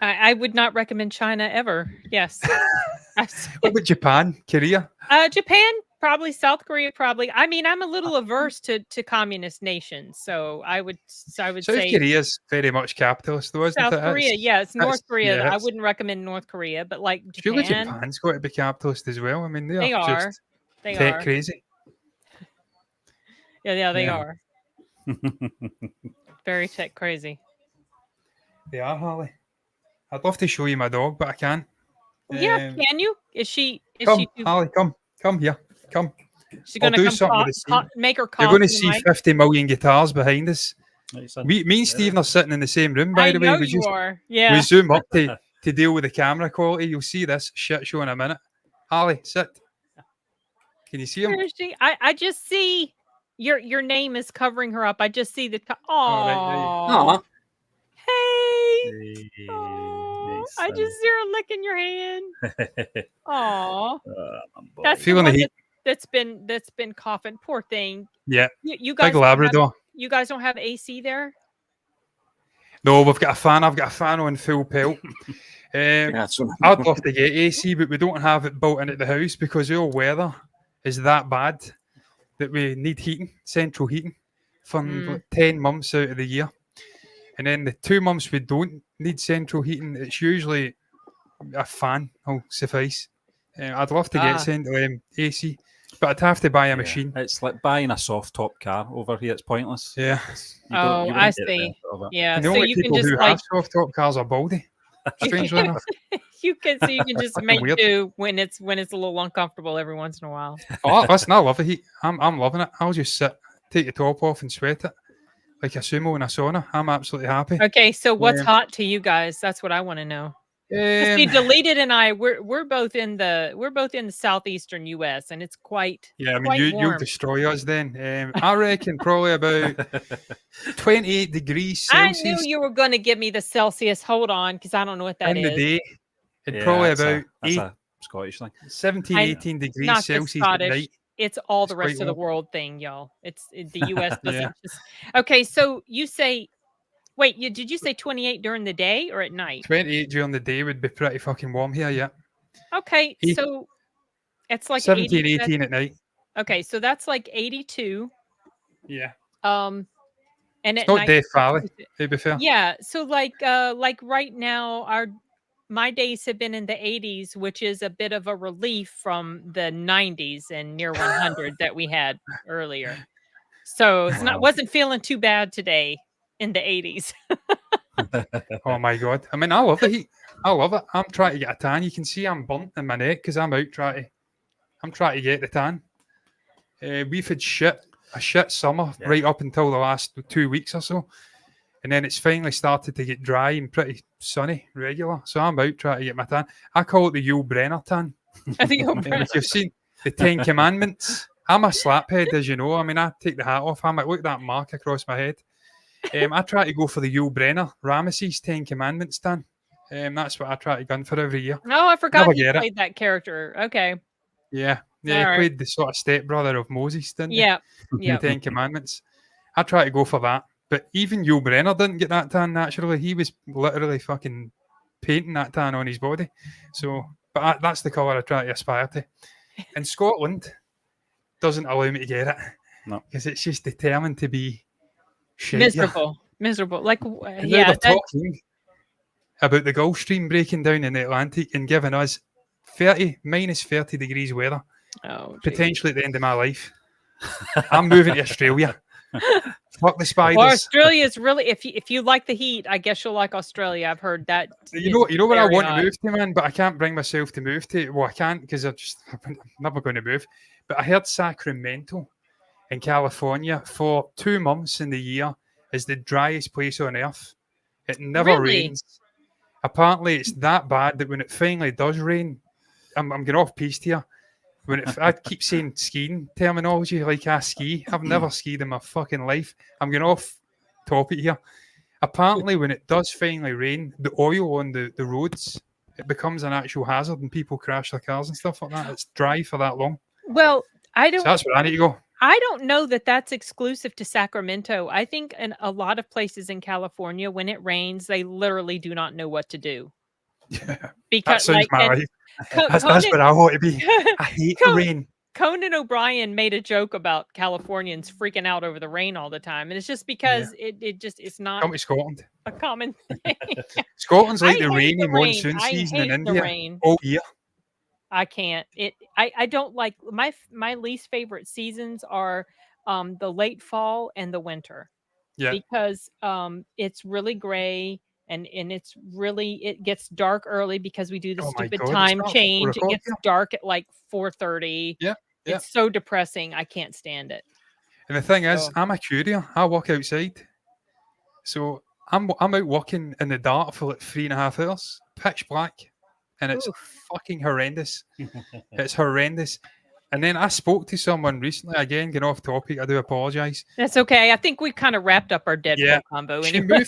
I would not recommend China ever. Yes. What about Japan, Korea? Japan, probably. South Korea, probably. I mean, I'm a little averse to communist nations, so I would South say Korea's very much capitalist, though, isn't it? South Korea, it's North Korea. I wouldn't recommend North Korea, but like Japan, Japan's got to be capitalist as well. I mean, they are. Just tech crazy. Yeah, they are. Very tech crazy. They are, Harley. I'd love to show you my dog, but I can't. Yeah, can you? Is she? Harley, come here. Come. She's going to make her call. You're going to see 50 million guitars behind us. Me and Stephen are sitting in the same room, by the way. I know you are. Yeah. We zoom up to deal with the camera quality. You'll see this shit show in a minute. Harley, sit. Can you see him? Where is she? I just see Your name is covering her up. I just see the. All right, there you go. Oh, Aw. hey! Hey, Oh, nice I one. just see her licking your hand. Oh, My boy. that's the Feeling the one heat. that's been coughing. Poor thing. Yeah, You big guys don't have, Labrador. you guys don't have AC there? No, we've got a fan. I've got a fan on full pelt. That's what I'd love to get AC, but we don't have it built into the house because our weather is that bad that we need heating, central heating, for like 10 months out of the year. And then the 2 months we don't need central heating, it's usually a fan will suffice. I'd love to get central AC, but I'd have to buy a machine. It's like buying a soft top car over here. It's pointless. Yeah. You Oh, you I wouldn't get the see. benefit of it. Yeah, And the so only you can people just who like have soft top cars are baldy. Strangely enough. you can just Fucking make weird. do when it's a little uncomfortable every once in a while. Oh, listen, I love the heat. I'm loving it. I'll just sit, take the top off and sweat it like a sumo in a sauna. I'm absolutely happy. Okay, so what's Um, hot to you guys? That's what I want to know. See, Um, Deleted and I, we're both in the southeastern U.S. and it's quite yeah, I mean, quite you'll warm. destroy us then. I reckon probably about 28 degrees I Celsius knew you were going to give me the Celsius. Hold on, because I don't know what that in the is. day. And Yeah, probably that's about that's a Scottish thing. 17, I- 18 degrees Not just Celsius at Scottish. night. It's all It's the rest quite of the warm. world thing, y'all. The U.S. doesn't Yeah. just. Okay, so you say, wait, did you say 28 during the day or at night? 28 during the day would be pretty fucking warm here, yeah. Okay, Eight- so it's like 17, 80. 18 at night. Okay, so that's like 82. Yeah. And It's at not night, Death Valley, to be fair. yeah. So like right now, my days have been in the 80s, which is a bit of a relief from the 90s and near 100 that we had earlier. So it's not Wow. wasn't feeling too bad today in the 80s. Oh my god! I mean, I love the heat. I love it. I'm trying to get a tan. You can see I'm burnt in my neck because I'm trying to get the tan. We've had a shit summer right up until the last 2 weeks or so, and then it's finally started to get dry and pretty sunny, regular. So I'm out trying to get my tan. I call it the Yul Brenner tan. I think If you've seen the Ten Commandments, I'm a slaphead, as you know. I mean, I take the hat off. I'm like, look at that mark across my head. I try to go for the Yul Brenner Ramesses 10 Commandments tan. That's what I try to gun for every year. Oh, I forgot Never he get it. played that character. Okay. Yeah, he All right. played the sort of stepbrother of Moses, didn't he? Yeah. In Yeah. the Ten Commandments. I try to go for that. But even Yul Brenner didn't get that tan naturally. He was literally fucking painting that tan on his body. So, but that's the colour I try to aspire to. And Scotland doesn't allow me to get it. No. Because it's just determined to be shit. Miserable. Like, And now yeah. they're talking about the Gulf Stream breaking down in the Atlantic and giving us minus 30 degrees weather, Oh, potentially at the end of my life. I'm moving to Australia. Fuck the spiders. well, Australia is really if you like the heat, I guess you'll like Australia. I've heard that. You know where I very want hot. to move to, man, but I can't bring myself to move to. Well, I can't because I'm never going to move. But I heard Sacramento in California for 2 months in the year is the driest place on earth. It never Really? rains. Apparently, it's that bad that when it finally does rain, I'm getting off piste here. I keep saying skiing terminology like I ski. I've never skied in my fucking life. I'm getting off topic here. Apparently, when it does finally rain, the oil on the roads, it becomes an actual hazard and people crash their cars and stuff like that. It's dry for that long. Well, I So don't. that's where I need to go. I don't know that that's exclusive to Sacramento. I think in a lot of places in California, when it rains, they literally do not know what to do. Yeah, that Because sounds my and life. That's where I want to be. I hate the rain. Conan O'Brien made a joke about Californians freaking out over the rain all the time, and it's just because it's not Come to Scotland. a common thing. Scotland's like I the hate rainy the rain. monsoon I season in hate the India rain. all year. I can't. I don't like my least favorite seasons are the late fall and the winter. Yeah. Because it's really gray and it gets dark early because we do the Oh my stupid God, it time starts at 4 change. It o'clock, gets yeah. dark at like 4:30. Yeah. It's so depressing. I can't stand it. And the thing is, So- I'm a courier. I work outside. So I'm out working in the dark for like 3.5 hours, pitch black. And it's Oof. fucking horrendous. It's horrendous. And then I spoke to someone recently, again, getting off topic, I do apologise. That's okay. I think we kind of wrapped up our Deadpool Yeah. combo She anyway.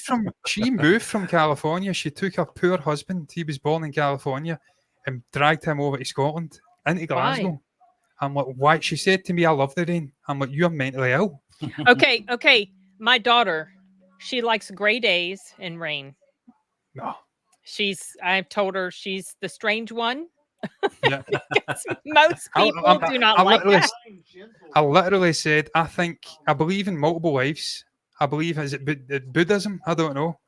moved from California. She took her poor husband, he was born in California, and dragged him over to Scotland, into Glasgow. Why? I'm like, why? She said to me, I love the rain. I'm like, you're mentally ill. Okay. My daughter, she likes gray days and rain. No. I've told her she's the strange one. Yeah. Because most people do not like that. I literally said, I believe in multiple lives. I believe, is it Buddhism? I don't know.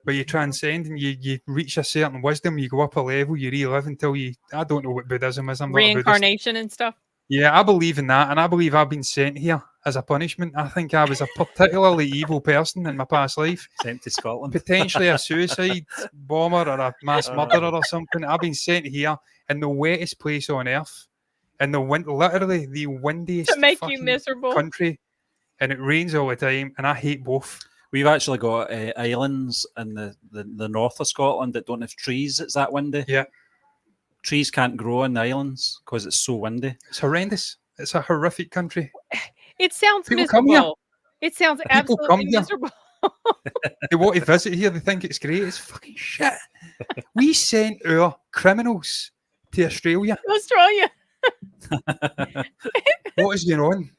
Where you transcend and you reach a certain wisdom, you go up a level, you relive until I don't know what Buddhism is. I'm not a Buddhist. Reincarnation and stuff. Yeah, I believe in that, and I believe I've been sent here as a punishment. I think I was a particularly evil person in my past life. Sent to Scotland. Potentially a suicide bomber or a mass murderer or something. I've been sent here in the wettest place on earth, in literally the windiest To make you fucking miserable. country, and it rains all the time, and I hate both. We've actually got islands in the north of Scotland that don't have trees. It's that windy. Yeah. Trees can't grow in the islands because it's so windy. It's horrendous. It's a horrific country. It sounds People come here. miserable. It sounds People come absolutely here. miserable. They want to visit here. They think it's great. It's fucking shit. We sent our criminals to Australia. Australia. What is going on?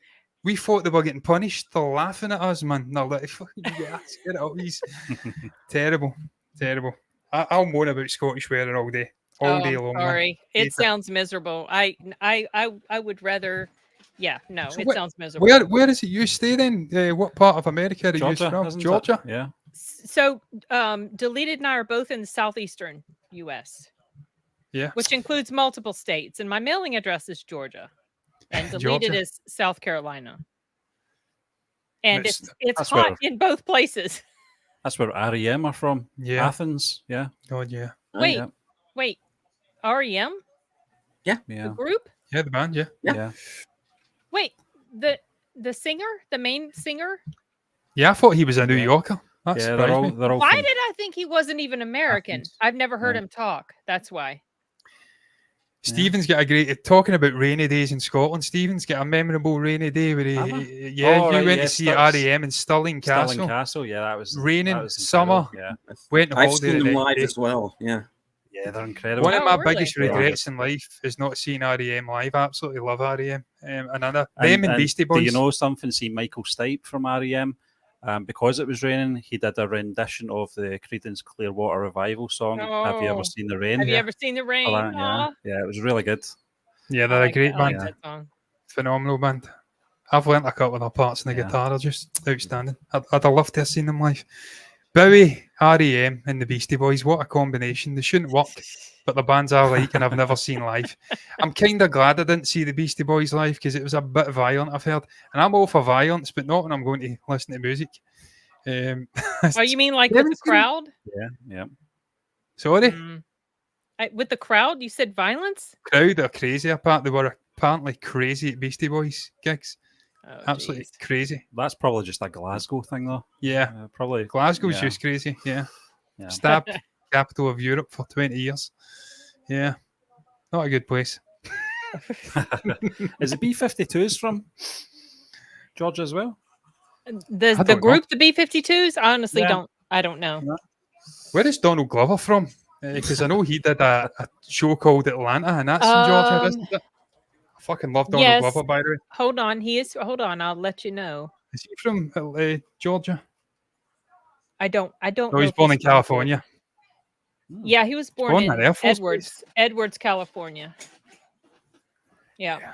We thought they were getting punished. They're laughing at us, man. They're like, fucking yes, get it up. He's terrible. I'll moan about Scottish weather all day. All day long. Sorry. Man. It sounds miserable. I would rather. Yeah, no, So it sounds miserable. Where is it you stay then? What part of America are you from? isn't it? Georgia? Yeah. So, Deleted and I are both in the southeastern U.S. Yeah. Which includes multiple states, and my mailing address is Georgia, and Deleted Georgia. is South Carolina. And it's that's hot where- in both places. That's where REM are from. Yeah. Athens. Yeah. God, yeah. Wait, Yeah. wait, REM, the Yeah. group? Yeah, the band, yeah. Yeah. Wait, the singer, the main singer? Yeah, I thought he was a New Yeah. Yorker. That Yeah, surprised me. they're all Why from- did I think he wasn't even American? Athens. I've never heard Yeah. him talk. That's why. Stephen's got a great talking about rainy days in Scotland. Stephen's got a memorable rainy day where Have I? you Oh, went right, to yeah, see Stirling- REM in Stirling Castle. Stirling Castle. Yeah, that was Raining, that was summer. incredible. Yeah. Went on I've holiday seen the them next live day. as well. Yeah. Yeah, they're incredible. One of Oh, my really? biggest Yeah. regrets in life is not seeing REM live. I absolutely love REM. Them And- and Beastie Boys. Do you know something? See Michael Stipe from REM. Because it was raining, he did a rendition of the Creedence Clearwater Revival song. Have you Oh. ever seen the rain? Have you Yeah. ever seen the rain? Oh, that- Aw. yeah, it was really good. Yeah, I they're like a great that- I like band. that song. Phenomenal band. I've learnt a couple of their parts on the Yeah. guitar. They're just outstanding. I'd have loved to have seen them live. Bowie, REM, and the Beastie Boys. What a combination. They shouldn't work, but the bands I like and I've never seen live. I'm kind of glad I didn't see the Beastie Boys live because it was a bit violent, I've heard. And I'm all for violence, but not when I'm going to listen to music. Oh, you mean like You with haven't the seen- crowd? Yeah. Sorry? Mm. With the crowd, you said violence? Crowd are crazy apart. They were apparently crazy at Beastie Boys gigs. Oh, Absolutely geez. crazy. That's probably just a Glasgow thing, though. Yeah. Probably. Glasgow's Yeah. just crazy. Yeah. Yeah. Stabbed capital of Europe for 20 years. Yeah. Not a good place. Is it B-52s from Georgia as well? The don't know. group, the B-52s? I honestly Yeah. don't know. Where is Donald Glover from? Because I know he did a show called Atlanta, and that's in Georgia, isn't it? I fucking love Donald yes. Glover, by the way. Hold on, hold on, I'll let you know. Is he from Georgia? I don't No, know. he's if born in from- California. Yeah, he was born born in at Air Force Edwards, California. Yeah.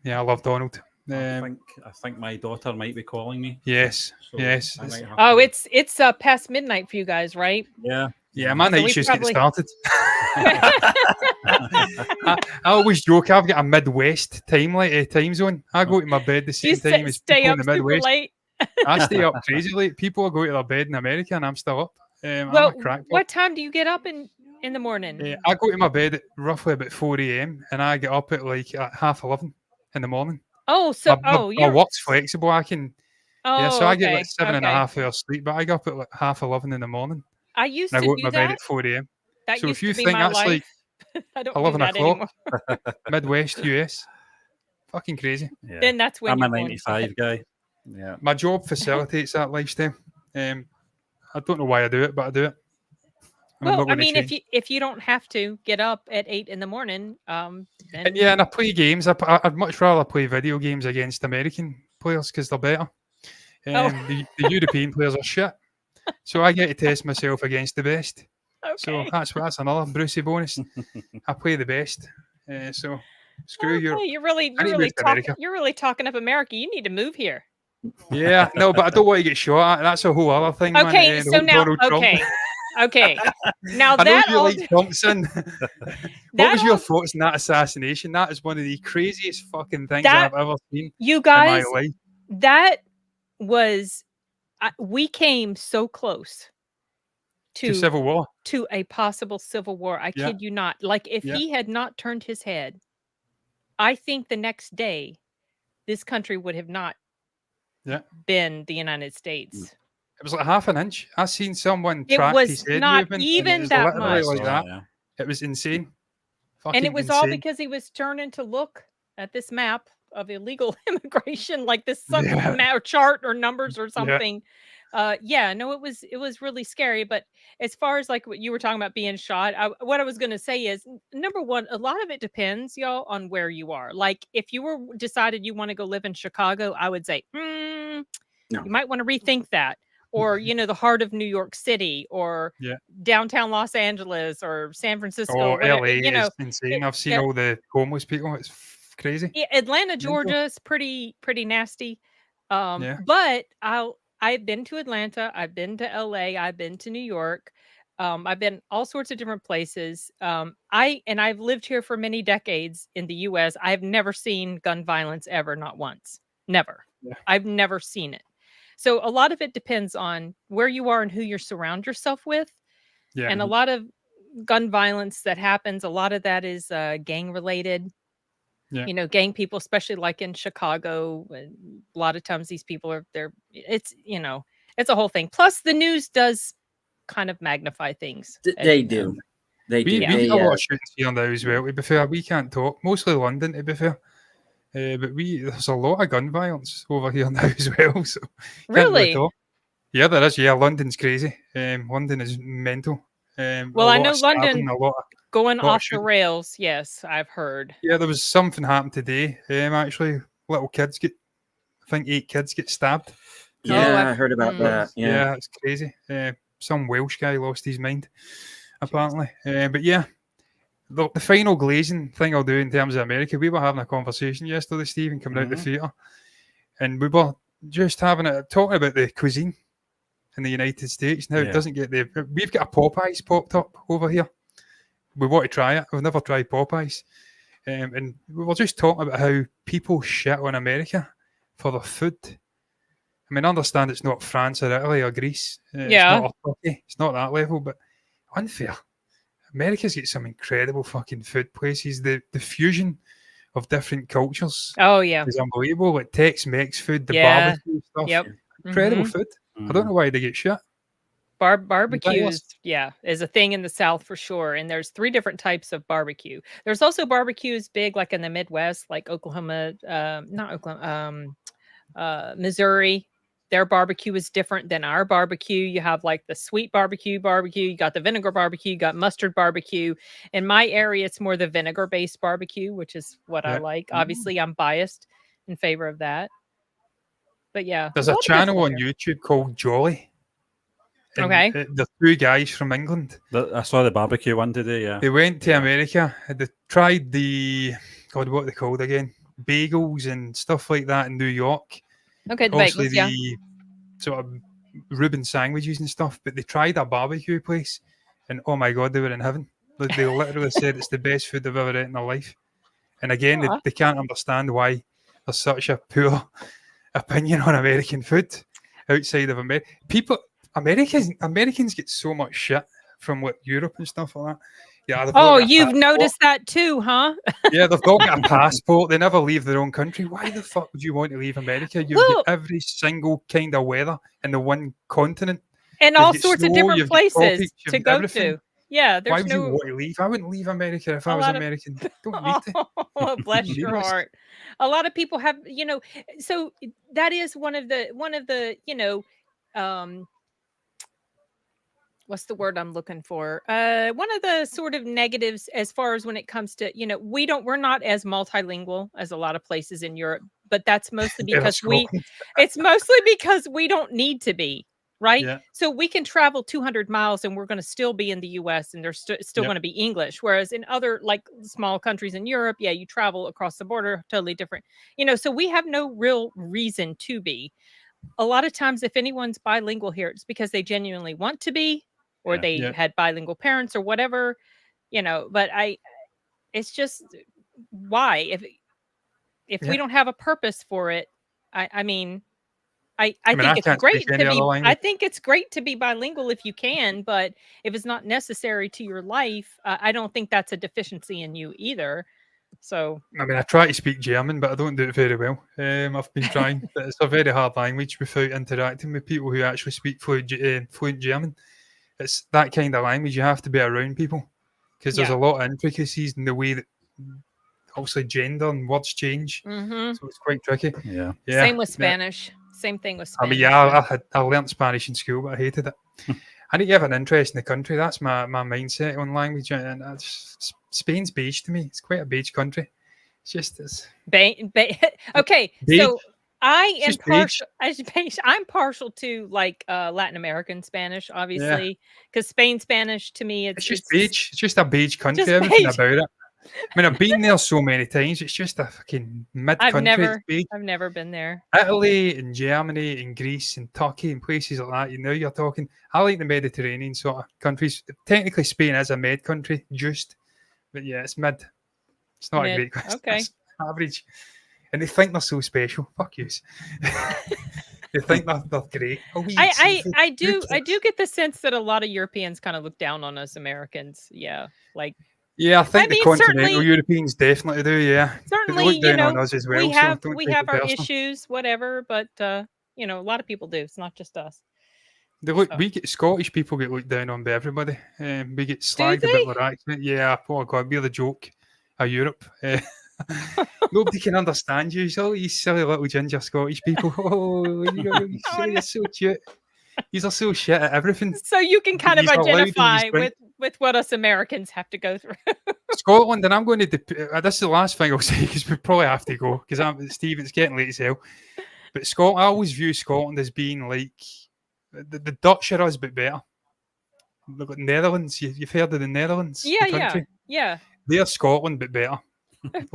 Yeah, I love Donald. I think my daughter might be calling me. Yes, so yes. I might have Oh, to- it's past midnight for you guys, right? yeah. Yeah, my So night's we just probably- getting started. I always joke I've got a Midwest time zone. I go to my bed the You same time as stay people up in the super Midwest. late. I stay up crazy late. People are going to their bed in America and I'm still up. I'm Well, a crackpot. what time do you get up in the morning? I go to my bed at roughly about 4 a.m. and I get up at like at 11:30 in the morning. Oh, so My you're work's flexible. I can so I get okay, like 7.5 okay. hours sleep, but I get up at like 11:30 in the morning I used and I to go to do my bed that. at 4 a.m. That So used if you to be think my that's life. like I don't do 11 that o'clock. anymore. Midwest US. Fucking crazy. Yeah. Then that's when I'm a you're going to bed. 95 guy. Yeah. My job facilitates that lifestyle. I don't know why I do it, but I do it. And I'm Well, not I going to mean, change. if you don't have to get up at 8 in the morning, then Yeah, and I play games. I'd much rather play video games against American players because they're better. Oh. The European players are shit. So I get to test myself against the best. So Okay. that's another Brucey bonus. I play the best. So screw Europe. You're really I need to move to America. you're really talking up America. You need to move here. Yeah, no, but I don't want to get shot at. That's a whole other thing, man. Okay, The so whole now Donald Trump. okay. Now I know that you all like Trump, son. What was your thoughts on that assassination? That is one of the craziest fucking things I've ever seen you guys, in my life. That was we came so close to civil war, to a possible civil war. I kid you not. Like if he had not turned his head, I think the next day this country would have not been the United States. It was like half an inch. I seen someone It track was his head not movement, even and it was that literally much. like that. Yeah. It was insane. And it was all because he was turning to look at this map of illegal immigration, like this chart or numbers or something. No, it was really scary. But as far as like what you were talking about being shot, what I was going to say is, number one, a lot of it depends, y'all, on where you are. Like if you were decided you want to go live in Chicago, I would say, no. You might want to rethink that. Or, the heart of New York City, or downtown Los Angeles, or San Francisco. Oh, whatever, LA is insane. I've seen all the homeless people. It's crazy. Yeah, Atlanta, Georgia is pretty nasty. But I've been to Atlanta, I've been to LA, I've been to New York. I've been all sorts of different places. I've lived here for many decades in the US. I've never seen gun violence ever, not once. Never. Yeah. I've never seen it. So a lot of it depends on where you are and who you surround yourself with. Yeah. And a lot of gun violence that happens, a lot of that is gang related. Yeah. Gang people, especially like in Chicago, a lot of times these people it's a whole thing. Plus the news does kind of magnify things. They do. They do. We have a lot of shootings here now as well, to be fair. We can't talk. Mostly London, to be fair. But there's a lot of gun violence over here now as well. So really? Yeah, there is. Yeah, London's crazy. London is mental. Well, I know London going off the rails. Yes, I've heard. Yeah, there was something happened today. Actually, little kids I think 8 kids get stabbed. Yeah, I heard about that. Yeah, it's crazy. Some Welsh guy lost his mind, apparently. But yeah. The final glazing thing I'll do in terms of America, we were having a conversation yesterday, Stephen, coming out the theatre, and we were just talking about the cuisine in the United States. Now it doesn't get there. We've got a Popeyes popped up over here. We want to try it. We've never tried Popeyes. And we were just talking about how people shit on America for the food. I mean, I understand it's not France or Italy or Greece. It's not Turkey. It's not that level, but unfair. America's got some incredible fucking food places. The fusion of different cultures. Oh yeah, is unbelievable. Like Tex-Mex food, the barbecue stuff. Yep, incredible food. I don't know why they get shit. Barbecue is a thing in the South for sure. And there's 3 different types of barbecue. There's also barbecues big like in the Midwest, like Oklahoma, Missouri. Their barbecue is different than our barbecue. You have like the sweet barbecue, you got the vinegar barbecue, you got mustard barbecue. In my area, it's more the vinegar-based barbecue, which is what I like. Obviously, I'm biased in favor of that. But yeah. There's a channel on YouTube called Jolly. Okay. The 2 guys from England. I saw the barbecue one today, yeah. They went to America. They tried what are they called again? Bagels and stuff like that in New York. Okay, the obviously bagels, the sort of Reuben sandwiches and stuff, but they tried a barbecue place, and oh my god, they were in heaven. They literally said it's the best food they've ever eaten in their life. And again, they can't understand why there's such a poor opinion on American food outside of America. Americans get so much shit from Europe and stuff like that. Yeah. You've noticed that too, huh? Yeah, they've all got a passport. They never leave their own country. Why the fuck would you want to leave America? You've got every single kind of weather in the one continent. And all sorts of different places to go to. Yeah, Why there's would you no want to leave? I wouldn't leave America if a I was lot of American. Don't need to. oh, bless your Needless. heart. A lot of people have, so that is one of the, um what's the word I'm looking for? One of the sort of negatives as far as when it comes to, we're not as multilingual as a lot of places in Europe, but that's mostly Yeah, because Scotland. it's mostly because we don't need to be, right? Yeah. So we can travel 200 miles and we're going to still be in the US and there's still Yep. going to be English. Whereas in other like small countries in Europe, yeah, you travel across the border, totally different, so we have no real reason to be. A lot of times, if anyone's bilingual here, it's because they genuinely want to be, or Yeah. they Yeah. had bilingual parents or whatever, but it's just why if we Yeah. don't have a purpose for it, I mean, I I mean, think I it's can't speak great any to be other I language. think it's great to be bilingual if you can, but if it's not necessary to your life, I don't think that's a deficiency in you either. So I mean, I try to speak German, but I don't do it very well. I've been trying, but it's a very hard language without interacting with people who actually speak fluent German. It's that kind of language. You have to be around people because there's yeah. a lot of intricacies in the way that obviously gender and words change. Hmm. So it's quite tricky. Yeah. Yeah. Same with Yeah. Spanish. Same thing with I Spanish. mean, yeah, I learned Spanish in school, but I hated it. I need to have an interest in the country. That's my mindset on language. And Spain's beige to me. It's quite a beige country. It's just Okay, beige. so I It's am just beige. partial. I'm partial to like Latin American Spanish, Yeah. obviously, because Spain Spanish to me It's just beige. It's just a beige country. just Everything beige. about it. I mean, I've been there so many times. It's just a fucking mid country. It's beige. I've never been there. Italy and Germany and Greece and Turkey and places like that. You're talking. I like the Mediterranean sort of countries. Technically, Spain is a med country, but yeah, it's mid. It's not a Mid, great country. okay. It's average. And they think they're so special. Fuck yous. They think they're great. Oh, we eat seafood. I do get the sense that a lot of Europeans kind of look down on us Americans. Yeah, like Yeah, I think the mean, continental certainly- Europeans definitely do. Yeah, But certainly, they look down on us as well. we have so don't we take have it our personal. issues, whatever, but a lot of people do. It's not just us. They look. So- We get Scottish people get looked down on by everybody. We get slagged they? about our accent. Yeah, oh god, we're the joke of Europe. Nobody can understand you. So you silly little ginger Scottish people. Oh, you're so cute. These are so shit at everything. So you can kind of These are loud and identify these drink- with what us Americans have to go through. Scotland, and I'm going to. This is the last thing I'll say because we probably have to go because Steve, it's getting late as hell. But Scotland, I always view Scotland as being like the Dutch are us, but better. Look at Netherlands. You've heard of the Netherlands? Yeah, the country? yeah. They're Scotland, but better.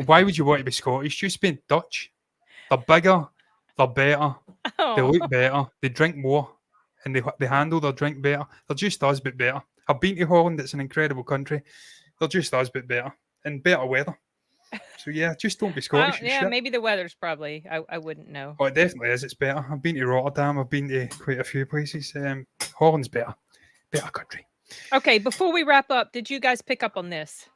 Why would you want to be Scottish? Just be Dutch. They're bigger. They're better. They Oh, look better. They drink more, and they handle their drink better. They're just us, but better. I've been to Holland. It's an incredible country. They're just us, but better and better weather. So yeah, just don't be Scottish. yeah. Maybe the weather's probably. I wouldn't know. Oh, it definitely is. It's better. I've been to Rotterdam. I've been to quite a few places. Holland's better. Better country. Okay, before we wrap up, did you guys pick up on this?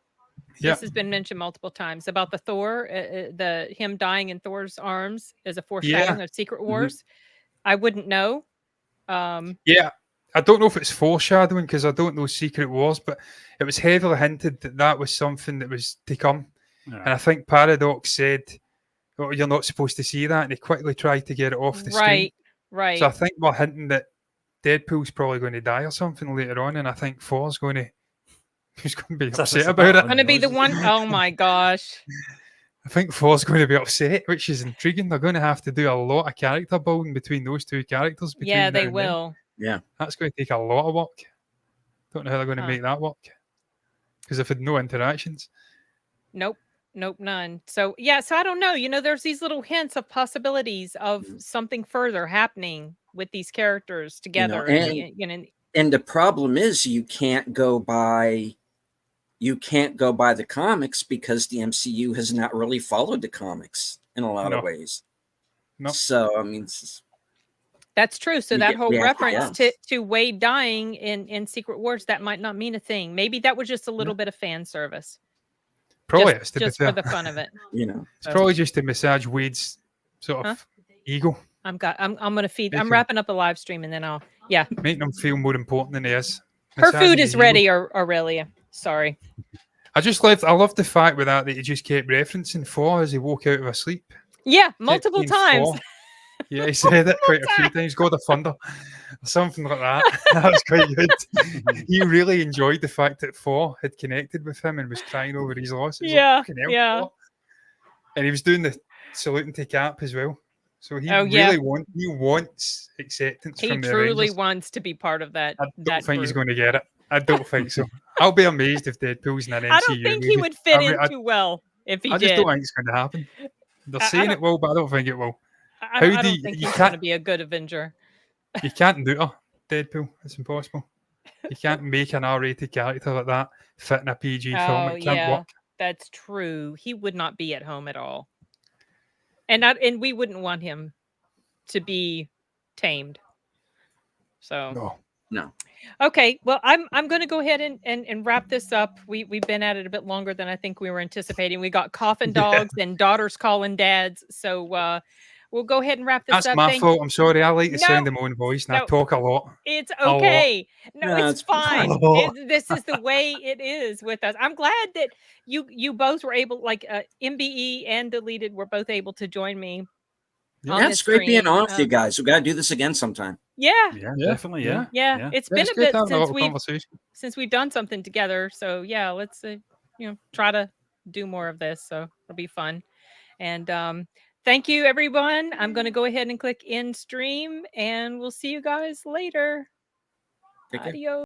Yeah. This has been mentioned multiple times about the Thor, him dying in Thor's arms as a foreshadowing of Secret Wars. I wouldn't know. Yeah. I don't know if it's foreshadowing because I don't know Secret Wars, but it was heavily hinted that was something that was to come. Yeah. And I think Paradox said, "Oh, you're not supposed to see that," and he quickly tried to get it off the screen. Right. So I think we're hinting that Deadpool's probably going to die or something later on, and I think Thor's going to be upset about it. Going to be the one. Oh my gosh. I think Thor's going to be upset, which is intriguing. They're going to have to do a lot of character building between those two characters. Yeah, between now they and then. will. Yeah. That's going to take a lot of work. Don't know how they're going to make that work because they've had no interactions. Nope, none. So yeah, so I don't know. There's these little hints of possibilities of something further happening with these characters together. And the problem is you can't go by the comics because the MCU has not really followed the comics in a lot of ways. No. So I mean, that's true. So that whole we have to reference to Wade dying in Secret Wars, that might not mean a thing. Maybe that was just a little bit of fan service. Probably just for the fun of it. It's probably just to massage Wade's sort of ego. I'm gonna feed. I'm wrapping up the live stream and then I'll. Yeah. Making him feel more important than he is. Her Massaging food the is heel. ready, Aurelia. Sorry. I loved the fact with that he just kept referencing 4 as he woke out of a sleep. Yeah, multiple Kept saying times. 4. Yeah, he said it quite a few times. God of Thunder, something like that. That was quite good. He really enjoyed the fact that 4 had connected with him and was crying over his loss. He's Yeah, like, "Fucking hell, yeah. 4." And he was doing the saluting to Cap as well. So he Oh, yeah. wants acceptance He from the truly Avengers. wants to be part of that. I don't think he's group. going to get it. I don't think so. I'll be amazed if Deadpool's in an MCU I don't think movie. he would fit in I too well if he just did. don't think it's going to happen. They're I saying don't- it will, but I don't think it will. I How don't, I do don't you- think you he's going to can't- be a good Avenger. You can't do it, Deadpool. It's impossible. You can't make an R-rated character like that fit in a PG film. Oh, It can't yeah, work. that's true. He would not be at home at all, and we wouldn't want him to be tamed. So No. okay, well, I'm going to go ahead and wrap this up. We've been at it a bit longer than I think we were anticipating. We got coffin dogs and daughters calling dads, so we'll go ahead and wrap this That's up. my fault. I'm sorry. I like the No, sound of my own voice and I no. talk a lot. It's A lot. okay. No, No, it's it's fine. fine. A lot. This is the way it is with us. I'm glad that you both were able, like MBE and Deleted were both able to join me. On Yeah, this it's great being stream. on with you guys. We got to do this again sometime. Yeah, Yeah, Yeah, definitely. Yeah. yeah. It's Yeah, been it's a good bit having a since little conversation. we've done something together. So yeah, let's try to do more of this. So it'll be fun. And thank you, everyone. I'm going to go ahead and click end stream, and we'll see you guys later. Take care. Adios.